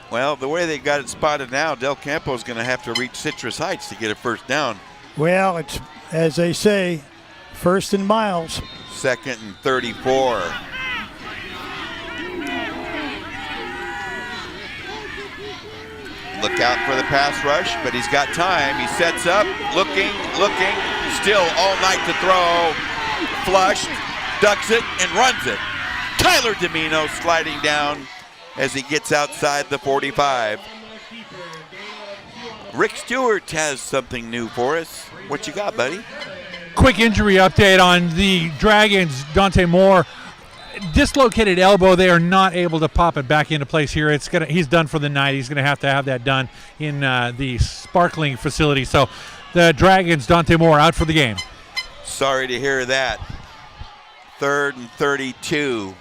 Well, the way they got it spotted now, Del Campo is going to have to reach Citrus Heights to get a first down. Well, it's, as they say, 1st and miles. 2nd and 34. Look out for the pass rush, but he's got time. He sets up, looking, still all night to throw. Flushed, ducks it, and runs it. Tyler Domino sliding down as he gets outside the 45. Rick Stewart has something new for us. What you got, buddy? Quick injury update on the Dragons. Dante Moore, dislocated elbow. They are not able to pop it back into place here. He's done for the night. He's going to have that done in the sparkling facility. So the Dragons, Dante Moore, out for the game. Sorry to hear that. 3rd and 32.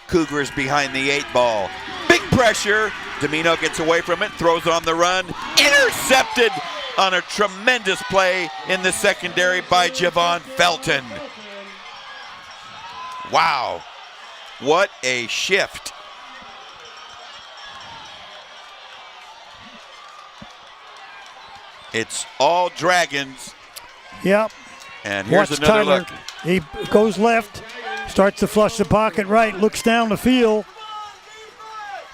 Cougars behind the 8 ball. Big pressure. Domino gets away from it, throws on the run. Intercepted on a tremendous play in the secondary by Javon Felton. Wow. What a shift. It's all Dragons. Yep. And here's Watch another Tyler. look. He goes left, starts to flush the pocket right, looks down the field,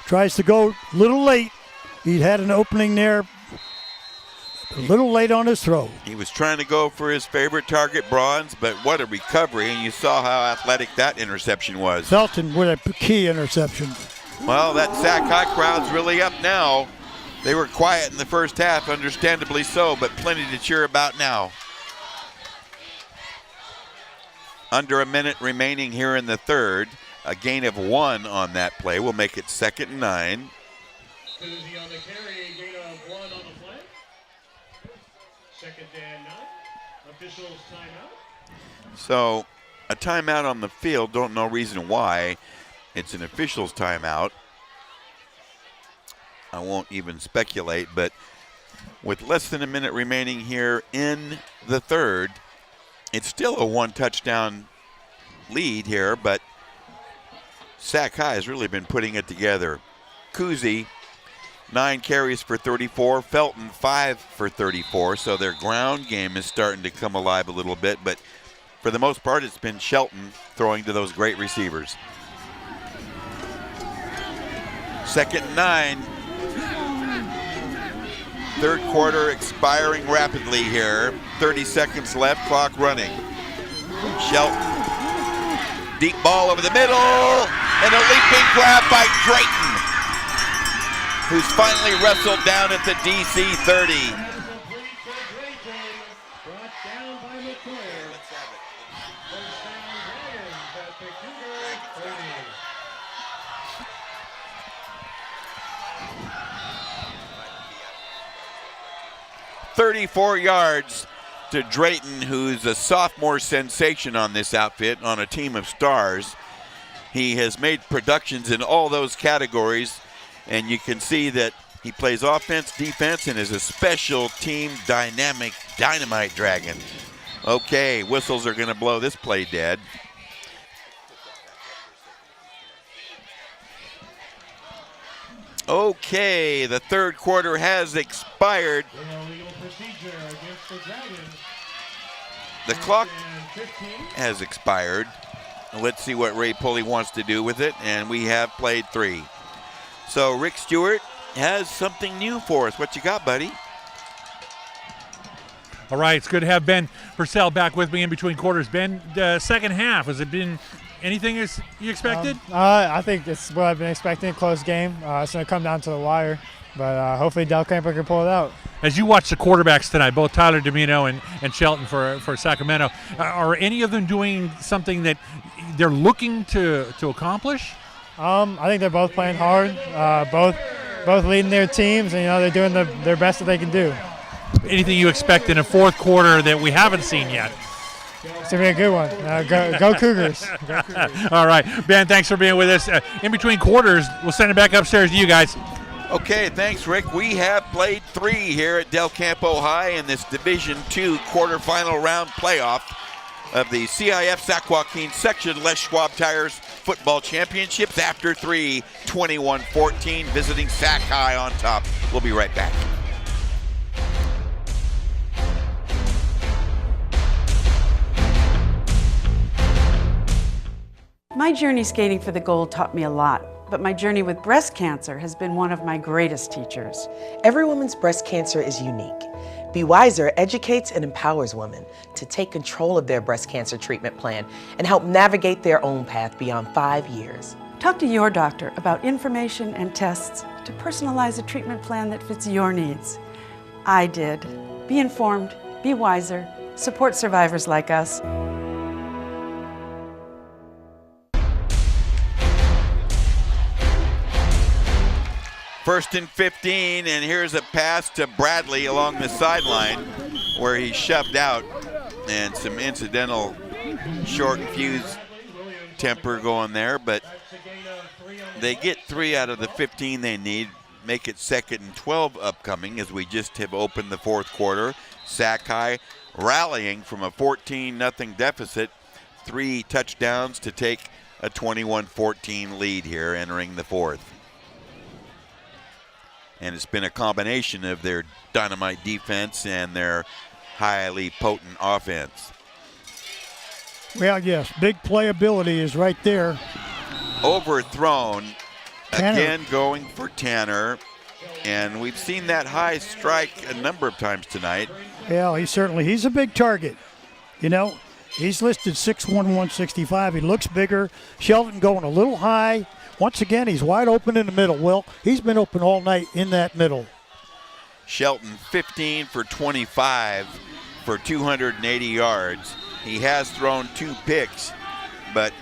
tries to go a little late. He had an opening there, a little late on his throw. He was trying to go for his favorite target, Bronze, but what a recovery, and you saw how athletic that interception was. Felton with a key interception. Well, that Sac High crowd's really up now. They were quiet in the first half, understandably so, but plenty to cheer about now. Under a minute remaining here in the 3rd. A gain of 1 on that play will make it 2nd and 9. Susie on the carry, gain of 1 on the play. 2nd and 9. Officials timeout. So a timeout on the field, don't know reason why. It's an official's timeout. I won't even speculate, but with less than a minute remaining here in the 3rd, it's still a 1-touchdown lead here, but Sac High has really been putting it together. Kuzi, 9 carries for 34. Felton, 5 for 34. So their ground game is starting to come alive a little bit, but for the most part, it's been Shelton throwing to those great receivers. 2nd and 9. 3rd quarter expiring rapidly here. 30 seconds left, clock running. Shelton, deep ball over the middle, and a leaping grab by Drayton, who's finally wrestled down at the DC 30. Brought down by McCoy. First down Dragons at the Cougar 30. 34 yards to Drayton, who's a sophomore sensation on this outfit on a team of stars. He has made productions in all those categories, and you can see that he plays offense, defense, and is a special team dynamic dynamite Dragon. Okay, whistles are going to blow this play dead. Okay, the 3rd quarter has expired. The clock has expired. Let's see what Ray Pulley wants to do with it, and we have played 3. So Rick Stewart has something new for us. What you got, buddy? All right, it's good to have Ben Purcell back with me in between quarters. Ben, the second half, has it been anything as you expected? I think it's what I've been expecting, close game. It's going to come down to the wire, but hopefully Del Campo can pull it out. As you watch the quarterbacks tonight, both Tyler Domino and Shelton for Sacramento, are any of them doing something that they're looking to accomplish? I think they're both playing hard, both leading their teams, and they're doing their best that they can do. Anything you expect in a fourth quarter that we haven't seen yet? It's going to be a good one. Go Cougars. Go Cougars. All right. Ben, thanks for being with us. In between quarters, we'll send it back upstairs to you guys. Okay, thanks, Rick. We have played 3 here at Del Campo High in this Division II quarterfinal round playoff of the CIF Sac-Joaquin Section Les Schwab Tires Football Championships. After 3, 21-14, visiting Sac High on top. We'll be right back. My journey skating for the gold taught me a lot, but my journey with breast cancer has been one of my greatest teachers. Every woman's breast cancer is unique. Be Wiser educates and empowers women to take control of their breast cancer treatment plan and help navigate their own path beyond 5 years. Talk to your doctor about information and tests to personalize a treatment plan that fits your needs. I did. Be informed, be wiser, support survivors like us. First and 15, and here's a pass to Bradley along the sideline where he shoved out, and some incidental short and fuse temper going there, but they get 3 out of the 15 they need, make it 2nd and 12 upcoming as we just have opened the fourth quarter. Sac High rallying from a 14-0 deficit, 3 touchdowns to take a 21-14 lead here entering the fourth. And it's been a combination of their dynamite defense and their highly potent offense. Well, yes, big playability is right there. Overthrown, Tanner. again going for Tanner. And we've seen that high strike a number of times tonight. Well, he's a big target. He's listed 6'1", 165. He looks bigger. Shelton going a little high. Once again, he's wide open in the middle. Well, he's been open all night in that middle. Shelton 15 for 25 for 280 yards. He has thrown 2 picks, but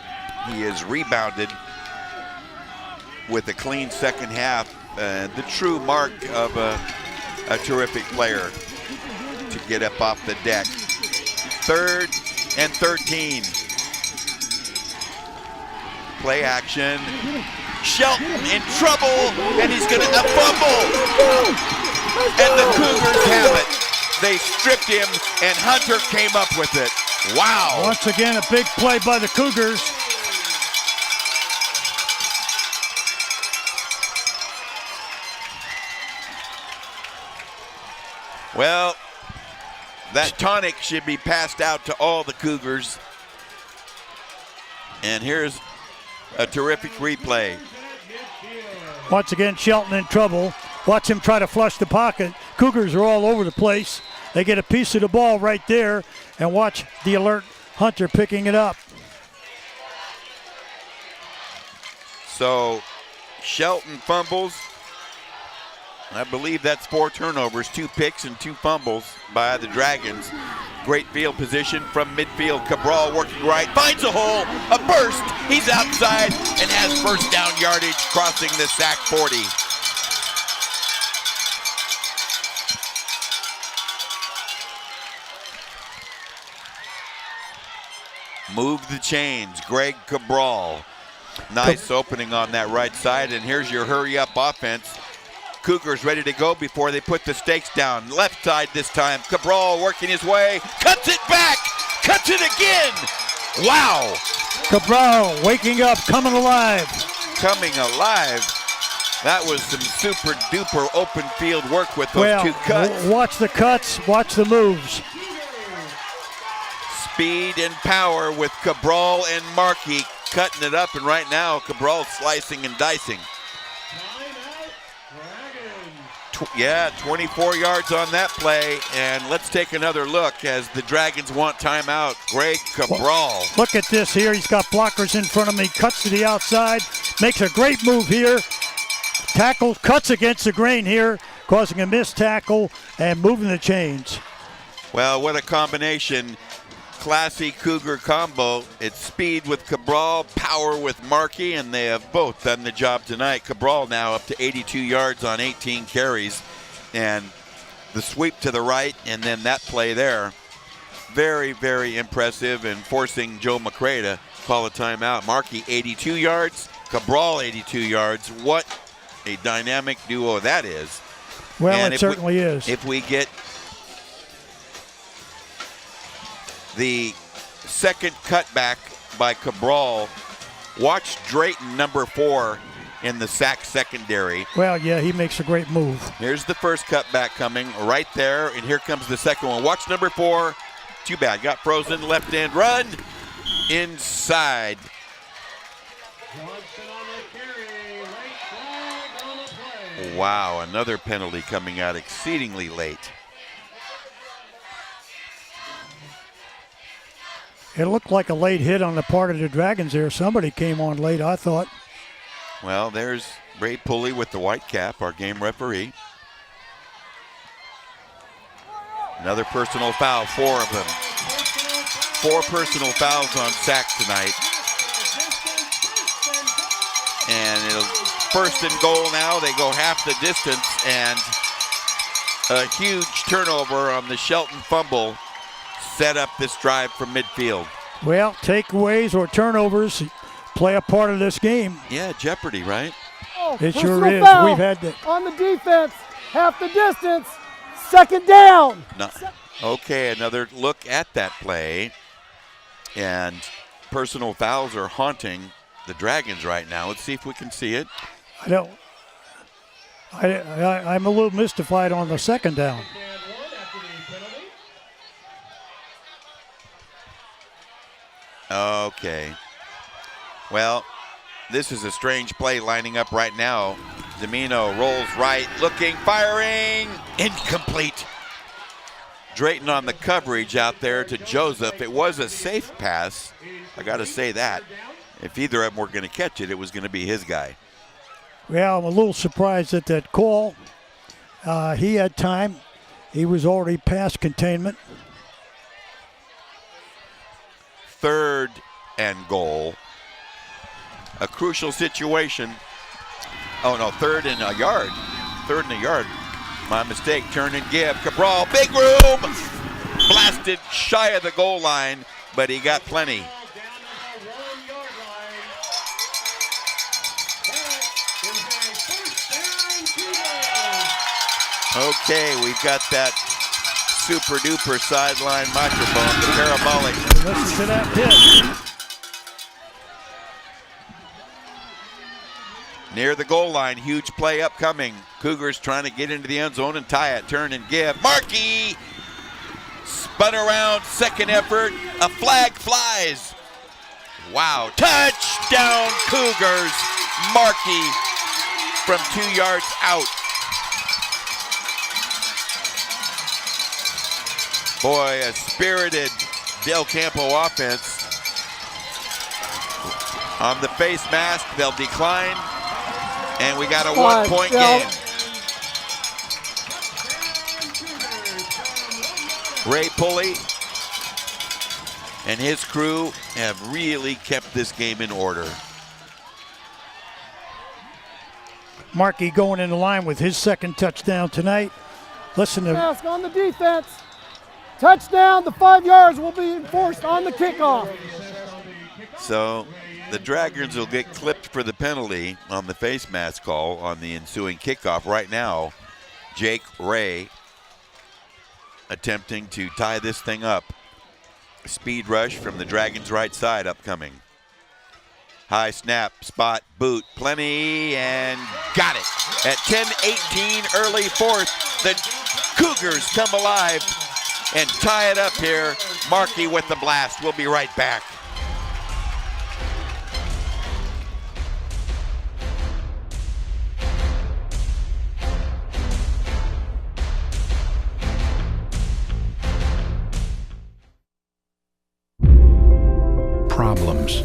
he has rebounded with a clean second half. The true mark of a terrific player to get up off the deck. 3rd and 13. Play action. Shelton in trouble, and he's going to fumble. And the Cougars have it. They stripped him, and Hunter came up with it. Wow. Once again, a big play by the Cougars. Well, that tonic should be passed out to all the Cougars. And here's a terrific replay. Once again, Shelton in trouble. Watch him try to flush the pocket. Cougars are all over the place. They get a piece of the ball right there, and watch the alert Hunter picking it up. So Shelton fumbles. I believe that's 4 turnovers, 2 picks and 2 fumbles by the Dragons. Great field position from midfield. Cabral working right, finds a hole, a burst. He's outside and has first down yardage crossing the Sac 40. Move the chains, Greg Cabral. Nice opening on that right side, and here's your hurry-up offense. Cougars ready to go before they put the stakes down. Left side this time. Cabral working his way. Cuts it back. Cuts it again. Wow. Cabral waking up, coming alive. Coming alive. That was some super duper open field work with those 2 cuts. Watch the cuts, watch the moves. Speed and power with Cabral and Markey cutting it up, and right now Cabral slicing and dicing. 24 yards on that play. And let's take another look as the Dragons want timeout. Greg Cabral. Look at this here. He's got blockers in front of him. He cuts to the outside, makes a great move here. Tackle, cuts against the grain here, causing a missed tackle and moving the chains. Well, what a combination. Classy Cougar combo. It's speed with Cabral, power with Markey, and they have both done the job tonight. Cabral now up to 82 yards on 18 carries, and the sweep to the right, and then that play there. Very, very impressive, and forcing Joe McCray to call a timeout. Markey 82 yards, Cabral 82 yards. What a dynamic duo that is. Well, and it certainly is. If we get the second cutback by Cabral, watch Drayton, number 4, in the Sac secondary. Well, yeah, he makes a great move. Here's the first cutback coming right there, and here comes the second one. Watch number 4. Too bad. Got frozen. Left end run. Inside. Wow, another penalty coming out exceedingly late. It looked like a late hit on the part of the Dragons there. Somebody came on late, I thought. Well, there's Ray Pulley with the white cap, our game referee. Another personal foul, 4 of them. 4 personal fouls on Sac tonight. And it'll first and goal now. They go half the distance, and a huge turnover on the Shelton fumble set up this drive from midfield. Well, takeaways or turnovers play a part of this game. Yeah, jeopardy, right? Oh, it sure personal is. foul We've had that. on the defense, half the distance, second down. No. Okay, another look at that play. And personal fouls are haunting the Dragons right now. Let's see if we can see it. I'm a little mystified on the second down. Okay. Well, this is a strange play lining up right now. Domino rolls right, looking, firing, incomplete. Drayton on the coverage out there to Joseph. It was a safe pass. I got to say that. If either of them were going to catch it, it was going to be his guy. Well, I'm a little surprised at that call. He had time. He was already past containment. 3rd and goal. A crucial situation. Oh, no, 3rd and a yard. 3rd and a yard. My mistake. Turn and give. Cabral, big room. Blasted shy of the goal line, but he got plenty. Okay, we've got that super duper sideline microphone, the parabolic. Listen to that pitch. Near the goal line, huge play upcoming. Cougars trying to get into the end zone and tie it. Turn and give. Markey spun around, second effort. A flag flies. Wow, touchdown Cougars. Markey from 2 yards out. Boy, a spirited Del Campo offense. On the face mask, they'll decline. And we got a one-point game. Ray Pulley and his crew have really kept this game in order. Markey going in the line with his second touchdown tonight. Listen to Mask on the defense. Touchdown, the 5 yards will be enforced on the kickoff. So the Dragons will get clipped for the penalty on the face mask call on the ensuing kickoff. Right now, Jake Ray attempting to tie this thing up. Speed rush from the Dragons' right side upcoming. High snap, spot, boot, plenty, and got it. At 10:18, early fourth, the Cougars come alive and tie it up here. Markey with the blast. We'll be right back. problems,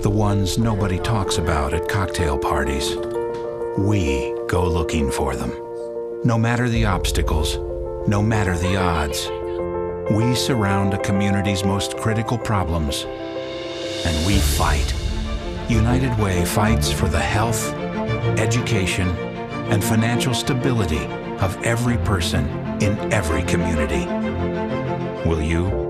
the ones nobody talks about at cocktail parties. We go looking for them. No matter the obstacles, no matter the odds, we surround a community's most critical problems, and we fight. United Way fights for the health, education, and financial stability of every person in every community. Will you?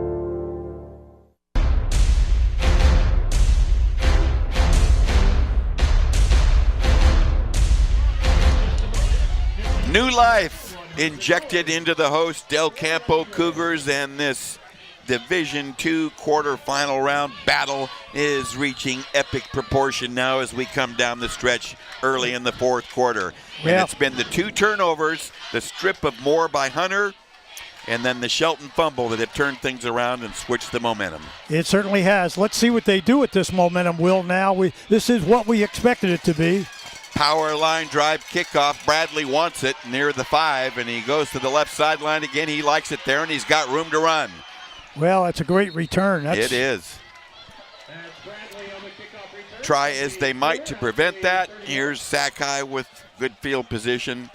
New life injected into the host Del Campo Cougars, and this Division II quarterfinal round battle is reaching epic proportion now as we come down the stretch early in the fourth quarter. Yeah. And it's been the 2 turnovers, the strip of Moore by Hunter, and then the Shelton fumble that have turned things around and switched the momentum. It certainly has. Let's see what they do with this momentum, Will, now. This is what we expected it to be. Power line drive kickoff. Bradley wants it near the 5, and he goes to the left sideline again. He likes it there, and he's got room to run. Well, it's a great return. It is. Try as they might to prevent that. Here's Sac-High with good field position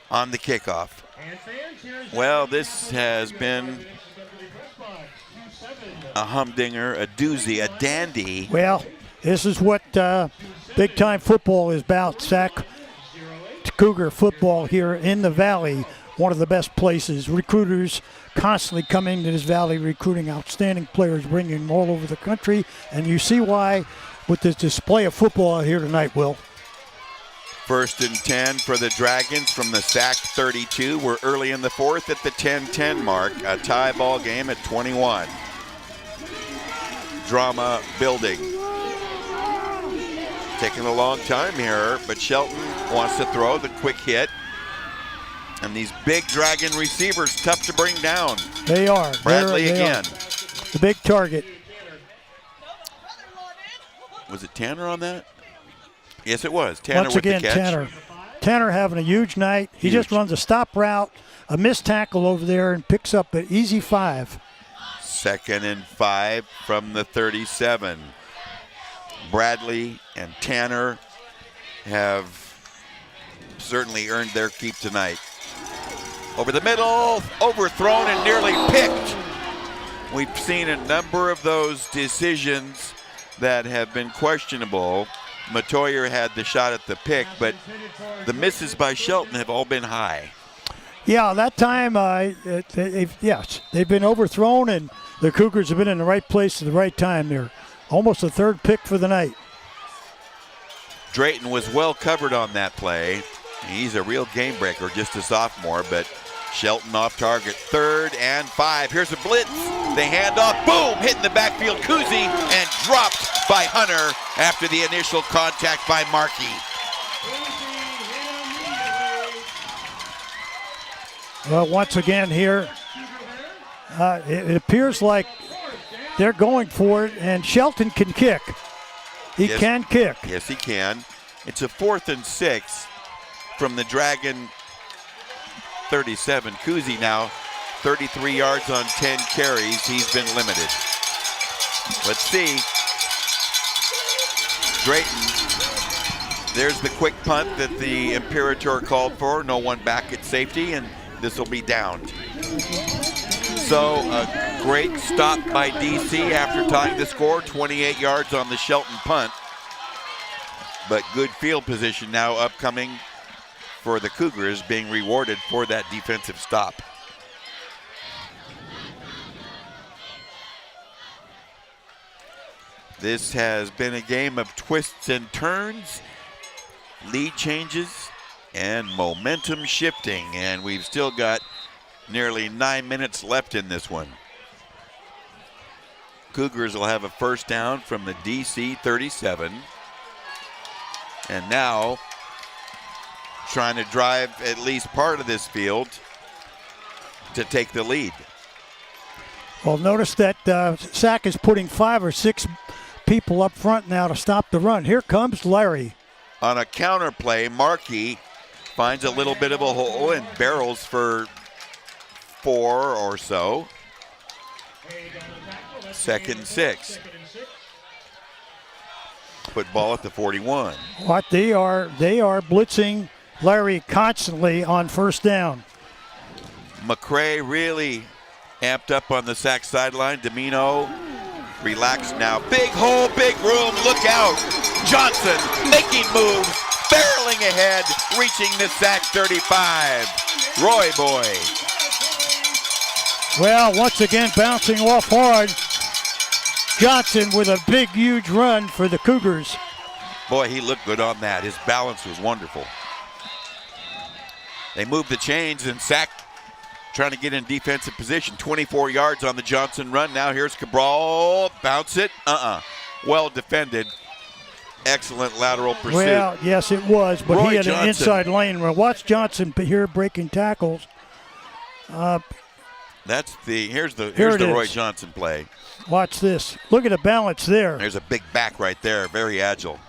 on the kickoff. Well, this has been a humdinger, a doozy, a dandy. Well, this is what big-time football is about. Cougar football here in the Valley, one of the best places. Recruiters constantly coming to this Valley, recruiting outstanding players, bringing them all over the country. And you see why with this display of football out here tonight, Will. 1st and 10 for the Dragons from the Sac 32. We're early in the fourth at the 10-10 mark. A tie ball game at 21. Drama building. Taking a long time here, but Shelton wants to throw the quick hit. And these big Dragon receivers, tough to bring down. They are. Bradley They again. are. The big target. Was it Tanner on that? Yes, it was. Tanner Once with again, the catch. Tanner having a huge night. He just runs a stop route, a missed tackle over there, and picks up an easy 5. 2nd and 5 from the 37. Bradley and Tanner have certainly earned their keep tonight. Over the middle, overthrown and nearly picked. We've seen a number of those decisions that have been questionable. Matoyer had the shot at the pick, but the misses by Shelton have all been high. Yeah, that time, they've been overthrown, and the Cougars have been in the right place at the right time there. Almost a 3rd pick for the night. Drayton was well covered on that play. He's a real game breaker, just a sophomore, but Shelton off target. 3rd and 5. Here's a blitz. They hand off. Boom! Hit in the backfield. Kuzi, and dropped by Hunter after the initial contact by Markey. Well, once again here, it appears like they're going for it, and Shelton can kick. He can kick. Yes, he can. It's a 4th and 6 from the Dragon 37. Kuzi now 33 yards on 10 carries. He's been limited. Let's see. Drayton. There's the quick punt that the Imperator called for. No one back at safety, and this will be downed. So a great stop by DC after tying the score. 28 yards on the Shelton punt. But good field position now upcoming for the Cougars, being rewarded for that defensive stop. This has been a game of twists and turns, lead changes, and momentum shifting. And we've still got nearly 9 minutes left in this one. Cougars will have a first down from the DC 37. And now trying to drive at least part of this field to take the lead. Well, notice that Sac is putting 5 or 6 people up front now to stop the run. Here comes Larry. On a counter play, Markey finds a little bit of a hole and barrels for 4 or so. 2nd and 6. Football at the 41. What they are blitzing Larry constantly on first down. McCray really amped up on the Sac sideline. Domino relaxed now. Big hole, big room, look out. Johnson making moves, barreling ahead, reaching the Sac 35. Roy Boy. Well, once again, bouncing off hard. Johnson with a big, huge run for the Cougars. Boy, he looked good on that. His balance was wonderful. They moved the chains, and Sac trying to get in defensive position. 24 yards on the Johnson run. Now here's Cabral. Bounce it. Well defended. Excellent lateral pursuit. Well, yes, it was, but Roy he had Johnson. an inside lane run. Watch Johnson here breaking tackles. Here's the it Roy is. Johnson play. Watch this. Look at the balance there. There's a big back right there. Very agile.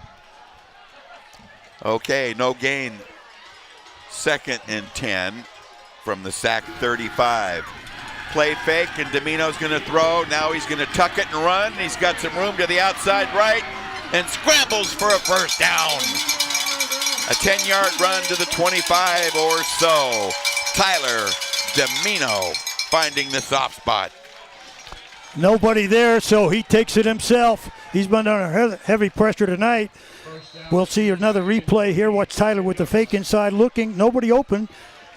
Okay, no gain. 2nd and 10 from the Sac 35. Play fake, and Domino's going to throw. Now he's going to tuck it and run. He's got some room to the outside right and scrambles for a first down. A 10-yard run to the 25 or so. Tyler Domino finding the soft spot. Nobody there, so he takes it himself. He's been under heavy pressure tonight. We'll see another replay here. Watch Tyler with the fake inside looking. Nobody open.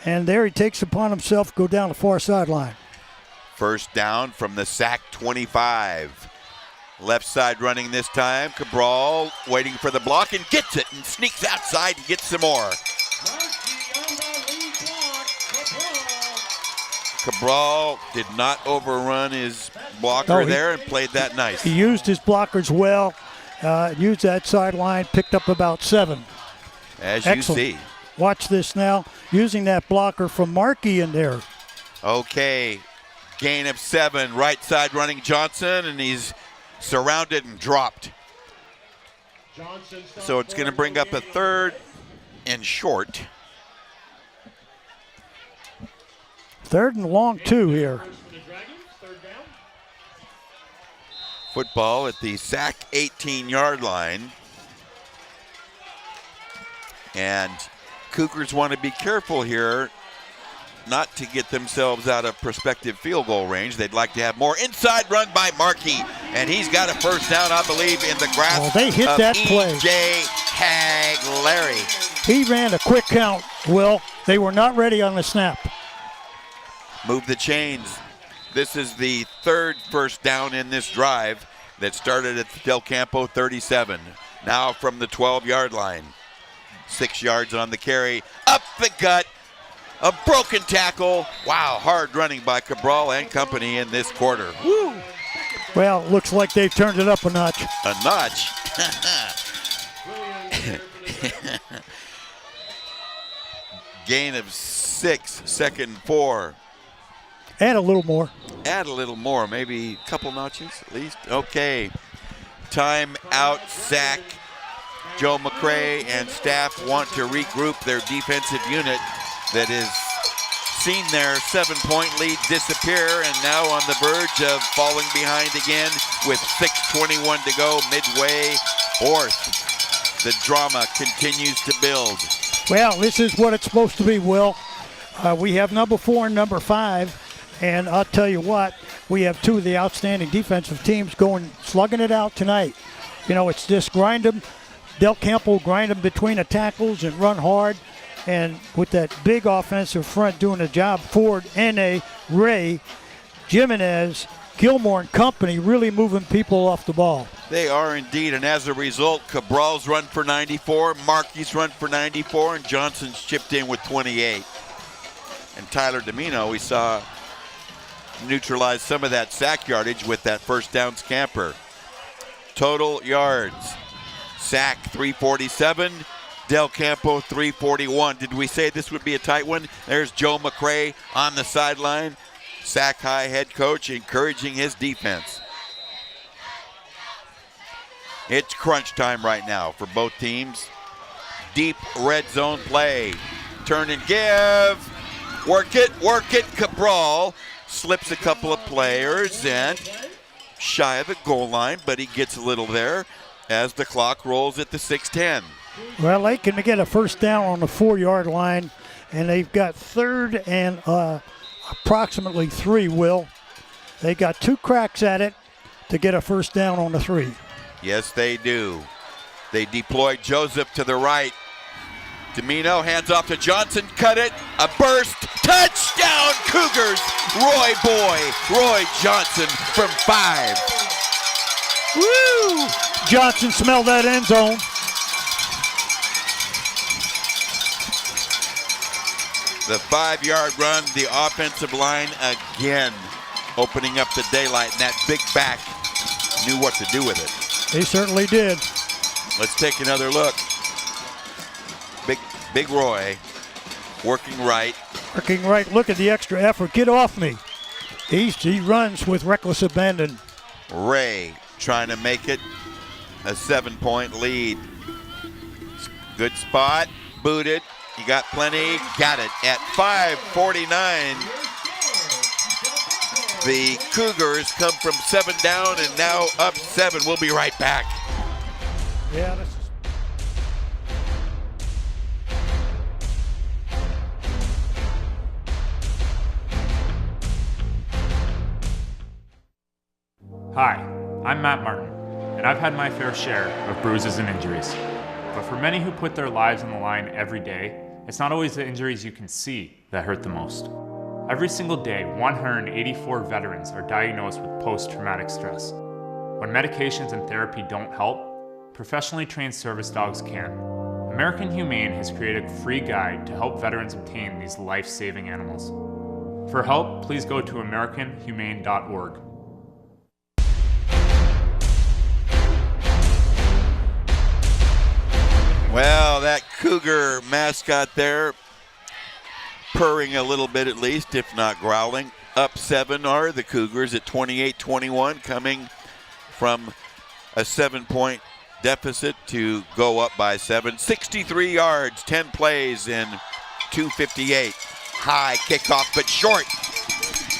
And there he takes upon himself to go down the far sideline. First down from the Sac 25. Left side running this time. Cabral waiting for the block and gets it and sneaks outside to get some more. Cabral did not overrun his blocker there and played that nice. He used his blockers well. Used that sideline, picked up about 7. As Excellent. you see. Watch this now, using that blocker from Markey in there. Okay, gain of 7. Right side running Johnson, and he's surrounded and dropped. So it's going to bring up a 3rd and short. 3rd and long 2 here. Football at the Sac 18-yard line. And Cougars want to be careful here not to get themselves out of prospective field goal range. They'd like to have more. Inside run by Markey, and he's got a first down, I believe, in the grasp they hit of that play. E.J. Hagg-Larry. He ran a quick count, Will. They were not ready on the snap. Move the chains. This is the 3rd first down in this drive that started at the Del Campo 37. Now from the 12-yard line. 6 yards on the carry. Up the gut. A broken tackle. Wow, hard running by Cabral and company in this quarter. Woo! Well, looks like they've turned it up a notch. A notch? Gain of 6, 2nd and 4. Add a little more. Add a little more, maybe a couple notches at least. Okay. Time out, Sac. Joe McCray and staff want to regroup their defensive unit that has seen their 7-point lead disappear and now on the verge of falling behind again with 6:21 to go midway 4th. The drama continues to build. Well, this is what it's supposed to be, Will. We have number 4 and number 5. And I'll tell you what, we have 2 of the outstanding defensive teams slugging it out tonight. You know, it's just grind them. Del Campo grind them between the tackles and run hard. And with that big offensive front doing the job, Ford, N.A., Ray, Jimenez, Gilmore and company really moving people off the ball. They are indeed, and as a result, Cabral's run for 94, Markey's run for 94, and Johnson's chipped in with 28. And Tyler Domino, we saw neutralize some of that sack yardage with that first down scamper. Total yards. Sac 347, Del Campo 341. Did we say this would be a tight one? There's Joe McCray on the sideline. Sac High head coach encouraging his defense. It's crunch time right now for both teams. Deep red zone play. Turn and give. Work it. Cabral slips a couple of players and shy of the goal line, but he gets a little there. as the clock rolls at the 6:10. Well, they can get a first down on the 4-yard line, and they've got third and approximately 3, Will. They got 2 cracks at it to get a first down on the 3. Yes, they do. They deploy Joseph to the right. Domino hands off to Johnson, cut it, a burst, touchdown Cougars! Roy Johnson from 5. Woo! Johnson smelled that end zone. The 5-yard run, the offensive line again opening up the daylight, and that big back knew what to do with it. He certainly did. Let's take another look. Big Roy working right. Look at the extra effort. Get off me. He runs with reckless abandon. Ray trying to make it a 7-point lead. Good spot. Booted. You got plenty. Got it at 5:49. The Cougars come from 7 down and now up 7. We'll be right back. Yeah, Hi, I'm Matt Martin, and I've had my fair share of bruises and injuries. But for many who put their lives on the line every day, it's not always the injuries you can see that hurt the most. Every single day, 184 veterans are diagnosed with post-traumatic stress. When medications and therapy don't help, professionally trained service dogs can. American Humane has created a free guide to help veterans obtain these life-saving animals. For help, please go to AmericanHumane.org. Well, that Cougar mascot there, purring a little bit at least, if not growling. Up 7 are the Cougars at 28-21, coming from a 7-point deficit to go up by 7. 63 yards, 10 plays in 2:58. High kickoff, but short.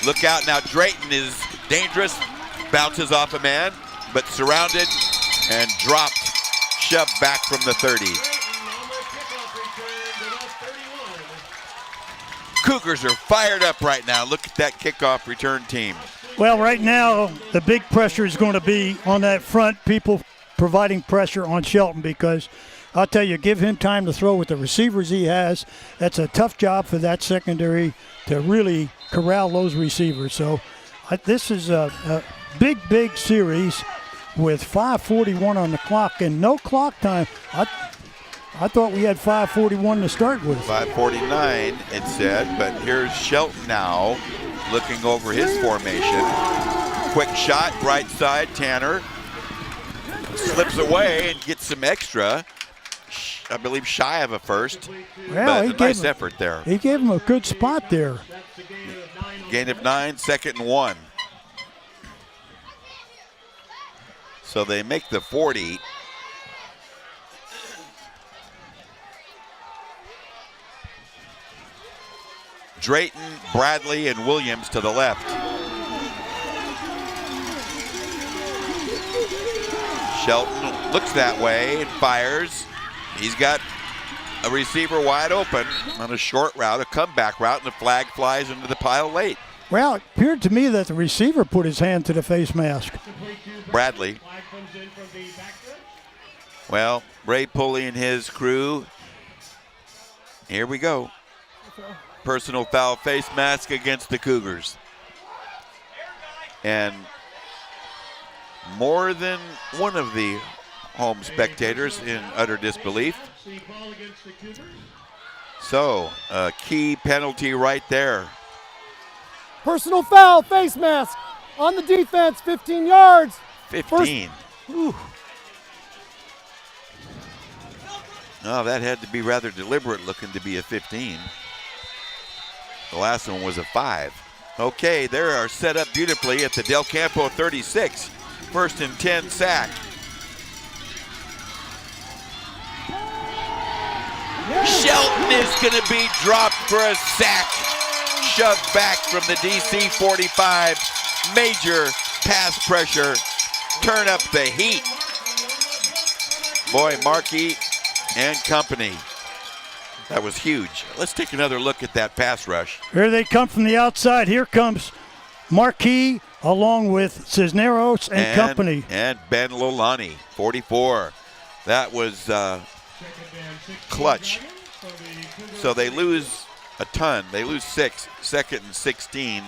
Look out now, Drayton is dangerous, bounces off a man, but surrounded and dropped. Shoved back from the 30. Cougars are fired up right now. Look at that kickoff return team. Well, right now, the big pressure is going to be on that front, people providing pressure on Shelton, because I'll tell you, give him time to throw with the receivers he has. That's a tough job for that secondary to really corral those receivers. So this is a big series with 5:41 on the clock and no clock time. I thought we had 5:41 to start with. 5:49 it said, but here's Shelton now looking over his formation. Quick shot, right side, Tanner. Slips away and gets some extra. I believe shy of a first, but a nice effort there. He gave him a good spot there. Gain of 9, 2nd and 1. So they make the 40. Drayton, Bradley, and Williams to the left. Shelton looks that way and fires. He's got a receiver wide open on a short route, a comeback route, and the flag flies into the pile late. Well, it appeared to me that the receiver put his hand to the face mask. Bradley. Well, Ray Pulley and his crew. Here we go. Personal foul face mask against the Cougars. And more than one of the home spectators in utter disbelief. So, a key penalty right there. Personal foul, face mask on the defense, 15 yards. 15. Oh, that had to be rather deliberate looking to be a 15. The last one was a 5. Okay, they are set up beautifully at the Del Campo 36. 1st and 10 sack. Shelton is going to be dropped for a sack. Shoved back from the DC 45. Major pass pressure. Turn up the heat. Boy, Markey and company. That was huge. Let's take another look at that pass rush. Here they come from the outside. Here comes Markey along with Cisneros and company. And Ben Lolani, 44. That was clutch. So they lose a ton. They lose 6. Second and 16.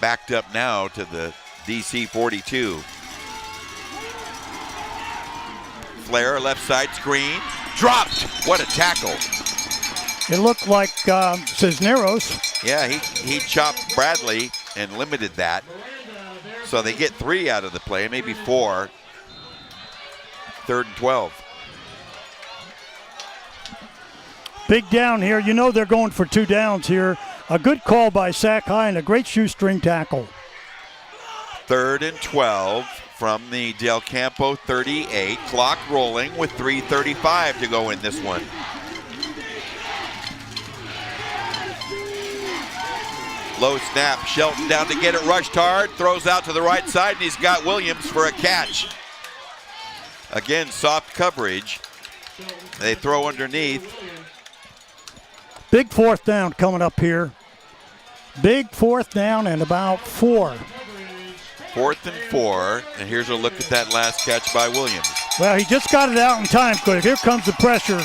Backed up now to the DC 42. Flair, left side screen. Dropped. What a tackle. It looked like Cisneros. Yeah, he chopped Bradley and limited that. So they get 3 out of the play, maybe 4. 3rd and 12. Big down here. You know they're going for 2 downs here. A good call by Sac-High and a great shoestring tackle. 3rd and 12 from the Del Campo 38. Clock rolling with 3:35 to go in this one. Low snap, Shelton down to get it, rushed hard, throws out to the right side, and he's got Williams for a catch. Again, soft coverage. They throw underneath. Big 4th down coming up here. Big 4th down and about 4. 4th and 4, and here's a look at that last catch by Williams. Well, he just got it out in time, because here comes the pressure.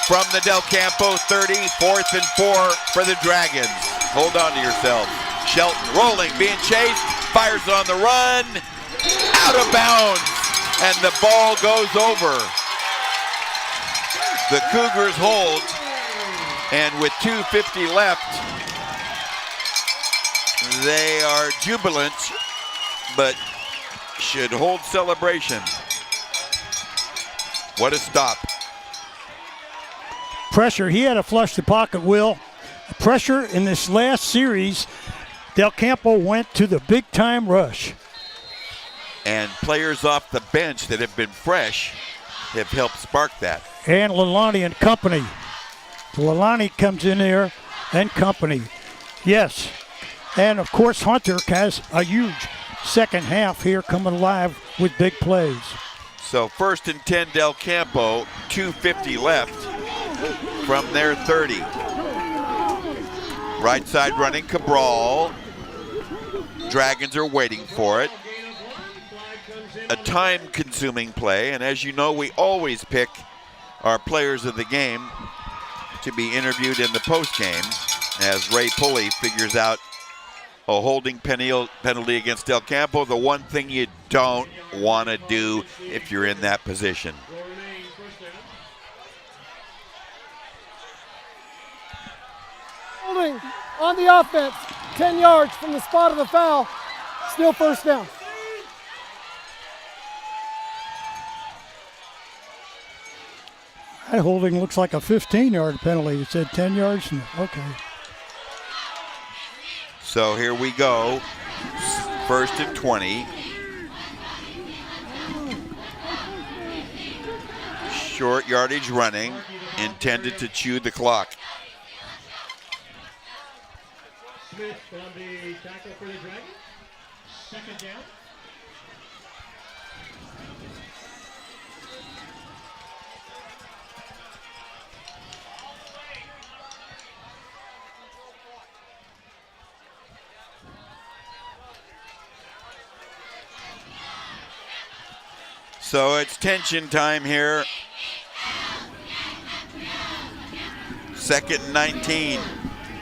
From the Del Campo 30, 4th and 4 for the Dragons. Hold on to yourselves. Shelton rolling, being chased, fires on the run, out of bounds, and the ball goes over. The Cougars hold, and with 2:50 left, they are jubilant, but should hold celebration. What a stop. Pressure. He had to flush the pocket, Will. Pressure in this last series, Del Campo went to the big-time rush. And players off the bench that have been fresh have helped spark that. And Lolani and company. Lolani comes in there and company. Yes. And, of course, Hunter has a huge second half here coming alive with big plays. So 1st and 10 Del Campo, 2:50 left from their 30. Right side running, Cabral. Dragons are waiting for it. A time-consuming play, and as you know, we always pick our players of the game to be interviewed in the postgame as Ray Pulley figures out a holding penalty against Del Campo, the one thing you don't want to do if you're in that position. Holding on the offense, 10 yards from the spot of the foul, still 1st down. That holding looks like a 15-yard penalty. It said 10 yards. Okay. So here we go. 1st and 20. Short yardage running, intended to chew the clock. Smith on the tackle for the Dragons. 2nd down. So it's tension time here. 2nd and 19.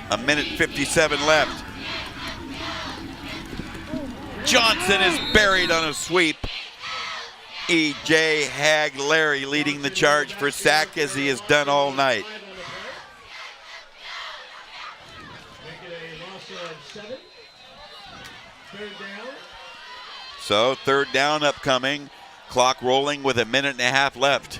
1:57 left. Johnson is buried on a sweep. E.J. Hag-Larry leading the charge for Sac as he has done all night. So 3rd down upcoming. Clock rolling with 1.5 minutes left.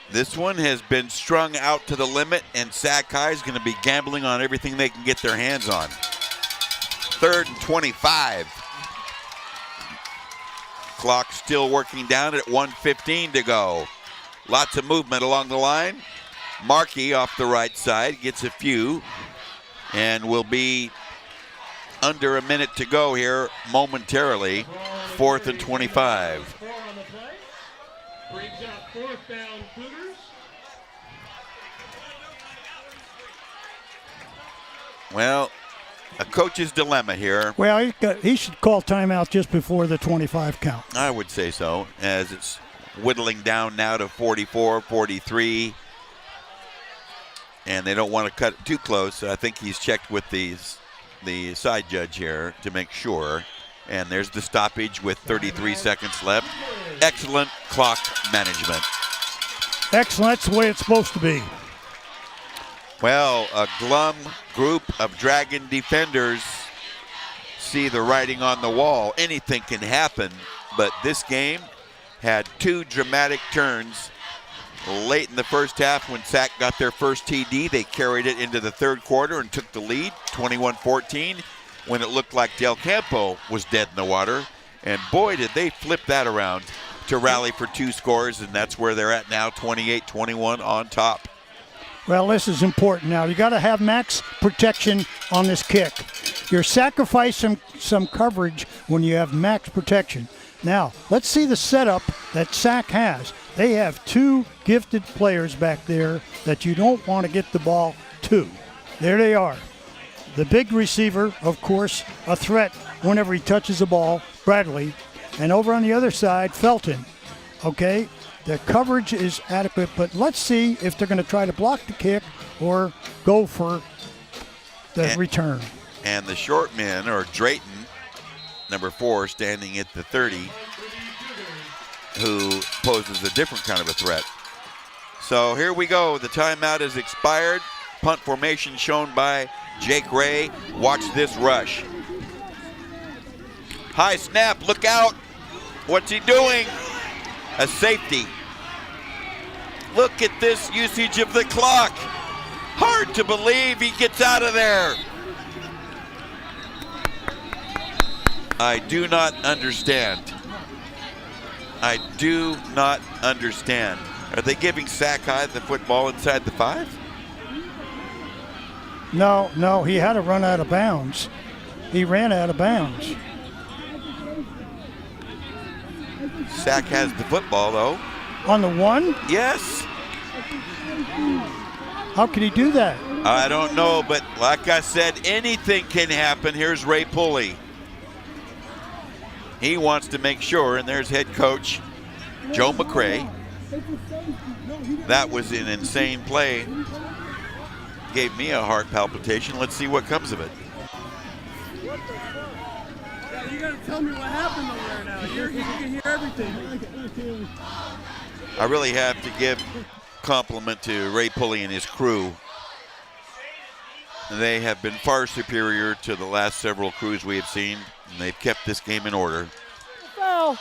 This one has been strung out to the limit, and Sac-High is going to be gambling on everything they can get their hands on. 3rd and 25. Clock still working down at 1:15 to go. Lots of movement along the line. Markey off the right side gets a few and will be under a minute to go here momentarily. 4th and 25. Brings up 4th down Cougars. Well, a coach's dilemma here. Well, he should call timeout just before the 25 count. I would say so, as it's whittling down now to 44, 43. And they don't want to cut it too close. So I think he's checked with the side judge here to make sure. And there's the stoppage with 33 seconds left. Excellent clock management. Excellent. That's the way it's supposed to be. Well, a glum group of Dragon defenders see the writing on the wall. Anything can happen, but this game had two dramatic turns. Late in the first half when Sac got their first TD, they carried it into the third quarter and took the lead, 21-14, when it looked like Del Campo was dead in the water. And boy, did they flip that around to rally for 2 scores, and that's where they're at now, 28-21 on top. Well, this is important now. You got to have max protection on this kick. You're sacrificing some coverage when you have max protection. Now, let's see the setup that Sac has. They have 2 gifted players back there that you don't want to get the ball to. There they are. The big receiver, of course, a threat whenever he touches the ball, Bradley. And over on the other side, Felton. Okay, the coverage is adequate, but let's see if they're going to try to block the kick or go for the return. And the short men, or Drayton, number 4, standing at the 30, who poses a different kind of a threat. So here we go. The timeout is expired. Punt formation shown by Jake Ray. Watch this rush. High snap, look out. What's he doing? A safety. Look at this usage of the clock. Hard to believe he gets out of there. I do not understand. I do not understand. Are they giving Sac-High the football inside the 5? No, he had to run out of bounds. He ran out of bounds. Sac has the football, though. On the 1? Yes. How could he do that? I don't know, but like I said, anything can happen. Here's Ray Pulley. He wants to make sure, and there's head coach Joe McCray. That was an insane play. Gave me a heart palpitation. Let's see what comes of it. Yeah, you gotta tell me what happened over there now. You can hear everything. I really have to give compliment to Ray Pulley and his crew. They have been far superior to the last several crews we have seen, and they've kept this game in order. Foul.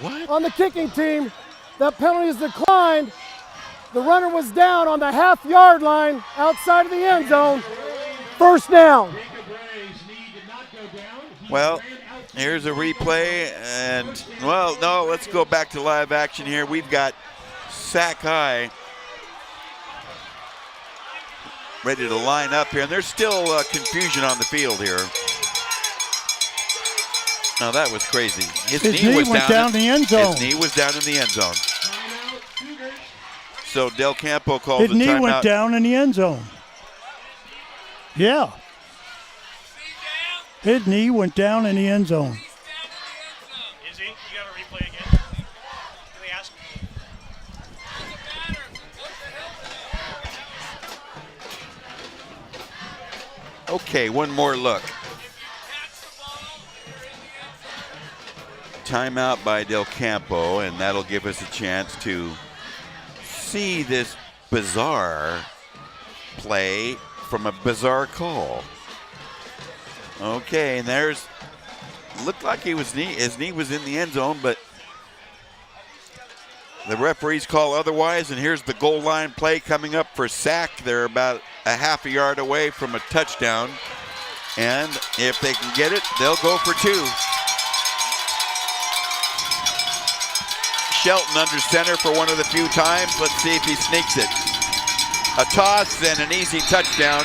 What? On the kicking team, that penalty is declined. The runner was down on the half-yard line outside of the end zone. First down. Well, here's a replay, and, well, no, let's go back to live action here. We've got Sac-High ready to line up here, and there's still confusion on the field here. Now that was crazy. His knee went down in the end zone. His knee was down in the end zone. So Del Campo called His the timeout. knee went down in the end zone. Yeah. His knee went down in the end zone. Is he? You got to replay again. Can we ask? Okay, one more look. Timeout by Del Campo, and that'll give us a chance to see this bizarre play from a bizarre call. Okay, and there's, looked like his knee was in the end zone, but the referees call otherwise, and here's the goal line play coming up for Sac. They're about a half a yard away from a touchdown, and if they can get it, they'll go for 2. Shelton under center for one of the few times. Let's see if he sneaks it. A toss and an easy touchdown,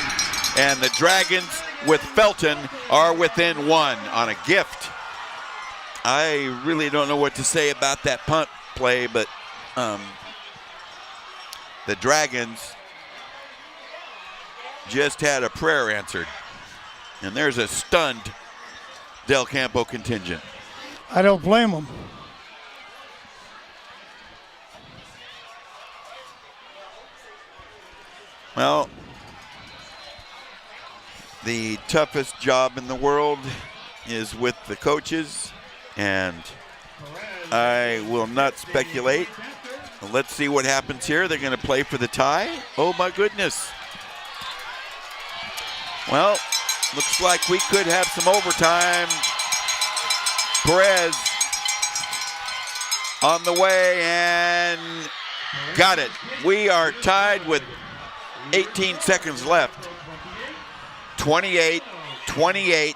and the Dragons with Felton are within 1 on a gift. I really don't know what to say about that punt play, but the Dragons just had a prayer answered. And there's a stunned Del Campo contingent. I don't blame them. Well, the toughest job in the world is with the coaches, and I will not speculate. Let's see what happens here. They're going to play for the tie. Oh, my goodness. Well, looks like we could have some overtime. Perez on the way and got it. We are tied with 18 seconds left. 28-28.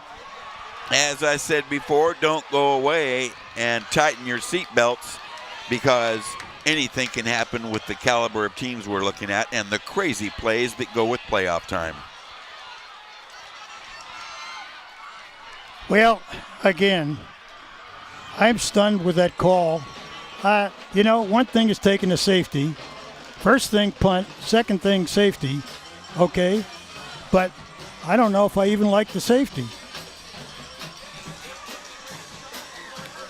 As I said before, don't go away and tighten your seatbelts, because anything can happen with the caliber of teams we're looking at and the crazy plays that go with playoff time. Well, again, I'm stunned with that call. One thing is taking a safety. First thing, punt. Second thing, safety. Okay. But I don't know if I even like the safety.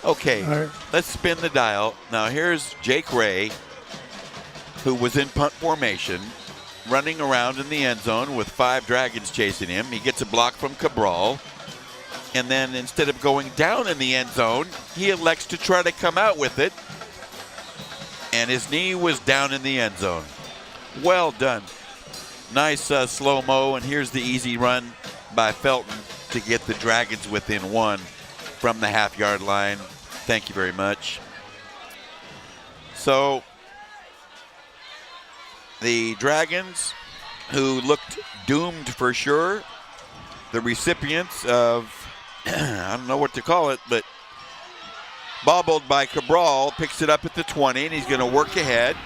Okay, right. Let's spin the dial. Now here's Jake Ray, who was in punt formation, running around in the end zone with 5 Dragons chasing him. He gets a block from Cabral. And then instead of going down in the end zone, he elects to try to come out with it. And his knee was down in the end zone. Well done. Nice slow-mo, and here's the easy run by Felton to get the Dragons within 1 from the half-yard line. Thank you very much. So the Dragons, who looked doomed for sure, the recipients of, I don't know what to call it, but bobbled by Cabral, picks it up at the 20, and he's going to work ahead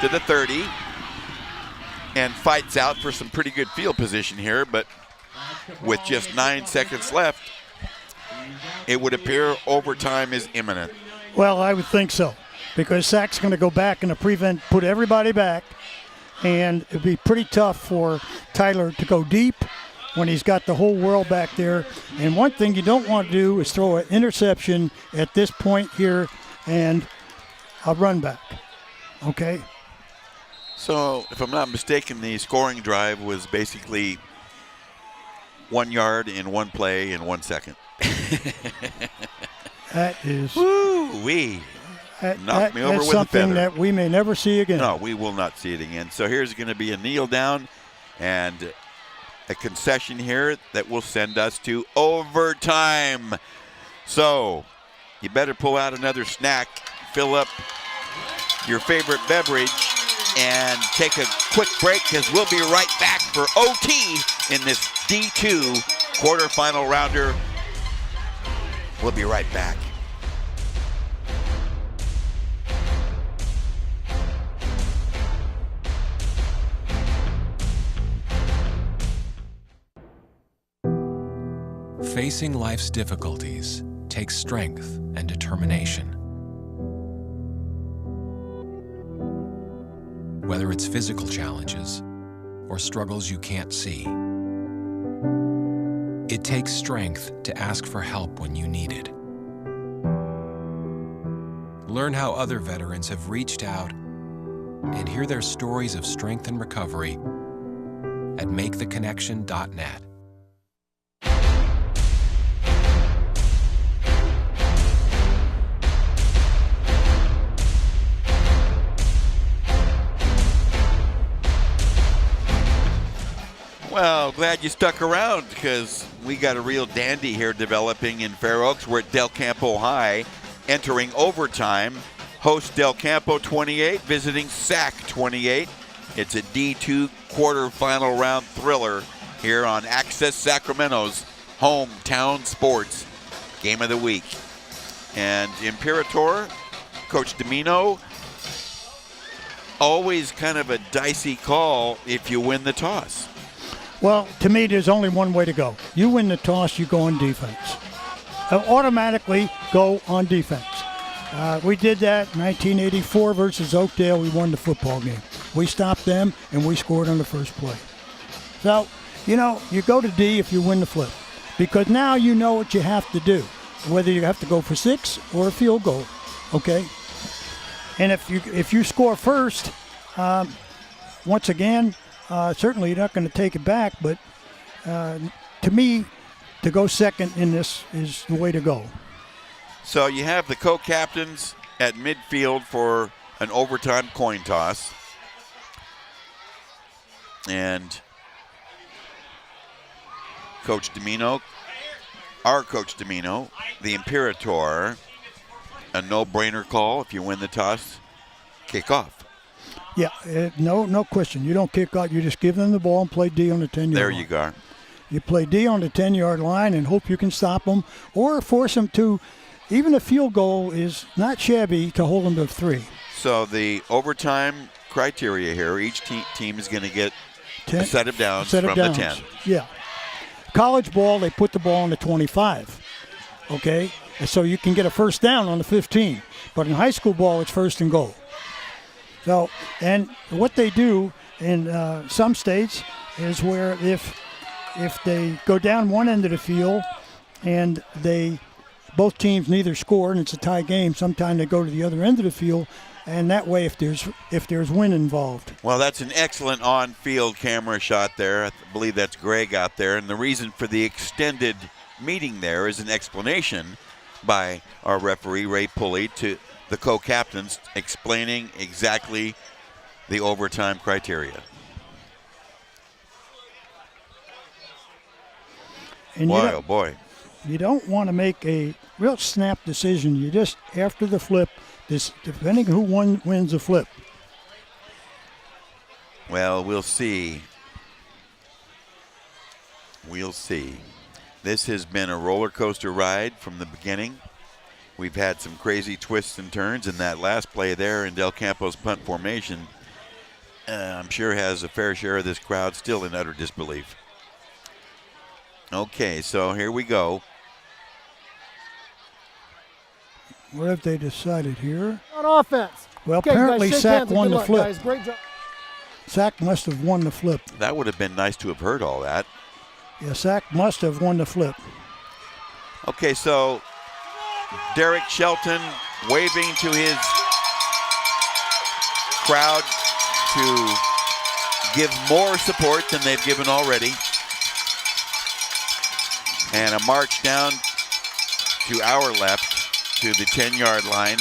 to the 30 and fights out for some pretty good field position here, but with just 9 seconds left, it would appear overtime is imminent. Well, I would think so, because Sac's going to go back in a prevent, put everybody back, and it would be pretty tough for Tyler to go deep when he's got the whole world back there. And one thing you don't want to do is throw an interception at this point here and a run back. Okay? So, if I'm not mistaken, the scoring drive was basically 1 yard in 1 play in 1 second. That is... Woo-wee. Knocked me over with a feather. That's something that we may never see again. No, we will not see it again. So here's going to be a kneel down and a concession here that will send us to overtime. So you better pull out another snack, fill up your favorite beverage, and take a quick break, because we'll be right back for OT in this D2 quarterfinal rounder. We'll be right back. Facing life's difficulties takes strength and determination. Whether it's physical challenges or struggles you can't see, it takes strength to ask for help when you need it. Learn how other veterans have reached out and hear their stories of strength and recovery at maketheconnection.net. Well, glad you stuck around, because we got a real dandy here developing in Fair Oaks. We're at Del Campo High, entering overtime. Host Del Campo 28, visiting Sac 28. It's a D2 quarterfinal round thriller here on Access Sacramento's hometown sports game of the week. And Imperator, Coach Domino, always kind of a dicey call if you win the toss. Well, to me, there's only one way to go. You win the toss, you go on defense. Automatically go on defense. We did that in 1984 versus Oakdale. We won the football game. We stopped them, and we scored on the first play. So, you go to D if you win the flip, because now you know what you have to do, whether you have to go for 6 or a field goal, okay? And if you score first, once again, certainly you're not going to take it back, but to me, to go second in this is the way to go. So you have the co-captains at midfield for an overtime coin toss. And Coach Domino, our Coach Domino, the Imperator, a no-brainer call. If you win the toss, kick off. Yeah, no question. You don't kick out. You just give them the ball and play D on the 10-yard line. There you go. You play D on the 10-yard line and hope you can stop them or force them to. Even a field goal is not shabby to hold them to 3. So the overtime criteria here, each team is going to get a set of downs from the 10. Yeah. College ball, they put the ball on the 25, okay? And so you can get a first down on the 15. But in high school ball, it's first and goal. So, and what they do in some states is where if they go down one end of the field and both teams neither score and it's a tie game, sometimes they go to the other end of the field, and that way if there's wind involved. Well, that's an excellent on-field camera shot there. I believe that's Greg out there, and the reason for the extended meeting there is an explanation by our referee, Ray Pulley, to the co-captains explaining exactly the overtime criteria. And boy, oh boy. You don't want to make a real snap decision. You just, after the flip, depending who wins the flip. Well, we'll see. We'll see. This has been a roller coaster ride from the beginning. We've had some crazy twists and turns, and that last play there in Del Campo's punt formation, I'm sure has a fair share of this crowd still in utter disbelief. Okay, so here we go. What have they decided here? On offense. Well, okay, apparently guys, Sac won the flip. Guys. Great job. Sac must have won the flip. That would have been nice to have heard all that. Yeah, Sac must have won the flip. Okay, so Derek Shelton waving to his crowd to give more support than they've given already. And a march down to our left to the 10-yard line.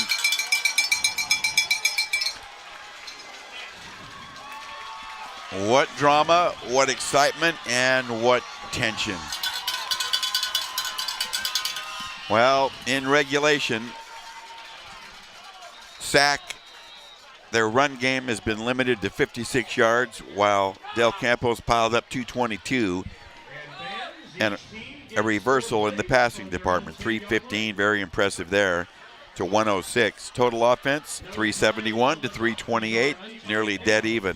What drama, what excitement, and what tension. Well, in regulation, Sac, their run game has been limited to 56 yards, while Del Campo's piled up 222. And a reversal in the passing department, 315, very impressive there, to 106. Total offense, 371 to 328, nearly dead even.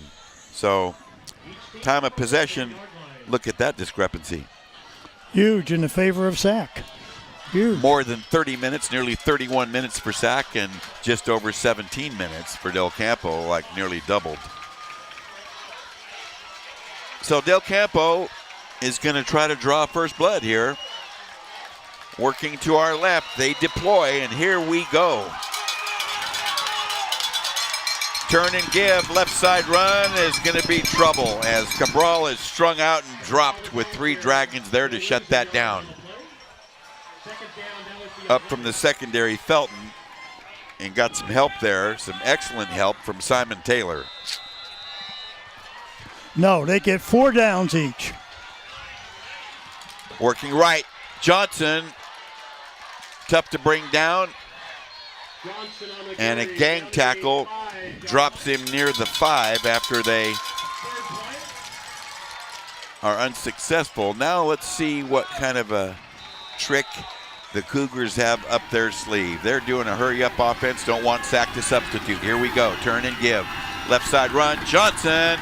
So, time of possession, look at that discrepancy. Huge in the favor of Sac. Huge. More than 30 minutes, nearly 31 minutes for Sac, and just over 17 minutes for Del Campo, like nearly doubled. So Del Campo is going to try to draw first blood here. Working to our left, they deploy, and here we go. Turn and give, left side run is going to be trouble as Cabral is strung out and dropped with 3 Dragons there to shut that down. Up from the secondary, Felton, and got some help there, some excellent help from Simon Taylor. No, they get 4 downs each. Working right, Johnson, tough to bring down, and a gang tackle drops him near the 5 after they are unsuccessful. Now let's see what kind of a trick the Cougars have up their sleeve. They're doing a hurry-up offense, don't want Sac to substitute. Here we go, turn and give. Left side run, Johnson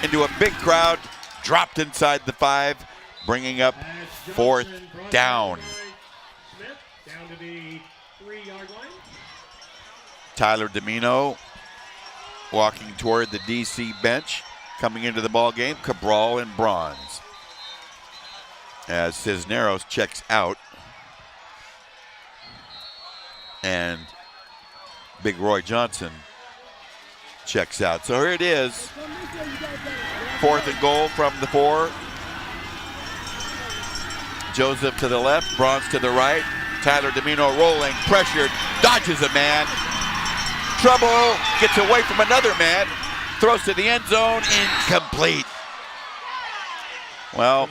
into a big crowd, dropped inside the 5, bringing up 4th down. Smith down to the 3-yard line. Tyler Domino walking toward the DC bench. Coming into the ball game, Cabral in bronze. As Cisneros checks out. And Big Roy Johnson checks out. So here it is. 4th and goal from the 4. Joseph to the left, Bronze to the right. Tyler Domino rolling, pressured, dodges a man. Trouble, gets away from another man. Throws to the end zone, incomplete. Well,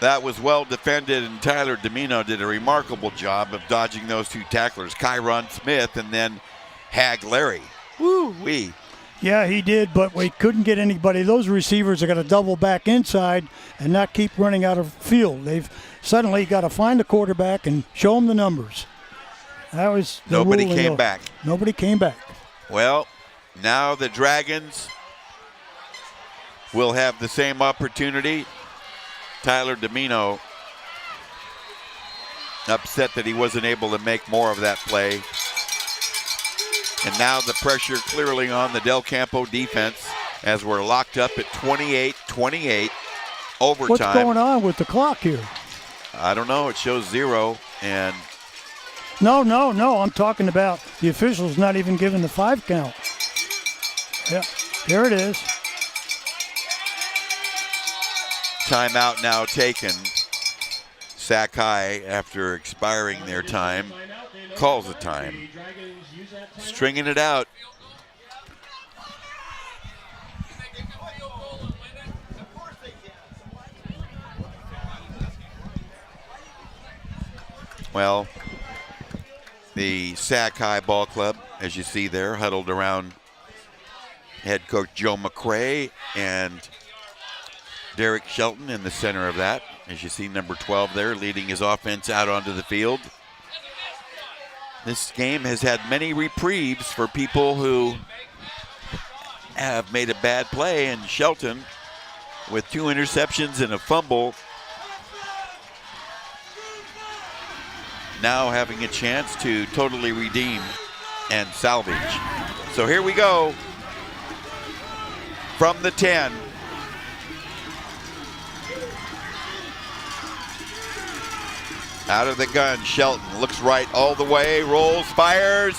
that was well defended, and Tyler Domino did a remarkable job of dodging those 2 tacklers, Kyron Smith and then Hag Larry. Woo-wee. Yeah, he did, but we couldn't get anybody. Those receivers are going to double back inside and not keep running out of field. They've suddenly got to find the quarterback and show him the numbers. That was the Nobody rule came back. Nobody came back. Well, now the Dragons will have the same opportunity. Tyler Domino upset that he wasn't able to make more of that play. And now the pressure clearly on the Del Campo defense as we're locked up at 28-28 overtime. What's going on with the clock here? I don't know. It shows 0 and No. I'm talking about the officials not even giving the 5 count. Yeah, there it is. Timeout now taken. Sac High, after expiring their time, calls a time. Stringing it out. Well, the Sac High Ball Club, as you see there, huddled around head coach Joe McCray and Derek Shelton in the center of that. As you see, number 12 there leading his offense out onto the field. This game has had many reprieves for people who have made a bad play, and Shelton, with 2 interceptions and a fumble, now having a chance to totally redeem and salvage. So here we go from the 10. Out of the gun, Shelton looks right all the way, rolls, fires,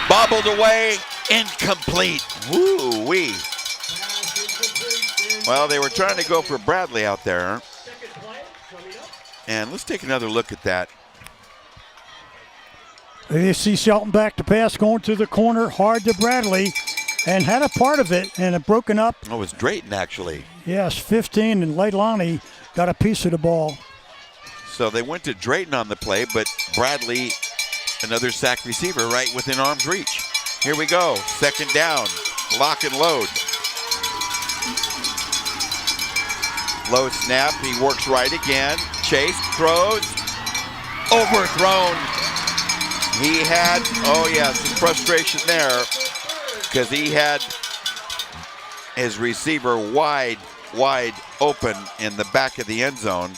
bobbled away, incomplete. Woo-wee. Well, they were trying to go for Bradley out there. And let's take another look at that. You see Shelton back to pass, going to the corner, hard to Bradley, and had a part of it, and it broken up. Oh, it was Drayton, actually. Yes, 15, and Leilani got a piece of the ball. So they went to Drayton on the play, but Bradley, another Sac receiver, right within arm's reach. Here we go, 2nd down, lock and load. Low snap, he works right again. Chase throws, overthrown. He had, some frustration there because he had his receiver wide open in the back of the end zone,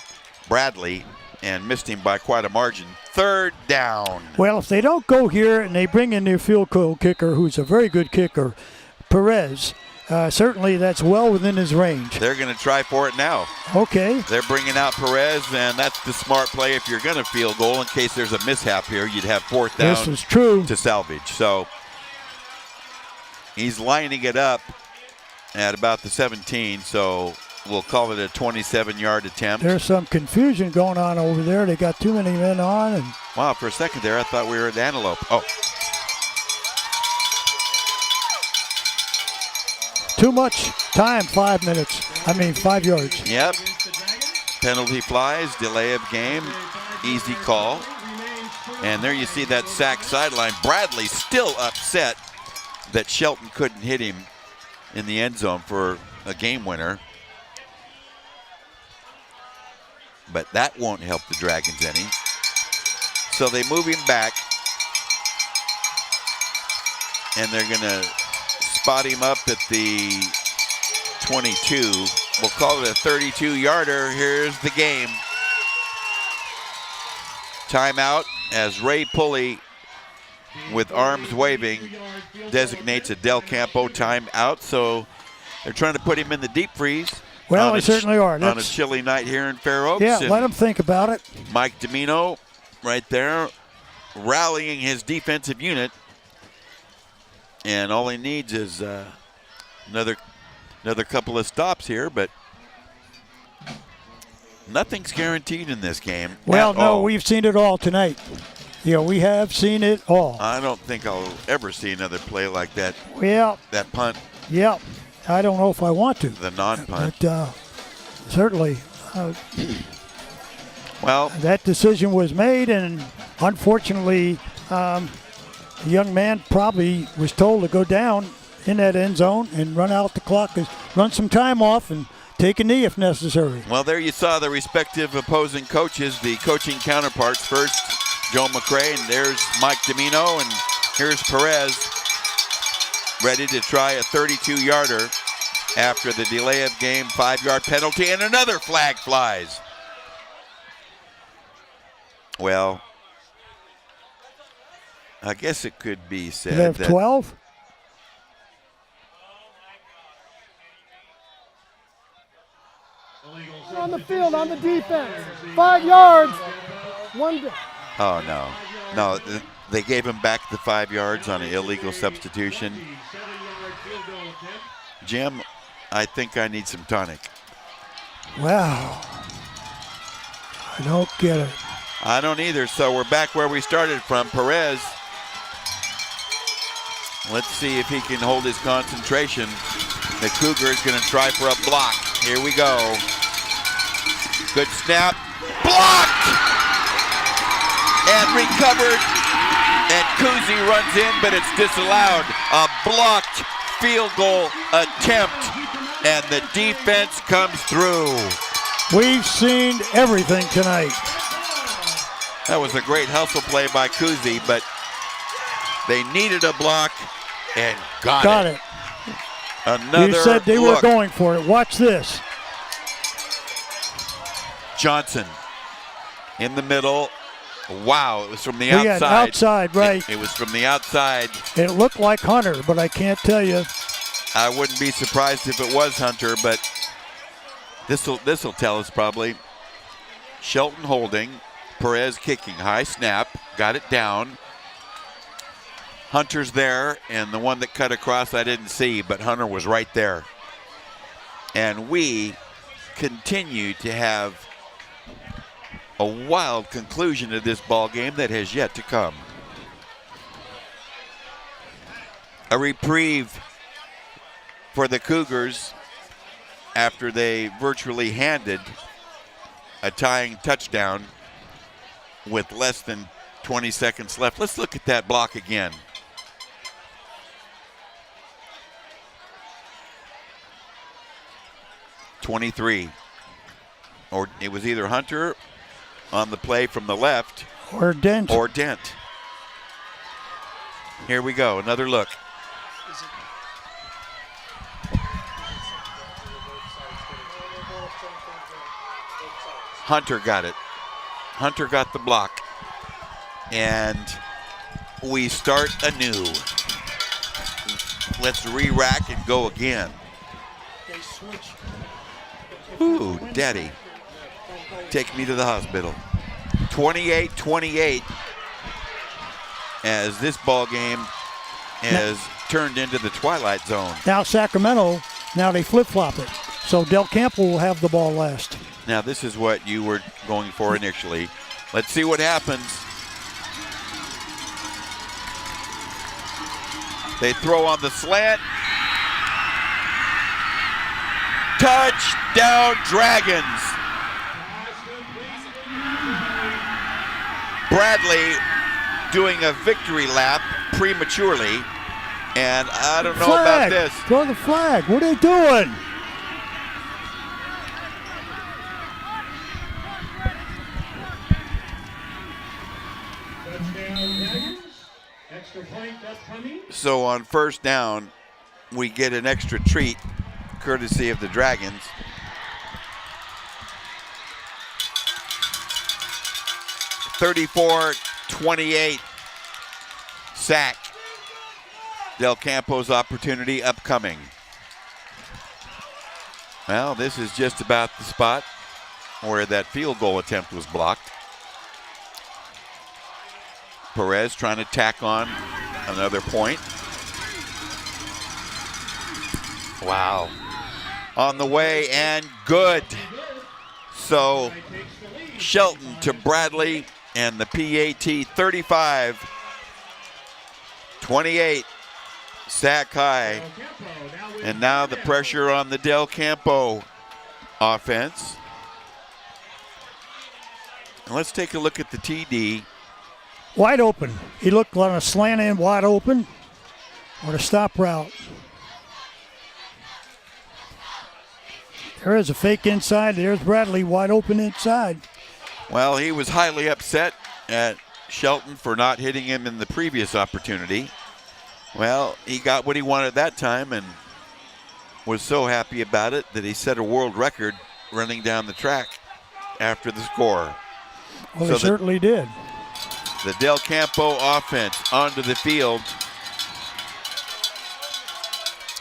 Bradley, and missed him by quite a margin. 3rd down. Well, if they don't go here and they bring in their field goal kicker, who's a very good kicker, Perez, certainly that's well within his range. They're going to try for it now. Okay. They're bringing out Perez, and that's the smart play. If you're going to field goal, in case there's a mishap here, you'd have 4th down. This is true. To salvage. So he's lining it up at about the 17, so we'll call it a 27-yard attempt. There's some confusion going on over there. They got too many men on. And wow, for a second there, I thought we were at Antelope. Oh. Too much time, 5 minutes. 5 yards. Yep. Penalty flies, delay of game, easy call. And there you see that Sac sideline. Bradley still upset that Shelton couldn't hit him in the end zone for a game winner. But that won't help the Dragons any. So they move him back. And they're going to spot him up at the 22. We'll call it a 32-yarder. Here's the game. Timeout as Ray Pulley, with arms waving, designates a Del Campo timeout. So they're trying to put him in the deep freeze. Well, they certainly are. On a chilly night here in Fair Oaks. Yeah, let them think about it. Mike Domino right there rallying his defensive unit. And all he needs is another couple of stops here, but nothing's guaranteed in this game. Well, no, we've seen it all tonight. Yeah, we have seen it all. I don't think I'll ever see another play like that. Yeah. That punt. Yeah. I don't know if I want to. The non-punt. But certainly, well, that decision was made, and unfortunately, the young man probably was told to go down in that end zone and run out the clock, run some time off and take a knee if necessary. Well, there you saw the respective opposing coaches, the coaching counterparts. First, Joe McCray, and there's Mike Domino, and here's Perez, ready to try a 32-yarder after the delay of game 5-yard penalty, and another flag flies. Well, I guess it could be said they have that 12? On the field, on the defense. 5 yards. One. Oh, no, they gave him back the 5 yards on an illegal substitution. Jim, I think I need some tonic. Wow. I don't get it. I don't either, so we're back where we started from. Perez, let's see if he can hold his concentration. The Cougars going to try for a block. Here we go. Good snap. Blocked! And recovered. And Kuzi runs in, but it's disallowed. A blocked field goal attempt. And the defense comes through. We've seen everything tonight. That was a great hustle play by Kuzi, but they needed a block and got it. Another You said they look. were going for it. Watch this. Johnson in the middle. Wow, it was from the Yeah, outside. outside, right. It was from the outside. It looked like Hunter, but I can't tell you. I wouldn't be surprised if it was Hunter, but this'll tell us probably. Shelton holding, Perez kicking, high snap, got it down. Hunter's there, and the one that cut across I didn't see, but Hunter was right there. And we continue to have a wild conclusion to this ball game that has yet to come. A reprieve for the Cougars after they virtually handed a tying touchdown with less than 20 seconds left. Let's look at that block again. .23, or it was either Hunter on the play from the left or Dent. Here we go, another look. Hunter got it. Hunter got the block. And we start anew. Let's re-rack and go again. Ooh, Daddy. Take me to the hospital. 28-28 as this ball game has turned into the twilight zone. Now Sacramento, now they flip-flop it. So Del Campo will have the ball last. Now this is what you were going for initially. Let's see what happens. They throw on the slant. Touchdown Dragons. Bradley doing a victory lap prematurely, and I don't know about this. Throw the flag. What are they doing? So on first down, we get an extra treat. courtesy of the Dragons. (34-28) Sac. Del Campo's opportunity upcoming. Well, this is just about the spot where that field goal attempt was blocked. Perez trying to tack on another point. Wow. On the way and good. So Shelton to Bradley and the PAT 35-28. Sac High. And now the pressure on the Del Campo offense. And let's take a look at the TD. Wide open. He looked on a slant in, wide open, or a stop route. There is a fake inside. There's Bradley wide open inside. Well, he was highly upset at Shelton for not hitting him in the previous opportunity. Well, he got what he wanted that time and was so happy about it that he set a world record running down the track after the score. Well, he certainly did. The Del Campo offense onto the field.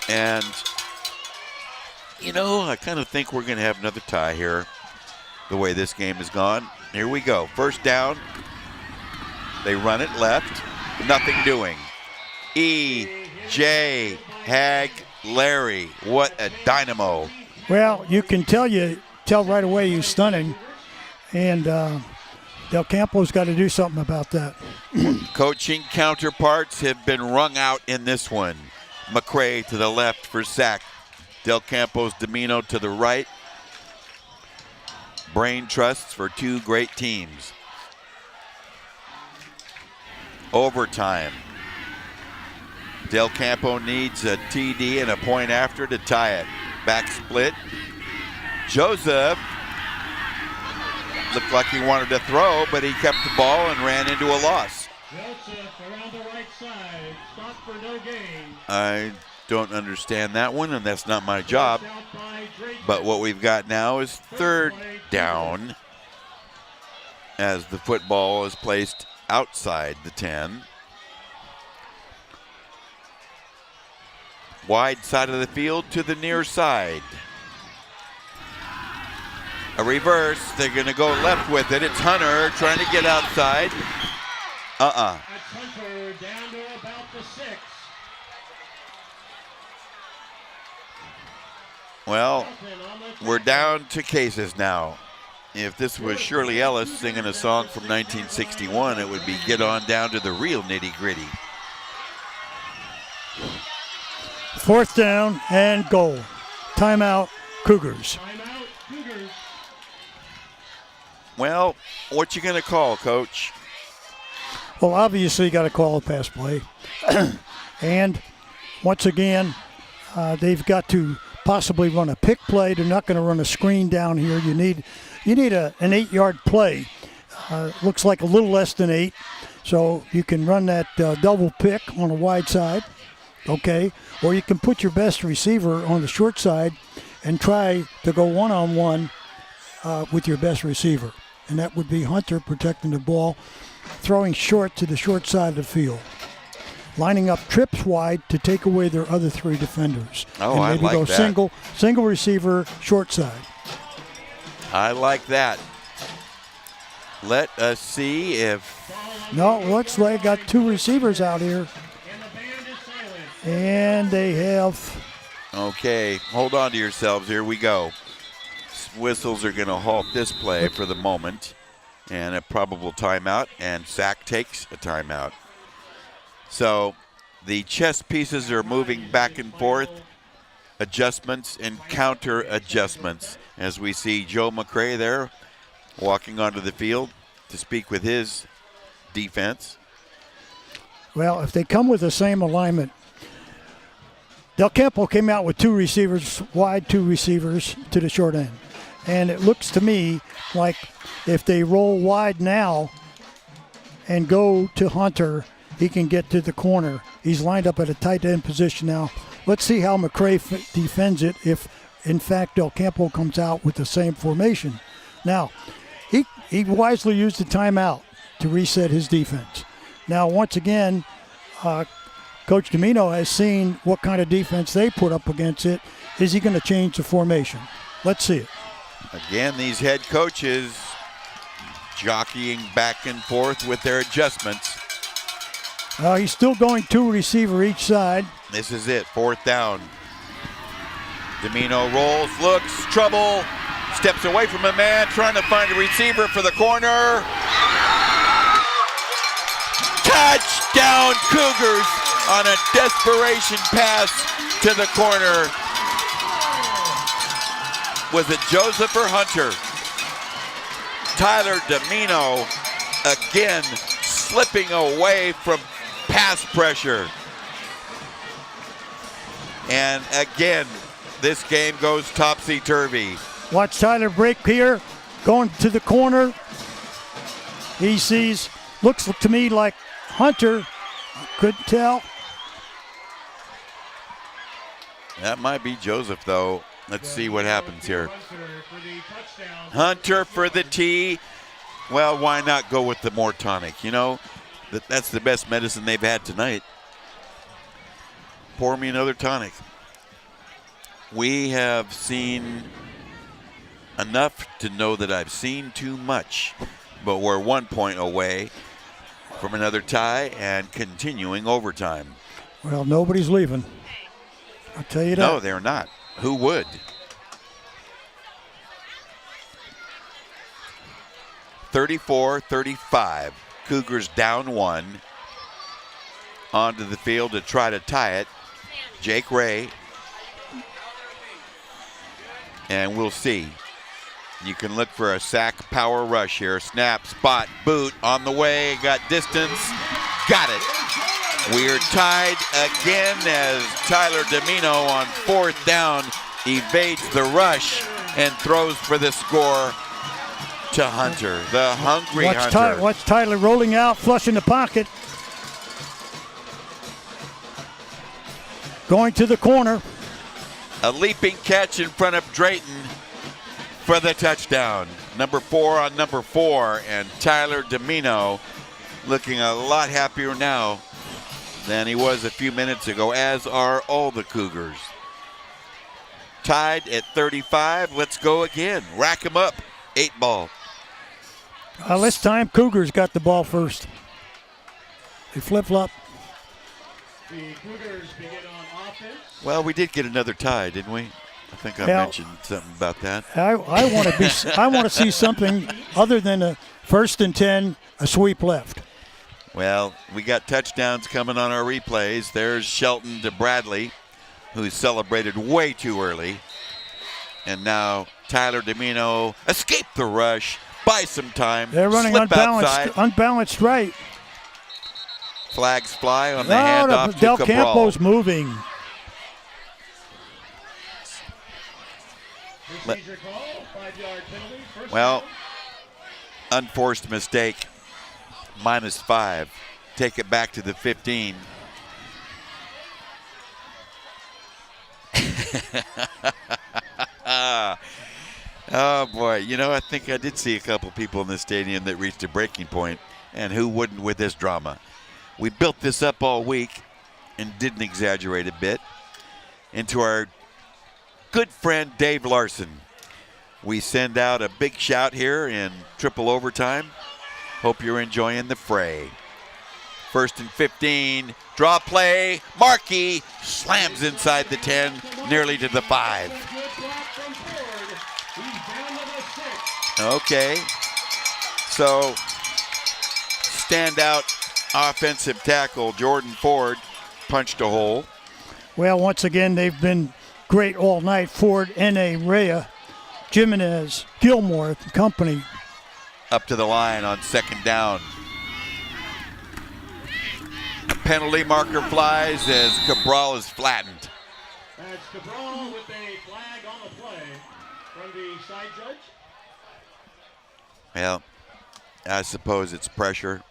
And, you know, I kind of think we're going to have another tie here, the way this game has gone. Here we go. First down. They run it left. Nothing doing. E.J. Larry. What a dynamo. Well, you can tell right away he's stunning. And Del Campo's got to do something about that. Coaching counterparts have been wrung out in this one. McCray to the left for Sac. Del Campo's Domino to the right. Brain trusts for two great teams. Overtime. Del Campo needs a TD and a point after to tie it. Back split. Joseph looked like he wanted to throw, but he kept the ball and ran into a loss. Joseph around the right side. Stop for no gain. I don't understand that one, and that's not my job. But what we've got now is third down as the football is placed outside the 10. Wide side of the field to the near side. A reverse. They're going to go left with it. It's Hunter trying to get outside. That's Hunter down to about the 6. Well, we're down to cases now. If this was Shirley Ellis singing a song from 1961, it would be Get On Down to the Real Nitty Gritty. Fourth down and goal. Timeout, Cougars. Well, what you going to call, Coach? Well, obviously you got to call a pass play. And once again, they've got to possibly run a pick play. They're not going to run a screen down here. You need an 8-yard play. Looks like a little less than 8. So you can run that double pick on the wide side. Okay, or you can put your best receiver on the short side and try to go one-on-one with your best receiver. And that would be Hunter protecting the ball, throwing short to the short side of the field. Lining up trips wide to take away their other 3 defenders. Oh, and I maybe like go that. Single receiver, short side. I like that. Let us see if... No, looks like got 2 receivers out here. And they have... Okay, hold on to yourselves. Here we go. Whistles are going to halt this play for the moment. And a probable timeout. And Sac takes a timeout. So the chess pieces are moving back and forth. Adjustments and counter adjustments. As we see Joe McCray there walking onto the field to speak with his defense. Well, if they come with the same alignment, Del Campo came out with 2 receivers wide, 2 receivers to the short end. And it looks to me like if they roll wide now and go to Hunter, he can get to the corner. He's lined up at a tight end position now Let's see how McCray defends it if, in fact, Del Campo comes out with the same formation. Now, he wisely used the timeout to reset his defense. Now, once again, Coach Domino has seen what kind of defense they put up against it. Is he going to change the formation? Let's see it. Again, these head coaches jockeying back and forth with their adjustments. He's still going 2 receiver each side. This is it, 4th down. Domino rolls, looks, trouble, steps away from a man, trying to find a receiver for the corner. Touchdown Cougars on a desperation pass to the corner. Was it Joseph or Hunter? Tyler Domino again slipping away from pass pressure. And again, this game goes topsy-turvy. Watch Tyler break here, going to the corner. He sees, looks to me like Hunter. Couldn't tell. That might be Joseph, though. Let's see what happens here. Hunter for the T. Well, why not go with the more tonic? You know, that's the best medicine they've had tonight. Pour me another tonic. We have seen enough to know that I've seen too much, but we're 1 point away from another tie and continuing overtime. Well, nobody's leaving. I'll tell you that. No, they're not. Who would? (34-35). Cougars down 1. Onto the field to try to tie it. Jake Ray. And we'll see. You can look for a sack power rush here. Snap, spot, boot on the way. Got distance. Got it. We're tied again as Tyler Domino on 4th down evades the rush and throws for the score to Hunter, the hungry Hunter. Watch Tyler rolling out, flushing the pocket. Going to the corner. A leaping catch in front of Drayton for the touchdown. Number 4 on number 4, and Tyler Domino looking a lot happier now than he was a few minutes ago, as are all the Cougars. Tied at 35. Let's go again. Rack him up. 8 ball. This time Cougars got the ball first. They flip-flop. The Cougars begin on offense. Well, we did get another tie, didn't we? I think I mentioned something about that. I want to see something other than a 1st and 10, a sweep left. Well, we got touchdowns coming on our replays. There's Shelton to Bradley, who celebrated way too early. And now Tyler Domino escaped the rush, buy some time. They're running unbalanced right. Flags fly on the handoff to Del Cabral. Campo's moving. Well, unforced mistake. -5. Take it back to the 15. Oh boy, you know, I think I did see a couple people in the stadium that reached a breaking point, and who wouldn't with this drama? We built this up all week and didn't exaggerate a bit. Into our good friend Dave Larson, we send out a big shout here in triple overtime. Hope you're enjoying the fray. 1st and 15, draw play. Markey slams inside the 10, nearly to the 5. Okay, so standout offensive tackle Jordan Ford punched a hole. Well, once again, they've been great all night. Ford, N.A., Rea, Jimenez, Gilmore, company. Up to the line on 2nd down. A penalty marker flies as Cabral is flattened. That's Cabral with a flag on the play from the side judge. Well, I suppose it's pressure.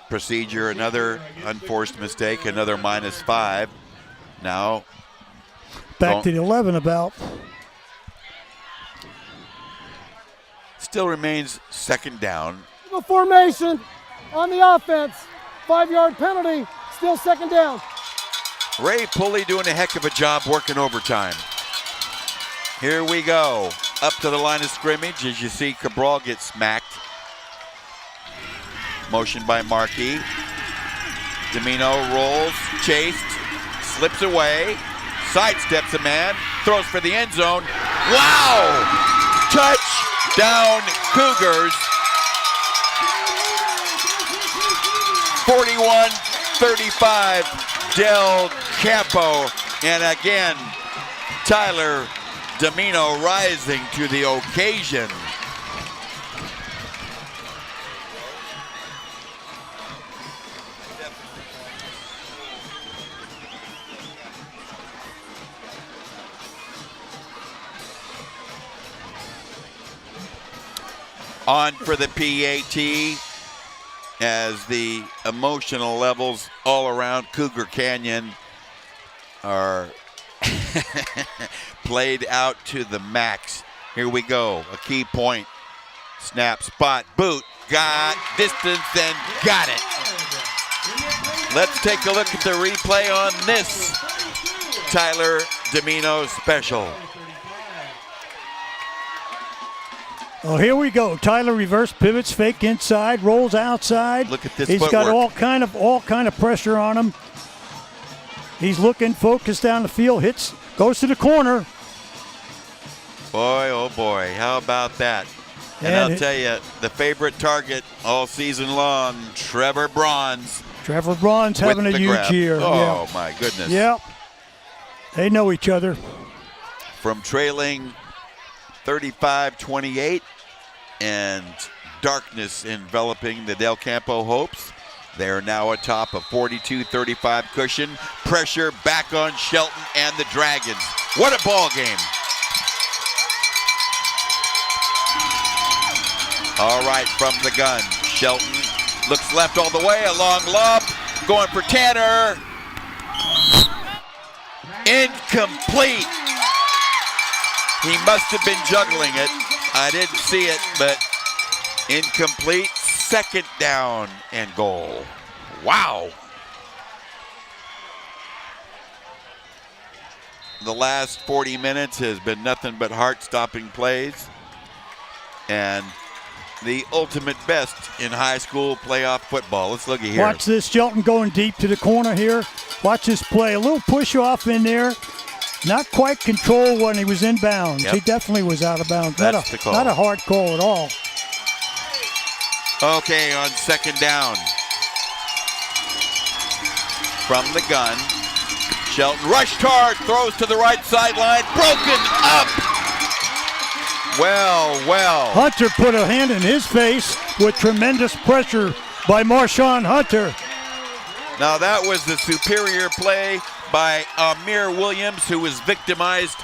Procedure, another unforced mistake, another -5. Now back to the 11 about. Still remains second down. The formation on the offense. 5-yard penalty. Still second down. Ray Pulley doing a heck of a job working overtime. Here we go. Up to the line of scrimmage as you see Cabral get smacked. Motion by Markey. Domino rolls, chased, slips away, sidesteps a man, throws for the end zone. Wow! Touchdown Cougars. 41-35 Del Campo. And again, Tyler Domino rising to the occasion. On for the PAT as the emotional levels all around Cougar Canyon are played out to the max. Here we go, a key point. Snap, spot, boot, got distance and got it. Let's take a look at the replay on this Tyler Domino special. Oh, here we go. Tyler reverse pivots, fake inside, rolls outside. Look at this He's footwork. got all kind of pressure on him. He's looking, focused down the field, hits, goes to the corner. Boy, oh boy, how about that? And I'll tell you, the favorite target all season long, Trevor Bronze. Trevor Bronze having a huge year. Oh, my goodness. Yep. They know each other. From trailing 35-28 and darkness enveloping the Del Campo Hopes, they are now atop a 42-35 cushion. Pressure back on Shelton and the Dragons. What a ball game. All right, from the gun, Shelton looks left all the way, a long lob, going for Tanner. Incomplete. He must have been juggling it. I didn't see it, but incomplete. Second down and goal. Wow. The last 40 minutes has been nothing but heart-stopping plays. And the ultimate best in high school playoff football. Let's look at here. Watch this, Shelton going deep to the corner here. Watch this play. A little push off in there. Not quite control when he was in bounds. Yep. He definitely was out of bounds. That's the call. Not a hard call at all. Okay, on second down. From the gun, Shelton rushed hard, throws to the right sideline, broken up. Well. Hunter put a hand in his face with tremendous pressure by Shawn Hunter. Now that was the superior play by Amir Williams, who was victimized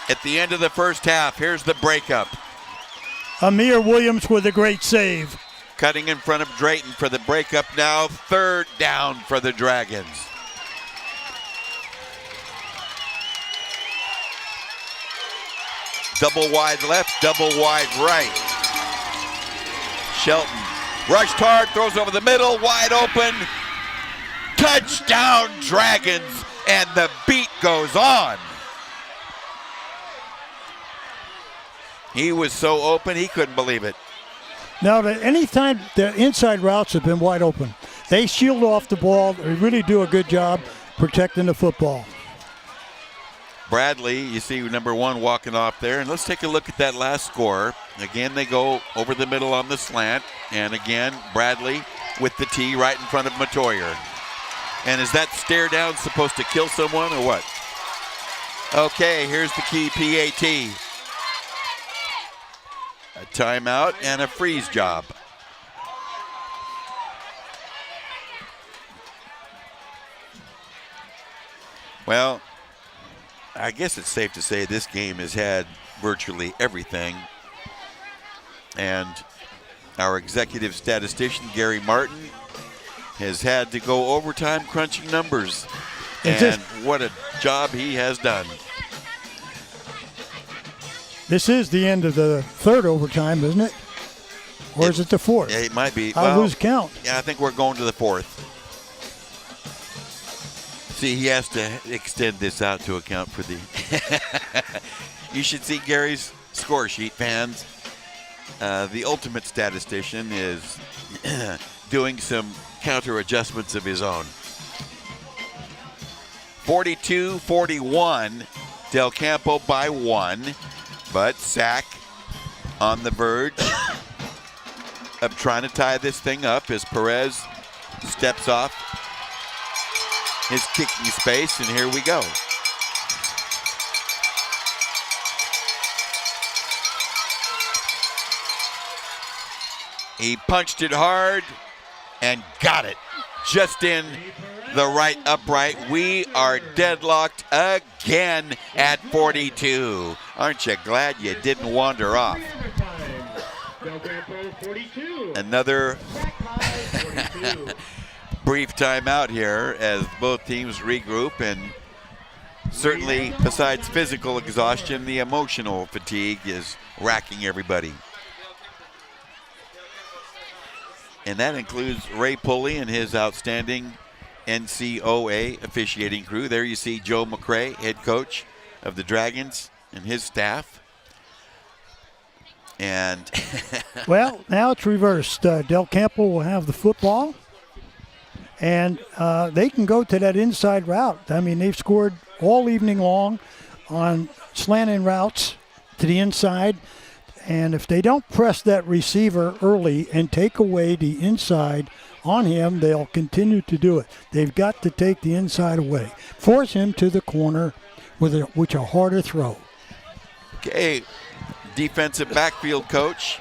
at the end of the first half. Here's the breakup. Amir Williams with a great save. Cutting in front of Drayton for the breakup now. Third down for the Dragons. Double wide left, double wide right. Shelton rushed hard, throws over the middle, wide open. Touchdown Dragons, and the beat goes on. He was so open, he couldn't believe it. Now, anytime the inside routes have been wide open, they shield off the ball. They really do a good job protecting the football. Bradley, you see number one walking off there. And let's take a look at that last score. Again, they go over the middle on the slant. And again, Bradley with the tee right in front of Matoyer. And is that stare down supposed to kill someone or what? Okay, here's the key PAT. A timeout and a freeze job. Well, I guess it's safe to say this game has had virtually everything. And our executive statistician, Gary Martin, has had to go overtime crunching numbers And what a job he has done. This is the end of the third overtime, isn't it? Or is it the fourth? Yeah, it might be. I lose count. Yeah, I think we're going to the fourth. See, he has to extend this out to account for the... You should see Gary's score sheet, fans. The ultimate statistician is doing some counter adjustments of his own. 42-41, Del Campo by 1, but Sac on the verge of trying to tie this thing up as Perez steps off his kicking space, and here we go. He punched it hard and got it just in the right upright. We are deadlocked again at 42. Aren't you glad you didn't wander off? Another brief timeout here as both teams regroup, and certainly besides physical exhaustion, the emotional fatigue is racking everybody. And that includes Ray Pulley and his outstanding NCOA officiating crew. There you see Joe McCray, head coach of the Dragons, and his staff. And well, now it's reversed. Del Campo will have the football, and they can go to that inside route. I mean, they've scored all evening long on slanting routes to the inside. And if they don't press that receiver early and take away the inside on him, they'll continue to do it. They've got to take the inside away. Force him to the corner with a harder throw. Okay, defensive backfield coach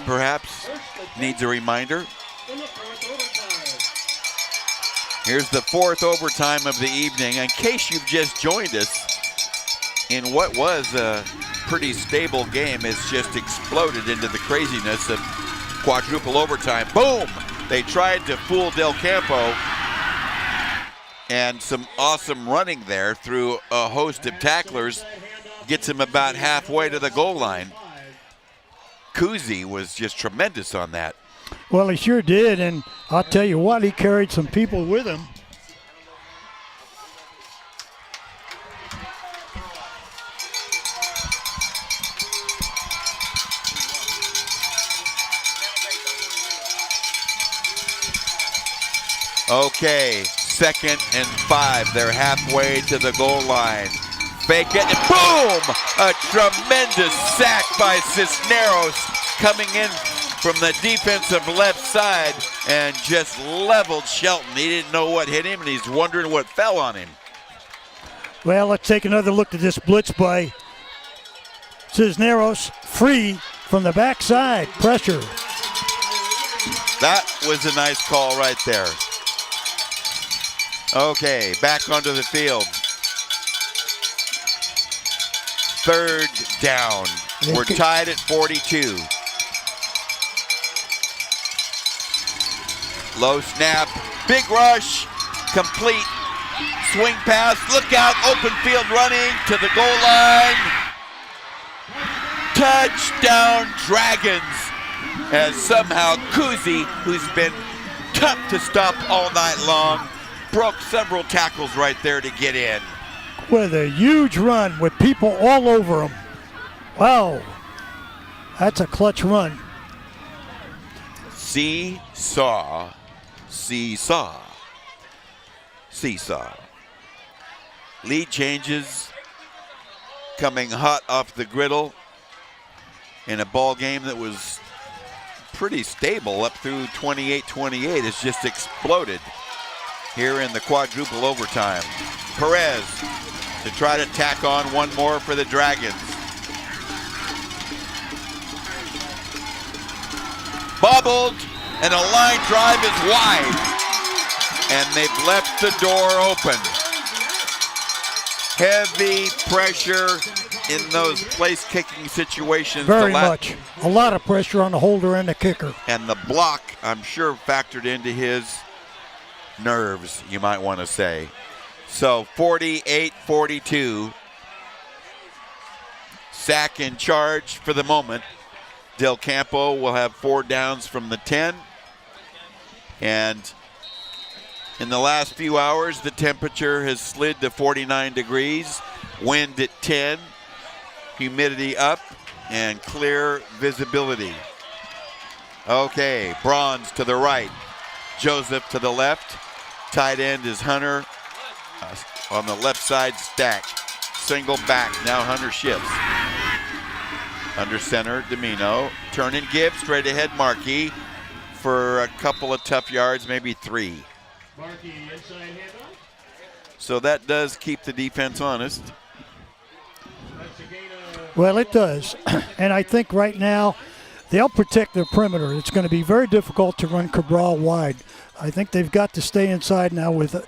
perhaps needs a reminder. Here's the fourth overtime of the evening. In case you've just joined us, in what was a pretty stable game, it's just exploded into the craziness of quadruple overtime. Boom! They tried to fool Del Campo, and some awesome running there through a host of tacklers gets him about halfway to the goal line. Kuzi was just tremendous on that. Well, he sure did, and I'll tell you what, he carried some people with him. Okay, 2nd and 5. They're halfway to the goal line. Fake it, and boom! A tremendous sack by Cisneros coming in from the defensive left side and just leveled Shelton. He didn't know what hit him, and he's wondering what fell on him. Well, let's take another look at this blitz by Cisneros, free from the backside. Pressure. That was a nice call right there. Okay, back onto the field. 3rd down. We're tied at 42. Low snap, big rush, complete swing pass. Look out, open field running to the goal line. Touchdown Dragons, as somehow Kuzi, who's been tough to stop all night long, broke several tackles right there to get in. With a huge run with people all over him. Wow, that's a clutch run. Seesaw. Lead changes coming hot off the griddle in a ball game that was pretty stable up through 28-28. It's just exploded here in the quadruple overtime. Perez to try to tack on one more for the Dragons. Bobbled, and a line drive is wide. And they've left the door open. Heavy pressure in those place kicking situations. Very much. A lot of pressure on the holder and the kicker. And the block, I'm sure, factored into his nerves, you might want to say. So 48-42. Sac in charge for the moment. Del Campo will have 4 downs from the 10. And in the last few hours, the temperature has slid to 49 degrees, wind at 10, humidity up, and clear visibility. Okay, Bronze to the right, Joseph to the left. Tight end is Hunter on the left side stack. Single back, now Hunter shifts. Under center, Domino. Turn and give, straight ahead Markey for a couple of tough yards, maybe 3. Markey inside handoff. So that does keep the defense honest. Well, it does. And I think right now they'll protect their perimeter. It's going to be very difficult to run Cabral wide. I think they've got to stay inside now with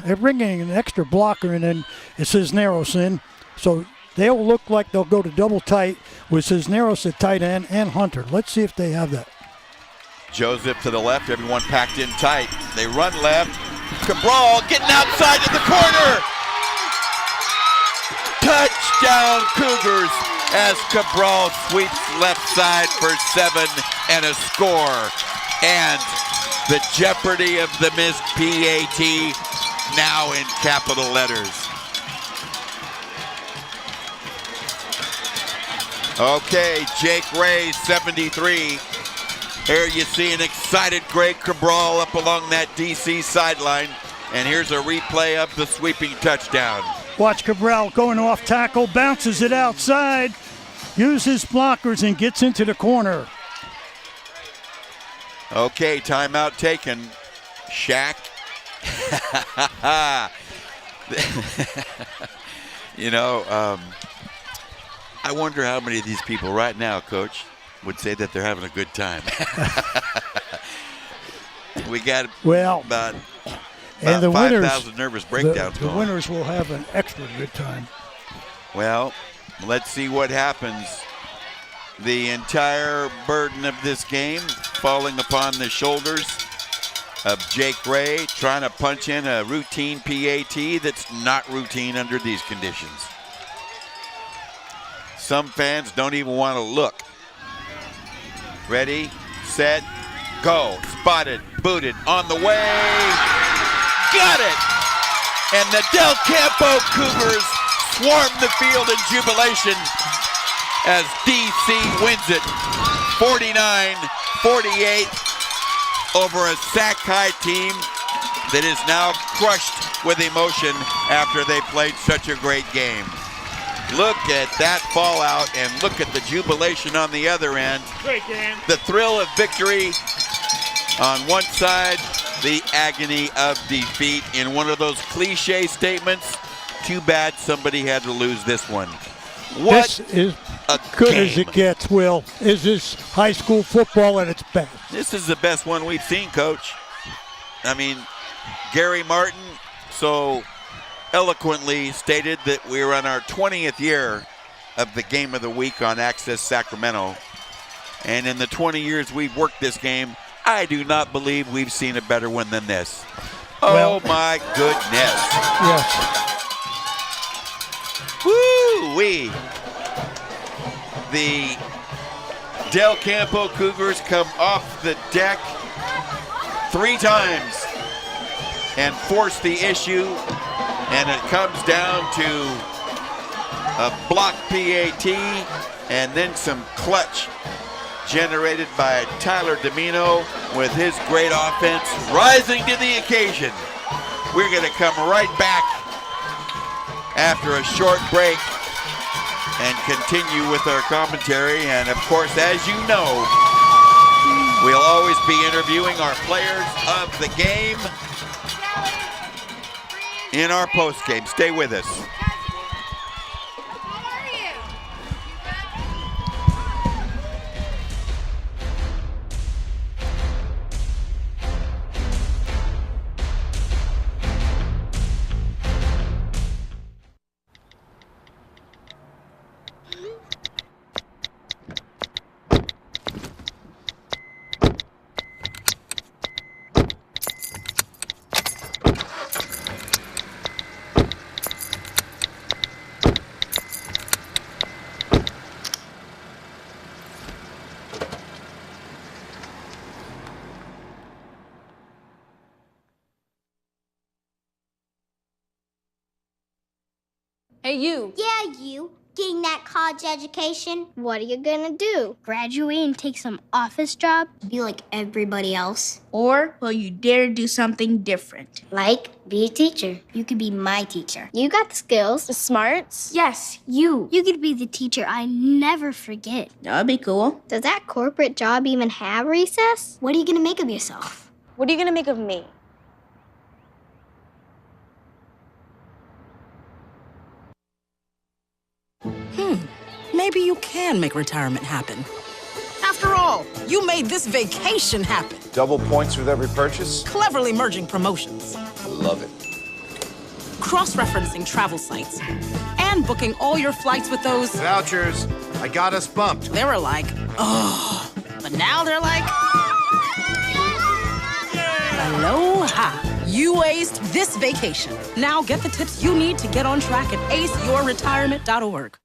they're bringing an extra blocker, and then it Cisneros in. So they'll look like they'll go to double tight with Cisneros at tight end and Hunter. Let's see if they have that. Joseph to the left, everyone packed in tight. They run left. Cabral getting outside to the corner. Touchdown Cougars as Cabral sweeps left side for 7 and a score. And the jeopardy of the missed PAT now in capital letters. Okay, Jake Ray, 73. Here you see an excited Greg Cabral up along that DC sideline. And here's a replay of the sweeping touchdown. Watch Cabral going off tackle, bounces it outside, uses blockers and gets into the corner. Okay, timeout taken. Shaq. You know, I wonder how many of these people right now, Coach, would say that they're having a good time. We got about and the 5,000 nervous breakdowns the winners will have an extra good time. Well, let's see what happens. The entire burden of this game falling upon the shoulders of Jake Ray, trying to punch in a routine PAT that's not routine under these conditions. Some fans don't even want to look. Ready, set, go. Spotted, booted, on the way. Got it! And the Del Campo Cougars swarm the field in jubilation as DC wins it 49-48 over a Sac-High team that is now crushed with emotion after they played such a great game. Look at that fallout and look at the jubilation on the other end. Great game. The thrill of victory on one side, the agony of defeat. In one of those cliche statements, too bad somebody had to lose this one. What this is good as it gets, Will. Is this high school football at its best? This is the best one we've seen, Coach. I mean, Gary Martin so eloquently stated that we were on our 20th year of the Game of the Week on Access Sacramento. And in the 20 years we've worked this game, I do not believe we've seen a better one than this. Oh, my goodness. Yes. Woo-wee. The Del Campo Cougars come off the deck 3 times and force the issue, and it comes down to a block PAT and then some clutch generated by Tyler Domino with his great offense rising to the occasion. We're going to come right back after a short break and continue with our commentary. And of course, as you know, we'll always be interviewing our players of the game in our postgame. Stay with us. you. Yeah, you. Getting that college education. What are you gonna do? Graduate and take some office job? Be like everybody else? Or will you dare do something different? Like, be a teacher. You could be my teacher. You got the skills. The smarts? Yes, you. You could be the teacher I never forget. That'd be cool. Does that corporate job even have recess? What are you gonna make of yourself? What are you gonna make of me? Maybe you can make retirement happen. After all, you made this vacation happen. Double points with every purchase? Cleverly merging promotions. Love it. Cross-referencing travel sites. And booking all your flights with those... Vouchers. I got us bumped. They were like, oh. But now they're like... Aloha. You aced this vacation. Now get the tips you need to get on track at aceyourretirement.org.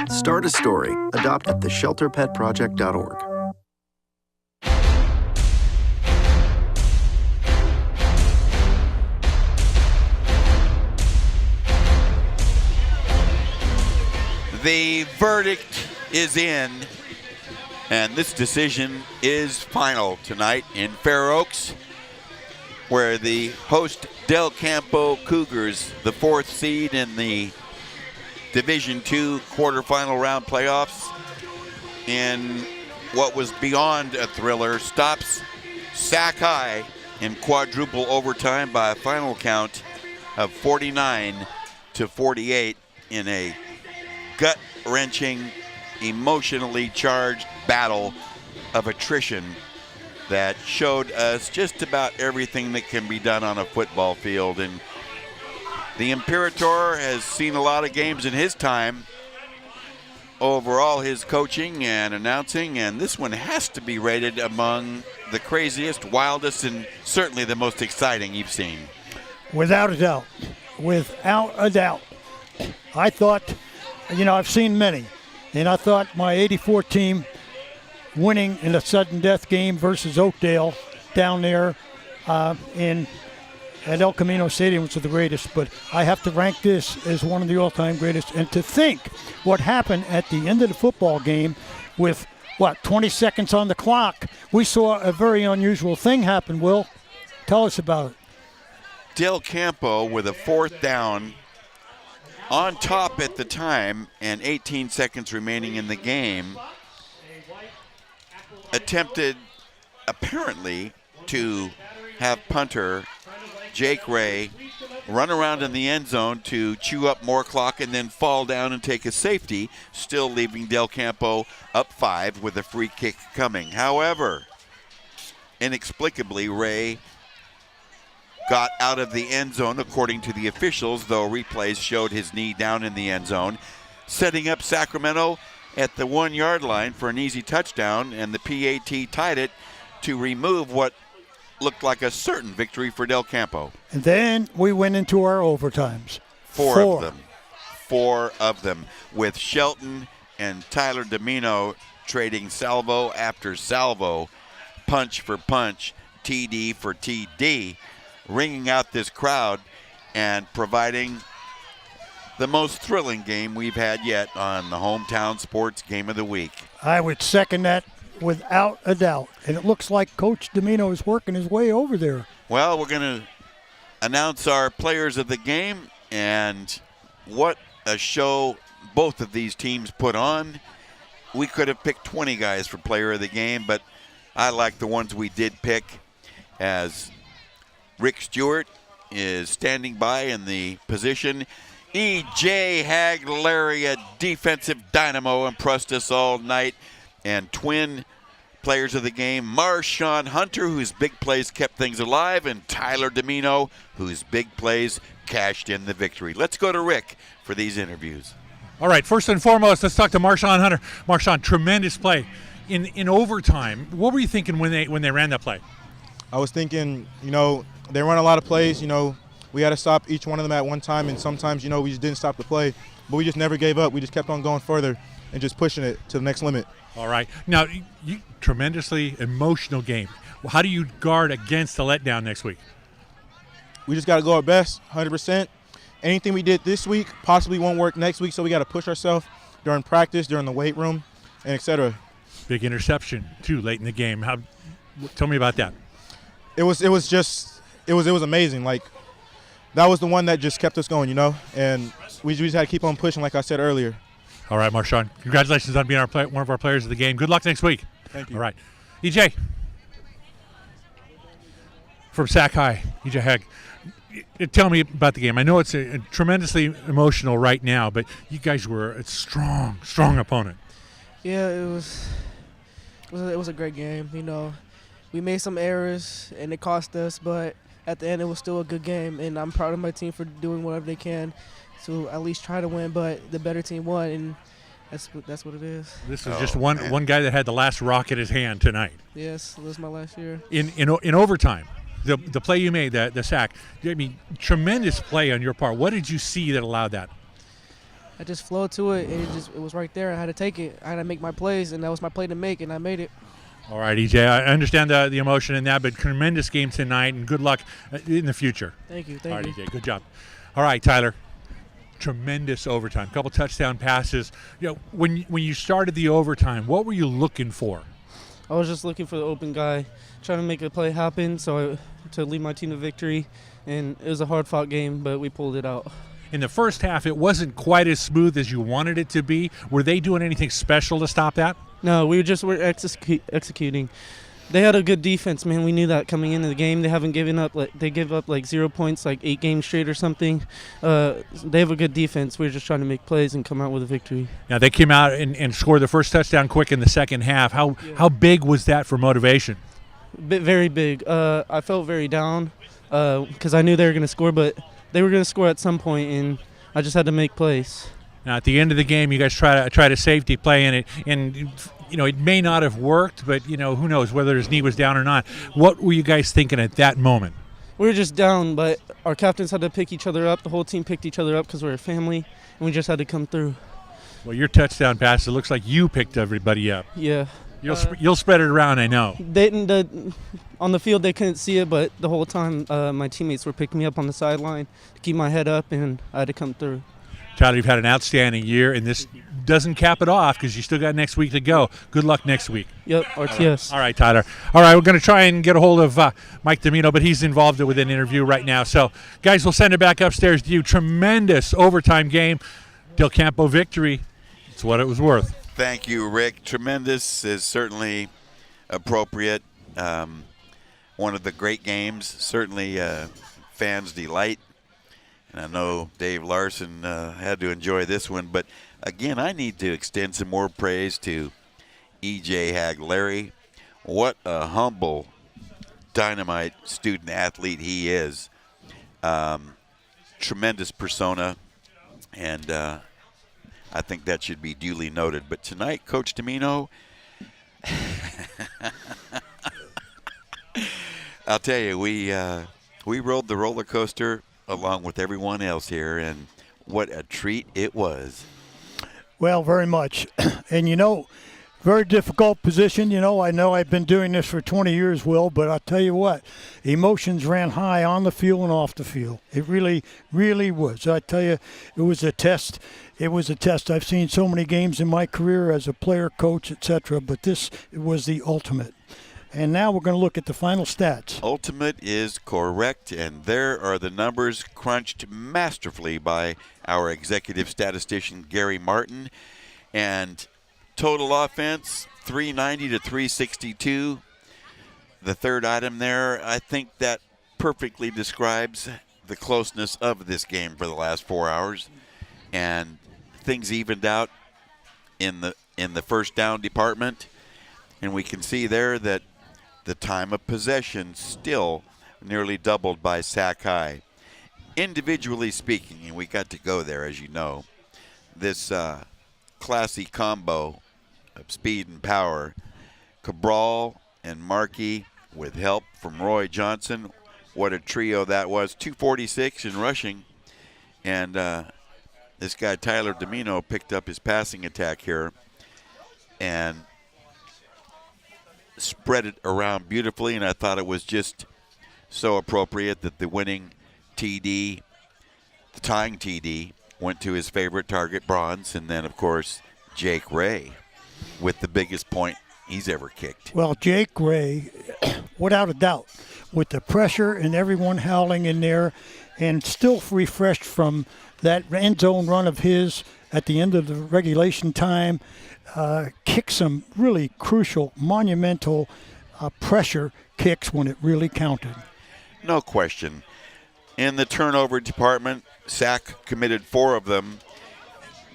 Start a story. Adopt at theshelterpetproject.org. The verdict is in, and this decision is final tonight in Fair Oaks, where the host Del Campo Cougars, the 4th seed in the Division II quarterfinal round playoffs, in what was beyond a thriller, stops Sac High in quadruple overtime by a final count of 49-48 in a gut-wrenching, emotionally charged battle of attrition that showed us just about everything that can be done on a football field. And the Imperator has seen a lot of games in his time, overall his coaching and announcing, and this one has to be rated among the craziest, wildest, and certainly the most exciting you've seen. Without a doubt. Without a doubt. I thought, I've seen many, and I thought my 84 team winning in a sudden death game versus Oakdale down there at El Camino Stadium was the greatest, but I have to rank this as one of the all-time greatest. And to think what happened at the end of the football game with, 20 seconds on the clock, we saw a very unusual thing happen. Will, tell us about it. Del Campo with a 4th down on top at the time and 18 seconds remaining in the game, attempted apparently to have punter Jake Ray run around in the end zone to chew up more clock and then fall down and take a safety, still leaving Del Campo up 5 with a free kick coming. However, inexplicably, Ray got out of the end zone according to the officials, though replays showed his knee down in the end zone, setting up Sacramento at the 1-yard line for an easy touchdown, and the PAT tied it to remove what looked like a certain victory for Del Campo. And then we went into our overtimes. Four of them, with Shelton and Tyler Domino trading salvo after salvo, punch for punch, TD for TD, ringing out this crowd and providing the most thrilling game we've had yet on the Hometown Sports Game of the Week. I would second that without a doubt. And it looks like Coach Domino is working his way over there. Well, we're going to announce our players of the game, and what a show both of these teams put on. We could have picked 20 guys for player of the game, but I like the ones we did pick, as Rick Stewart is standing by in the position. E.J. Hagler, a defensive dynamo, impressed us all night. And twin players of the game, Shawn Hunter, whose big plays kept things alive, and Tyler Domino, whose big plays cashed in the victory. Let's go to Rick for these interviews. All right, first and foremost, let's talk to Shawn Hunter. Shawn, tremendous play in overtime. What were you thinking when they ran that play? I was thinking, they run a lot of plays. We had to stop each one of them at one time, and sometimes, we just didn't stop the play. But we just never gave up. We just kept on going further and just pushing it to the next limit. All right. Now, tremendously emotional game. How do you guard against the letdown next week? We just got to go our best, 100%. Anything we did this week possibly won't work next week, so we got to push ourselves during practice, during the weight room, and et cetera. Big interception, too, late in the game. Tell me about that. It was amazing. Like, that was the one that just kept us going, and we just had to keep on pushing, like I said earlier. All right, Shawn, congratulations on being one of our players of the game. Good luck next week. Thank you. All right. EJ from Sac High, EJ Hegg. Tell me about the game. I know it's a tremendously emotional right now, but you guys were a strong opponent. Yeah, it was a great game. We made some errors and it cost us, but at the end it was still a good game, and I'm proud of my team for doing whatever they can to at least try to win. But the better team won, and that's what it is. This was just one guy that had the last rock in his hand tonight. Yes, it was my last year. In overtime. The play you made, the sack, tremendous play on your part. What did you see that allowed that? I just flowed to it, and it was right there. I had to take it. I had to make my plays, and that was my play to make, and I made it. All right, EJ, I understand the emotion in that, but tremendous game tonight, and good luck in the future. Thank you. All right, EJ, good job. All right, Tyler, tremendous overtime, couple touchdown passes. When you started the overtime, what were you looking for? I was just looking for the open guy, trying to make a play happen to lead my team to victory, and it was a hard-fought game, but we pulled it out. In the first half, it wasn't quite as smooth as you wanted it to be. Were they doing anything special to stop that? No, we were executing. They had a good defense, man. We knew that coming into the game. They haven't given up. They give up 0 points 8 games straight or something. They have a good defense. We're just trying to make plays and come out with a victory. Now, they came out and scored the first touchdown quick in the second half. How big was that for motivation? Very big. I felt very down because I knew they were going to score, but they were going to score at some point, and I just had to make plays. Now, at the end of the game, you guys tried a safety play, and it may not have worked, but who knows whether his knee was down or not. What were you guys thinking at that moment? We were just down, but our captains had to pick each other up. The whole team picked each other up because we're a family, and we just had to come through. Well, your touchdown pass, it looks like you picked everybody up. Yeah. You'll spread it around, I know. On the field, they couldn't see it, but the whole time my teammates were picking me up on the sideline to keep my head up, and I had to come through. Tyler, you've had an outstanding year, and this doesn't cap it off because you still got next week to go. Good luck next week. Yep, RTS. All right, Tyler. All right, we're going to try and get a hold of Mike Domino, but he's involved with an interview right now. So, guys, we'll send it back upstairs to you. Tremendous overtime game. Del Campo victory. It's what it was worth. Thank you, Rick. Tremendous is certainly appropriate. One of the great games, certainly fans' delight. And I know Dave Larson had to enjoy this one. But, again, I need to extend some more praise to E.J. Hagg. Larry, what a humble, dynamite student-athlete he is. Tremendous persona. And I think that should be duly noted. But tonight, Coach Domino, I'll tell you, we rode the roller coaster along with everyone else here, and what a treat it was. Well, very much. And, very difficult position. I know I've been doing this for 20 years, Will, but I'll tell you what, emotions ran high on the field and off the field. It really, really was. I tell you, it was a test. It was a test. I've seen so many games in my career as a player, coach, etc., but this was the ultimate. And now we're going to look at the final stats. Ultimate is correct, and there are the numbers crunched masterfully by our executive statistician, Gary Martin. And total offense, 390 to 362. The third item there, I think that perfectly describes the closeness of this game for the last 4 hours. And things evened out in the first down department. And we can see there that the time of possession still nearly doubled by Sac High. Individually speaking, and we got to go there, as you know, this classy combo of speed and power. Cabral and Markey with help from Roy Johnson. What a trio that was. 246 in rushing. And this guy, Tyler Domino, picked up his passing attack here and spread it around beautifully. And I thought it was just so appropriate that the winning TD, the tying TD, went to his favorite target, Bronze. And then, of course, Jake Ray with the biggest point he's ever kicked. Well, Jake Ray, without a doubt, with the pressure and everyone howling in there, and still refreshed from that end zone run of his at the end of the regulation time, kicked some really crucial, monumental pressure kicks when it really counted. No question. In the turnover department, Sac committed 4 of them.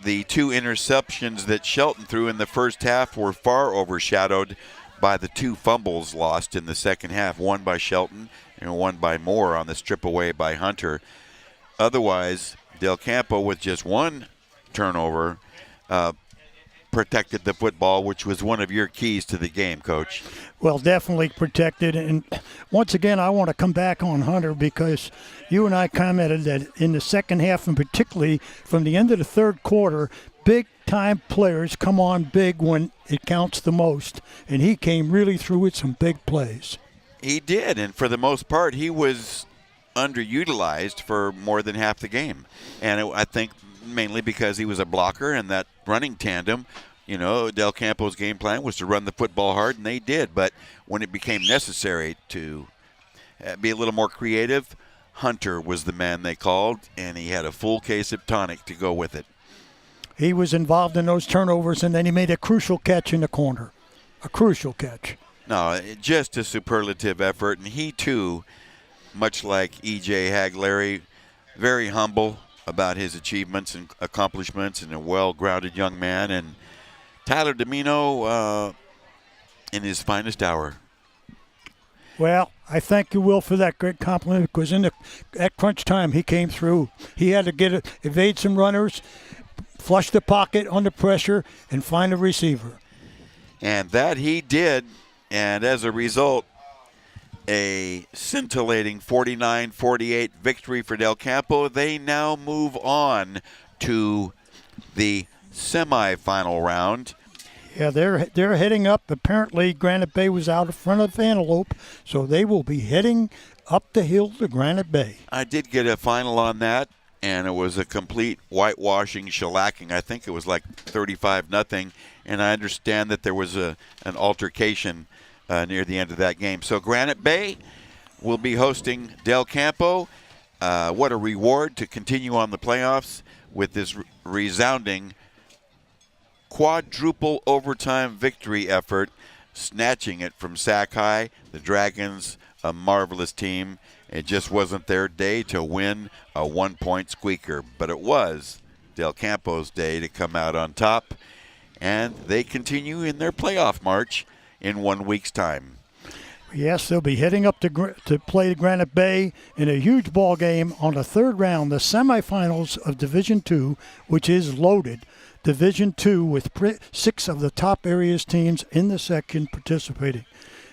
The 2 interceptions that Shelton threw in the first half were far overshadowed by the 2 fumbles lost in the second half, one by Shelton and one by Moore on the strip away by Hunter. Otherwise, Del Campo, with just 1 turnover, protected the football, which was one of your keys to the game, Coach. Well, definitely protected. And once again, I want to come back on Hunter because you and I commented that in the second half, and particularly from the end of the third quarter, big-time players come on big when it counts the most. And he came really through with some big plays. He did, and for the most part, he was underutilized for more than half the game. And I think mainly because he was a blocker and that running tandem. You know, Del Campo's game plan was to run the football hard, and they did. But when it became necessary to be a little more creative, Hunter was the man they called, and he had a full case of tonic to go with it. He was involved in those turnovers, and then he made a crucial catch in the corner. A crucial catch. No, just a superlative effort. And he, too, much like E.J. Haglary, very humble about his achievements and accomplishments, and a well-grounded young man. And Tyler Domino in his finest hour. Well, I thank you, Will, for that great compliment, because at crunch time he came through. He had to evade some runners, flush the pocket under pressure, and find a receiver. And that he did, and as a result, a scintillating 49-48 victory for Del Campo. They now move on to the semifinal round. Yeah, they're heading up. Apparently, Granite Bay was out in front of Antelope, so they will be heading up the hill to Granite Bay. I did get a final on that, and it was a complete whitewashing, shellacking. I think it was like 35-0, and I understand that there was an altercation near the end of that game. So Granite Bay will be hosting Del Campo. What a reward to continue on the playoffs with this resounding quadruple overtime victory effort, snatching it from Sac High. The Dragons, a marvelous team. It just wasn't their day to win a 1-point squeaker, but it was Del Campo's day to come out on top, and they continue in their playoff march in 1 week's time. Yes, they'll be heading up to play Granite Bay in a huge ball game on the third round, the semifinals of Division II, which is loaded. Division II with 6 of the top areas teams in the section participating.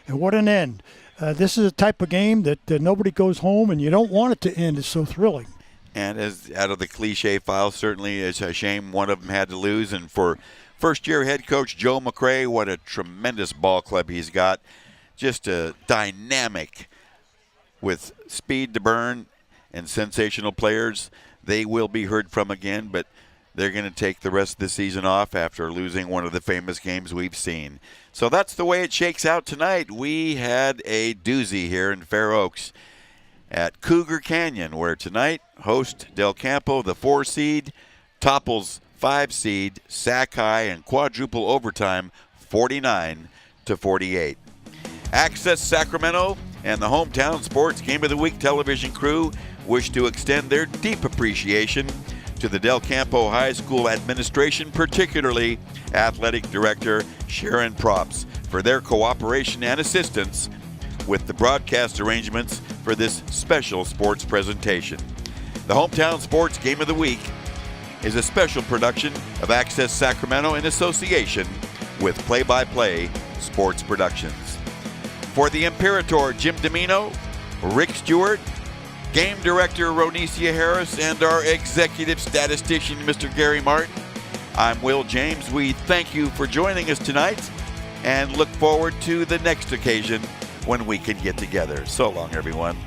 And what an end. This is a type of game that nobody goes home, and you don't want it to end. It's so thrilling. And as out of the cliche file, certainly it's a shame one of them had to lose. And for first-year head coach Joe McRae, what a tremendous ball club he's got. Just a dynamic with speed to burn and sensational players. They will be heard from again, but they're going to take the rest of the season off after losing one of the famous games we've seen. So that's the way it shakes out tonight. We had a doozy here in Fair Oaks at Cougar Canyon, where tonight host Del Campo, the 4 seed, topples 5 seed Sac High in quadruple overtime, 49-48. Access Sacramento and the Hometown Sports Game of the Week television crew wish to extend their deep appreciation to the Del Campo High School administration, particularly Athletic Director Sharon Props, for their cooperation and assistance with the broadcast arrangements for this special sports presentation. The Hometown Sports Game of the Week is a special production of Access Sacramento in association with Play by Play Sports Productions. For the Imperator, Jim Domino, Rick Stewart, Game Director Ronicia Harris, and our Executive Statistician, Mr. Gary Martin, I'm Will James. We thank you for joining us tonight and look forward to the next occasion when we can get together. So long, everyone.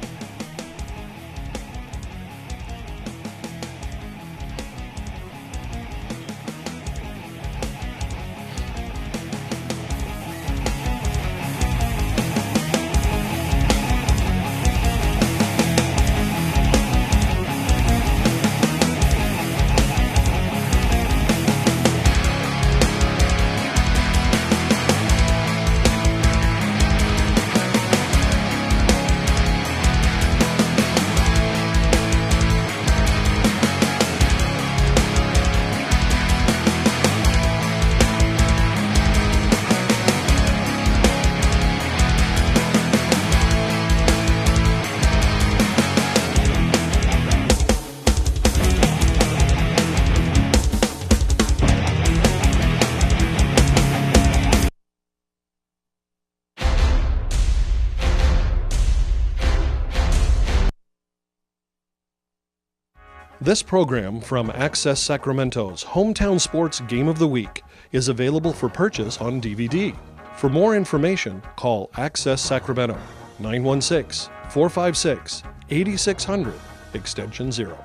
This program from Access Sacramento's Hometown Sports Game of the Week is available for purchase on DVD. For more information, call Access Sacramento 916-456-8600, extension 0.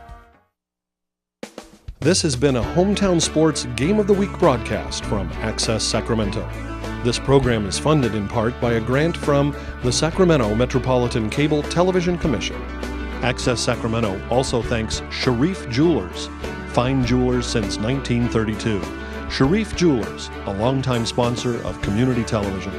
This has been a Hometown Sports Game of the Week broadcast from Access Sacramento. This program is funded in part by a grant from the Sacramento Metropolitan Cable Television Commission. Access Sacramento also thanks Sharif Jewelers, fine jewelers since 1932. Sharif Jewelers, a longtime sponsor of community television.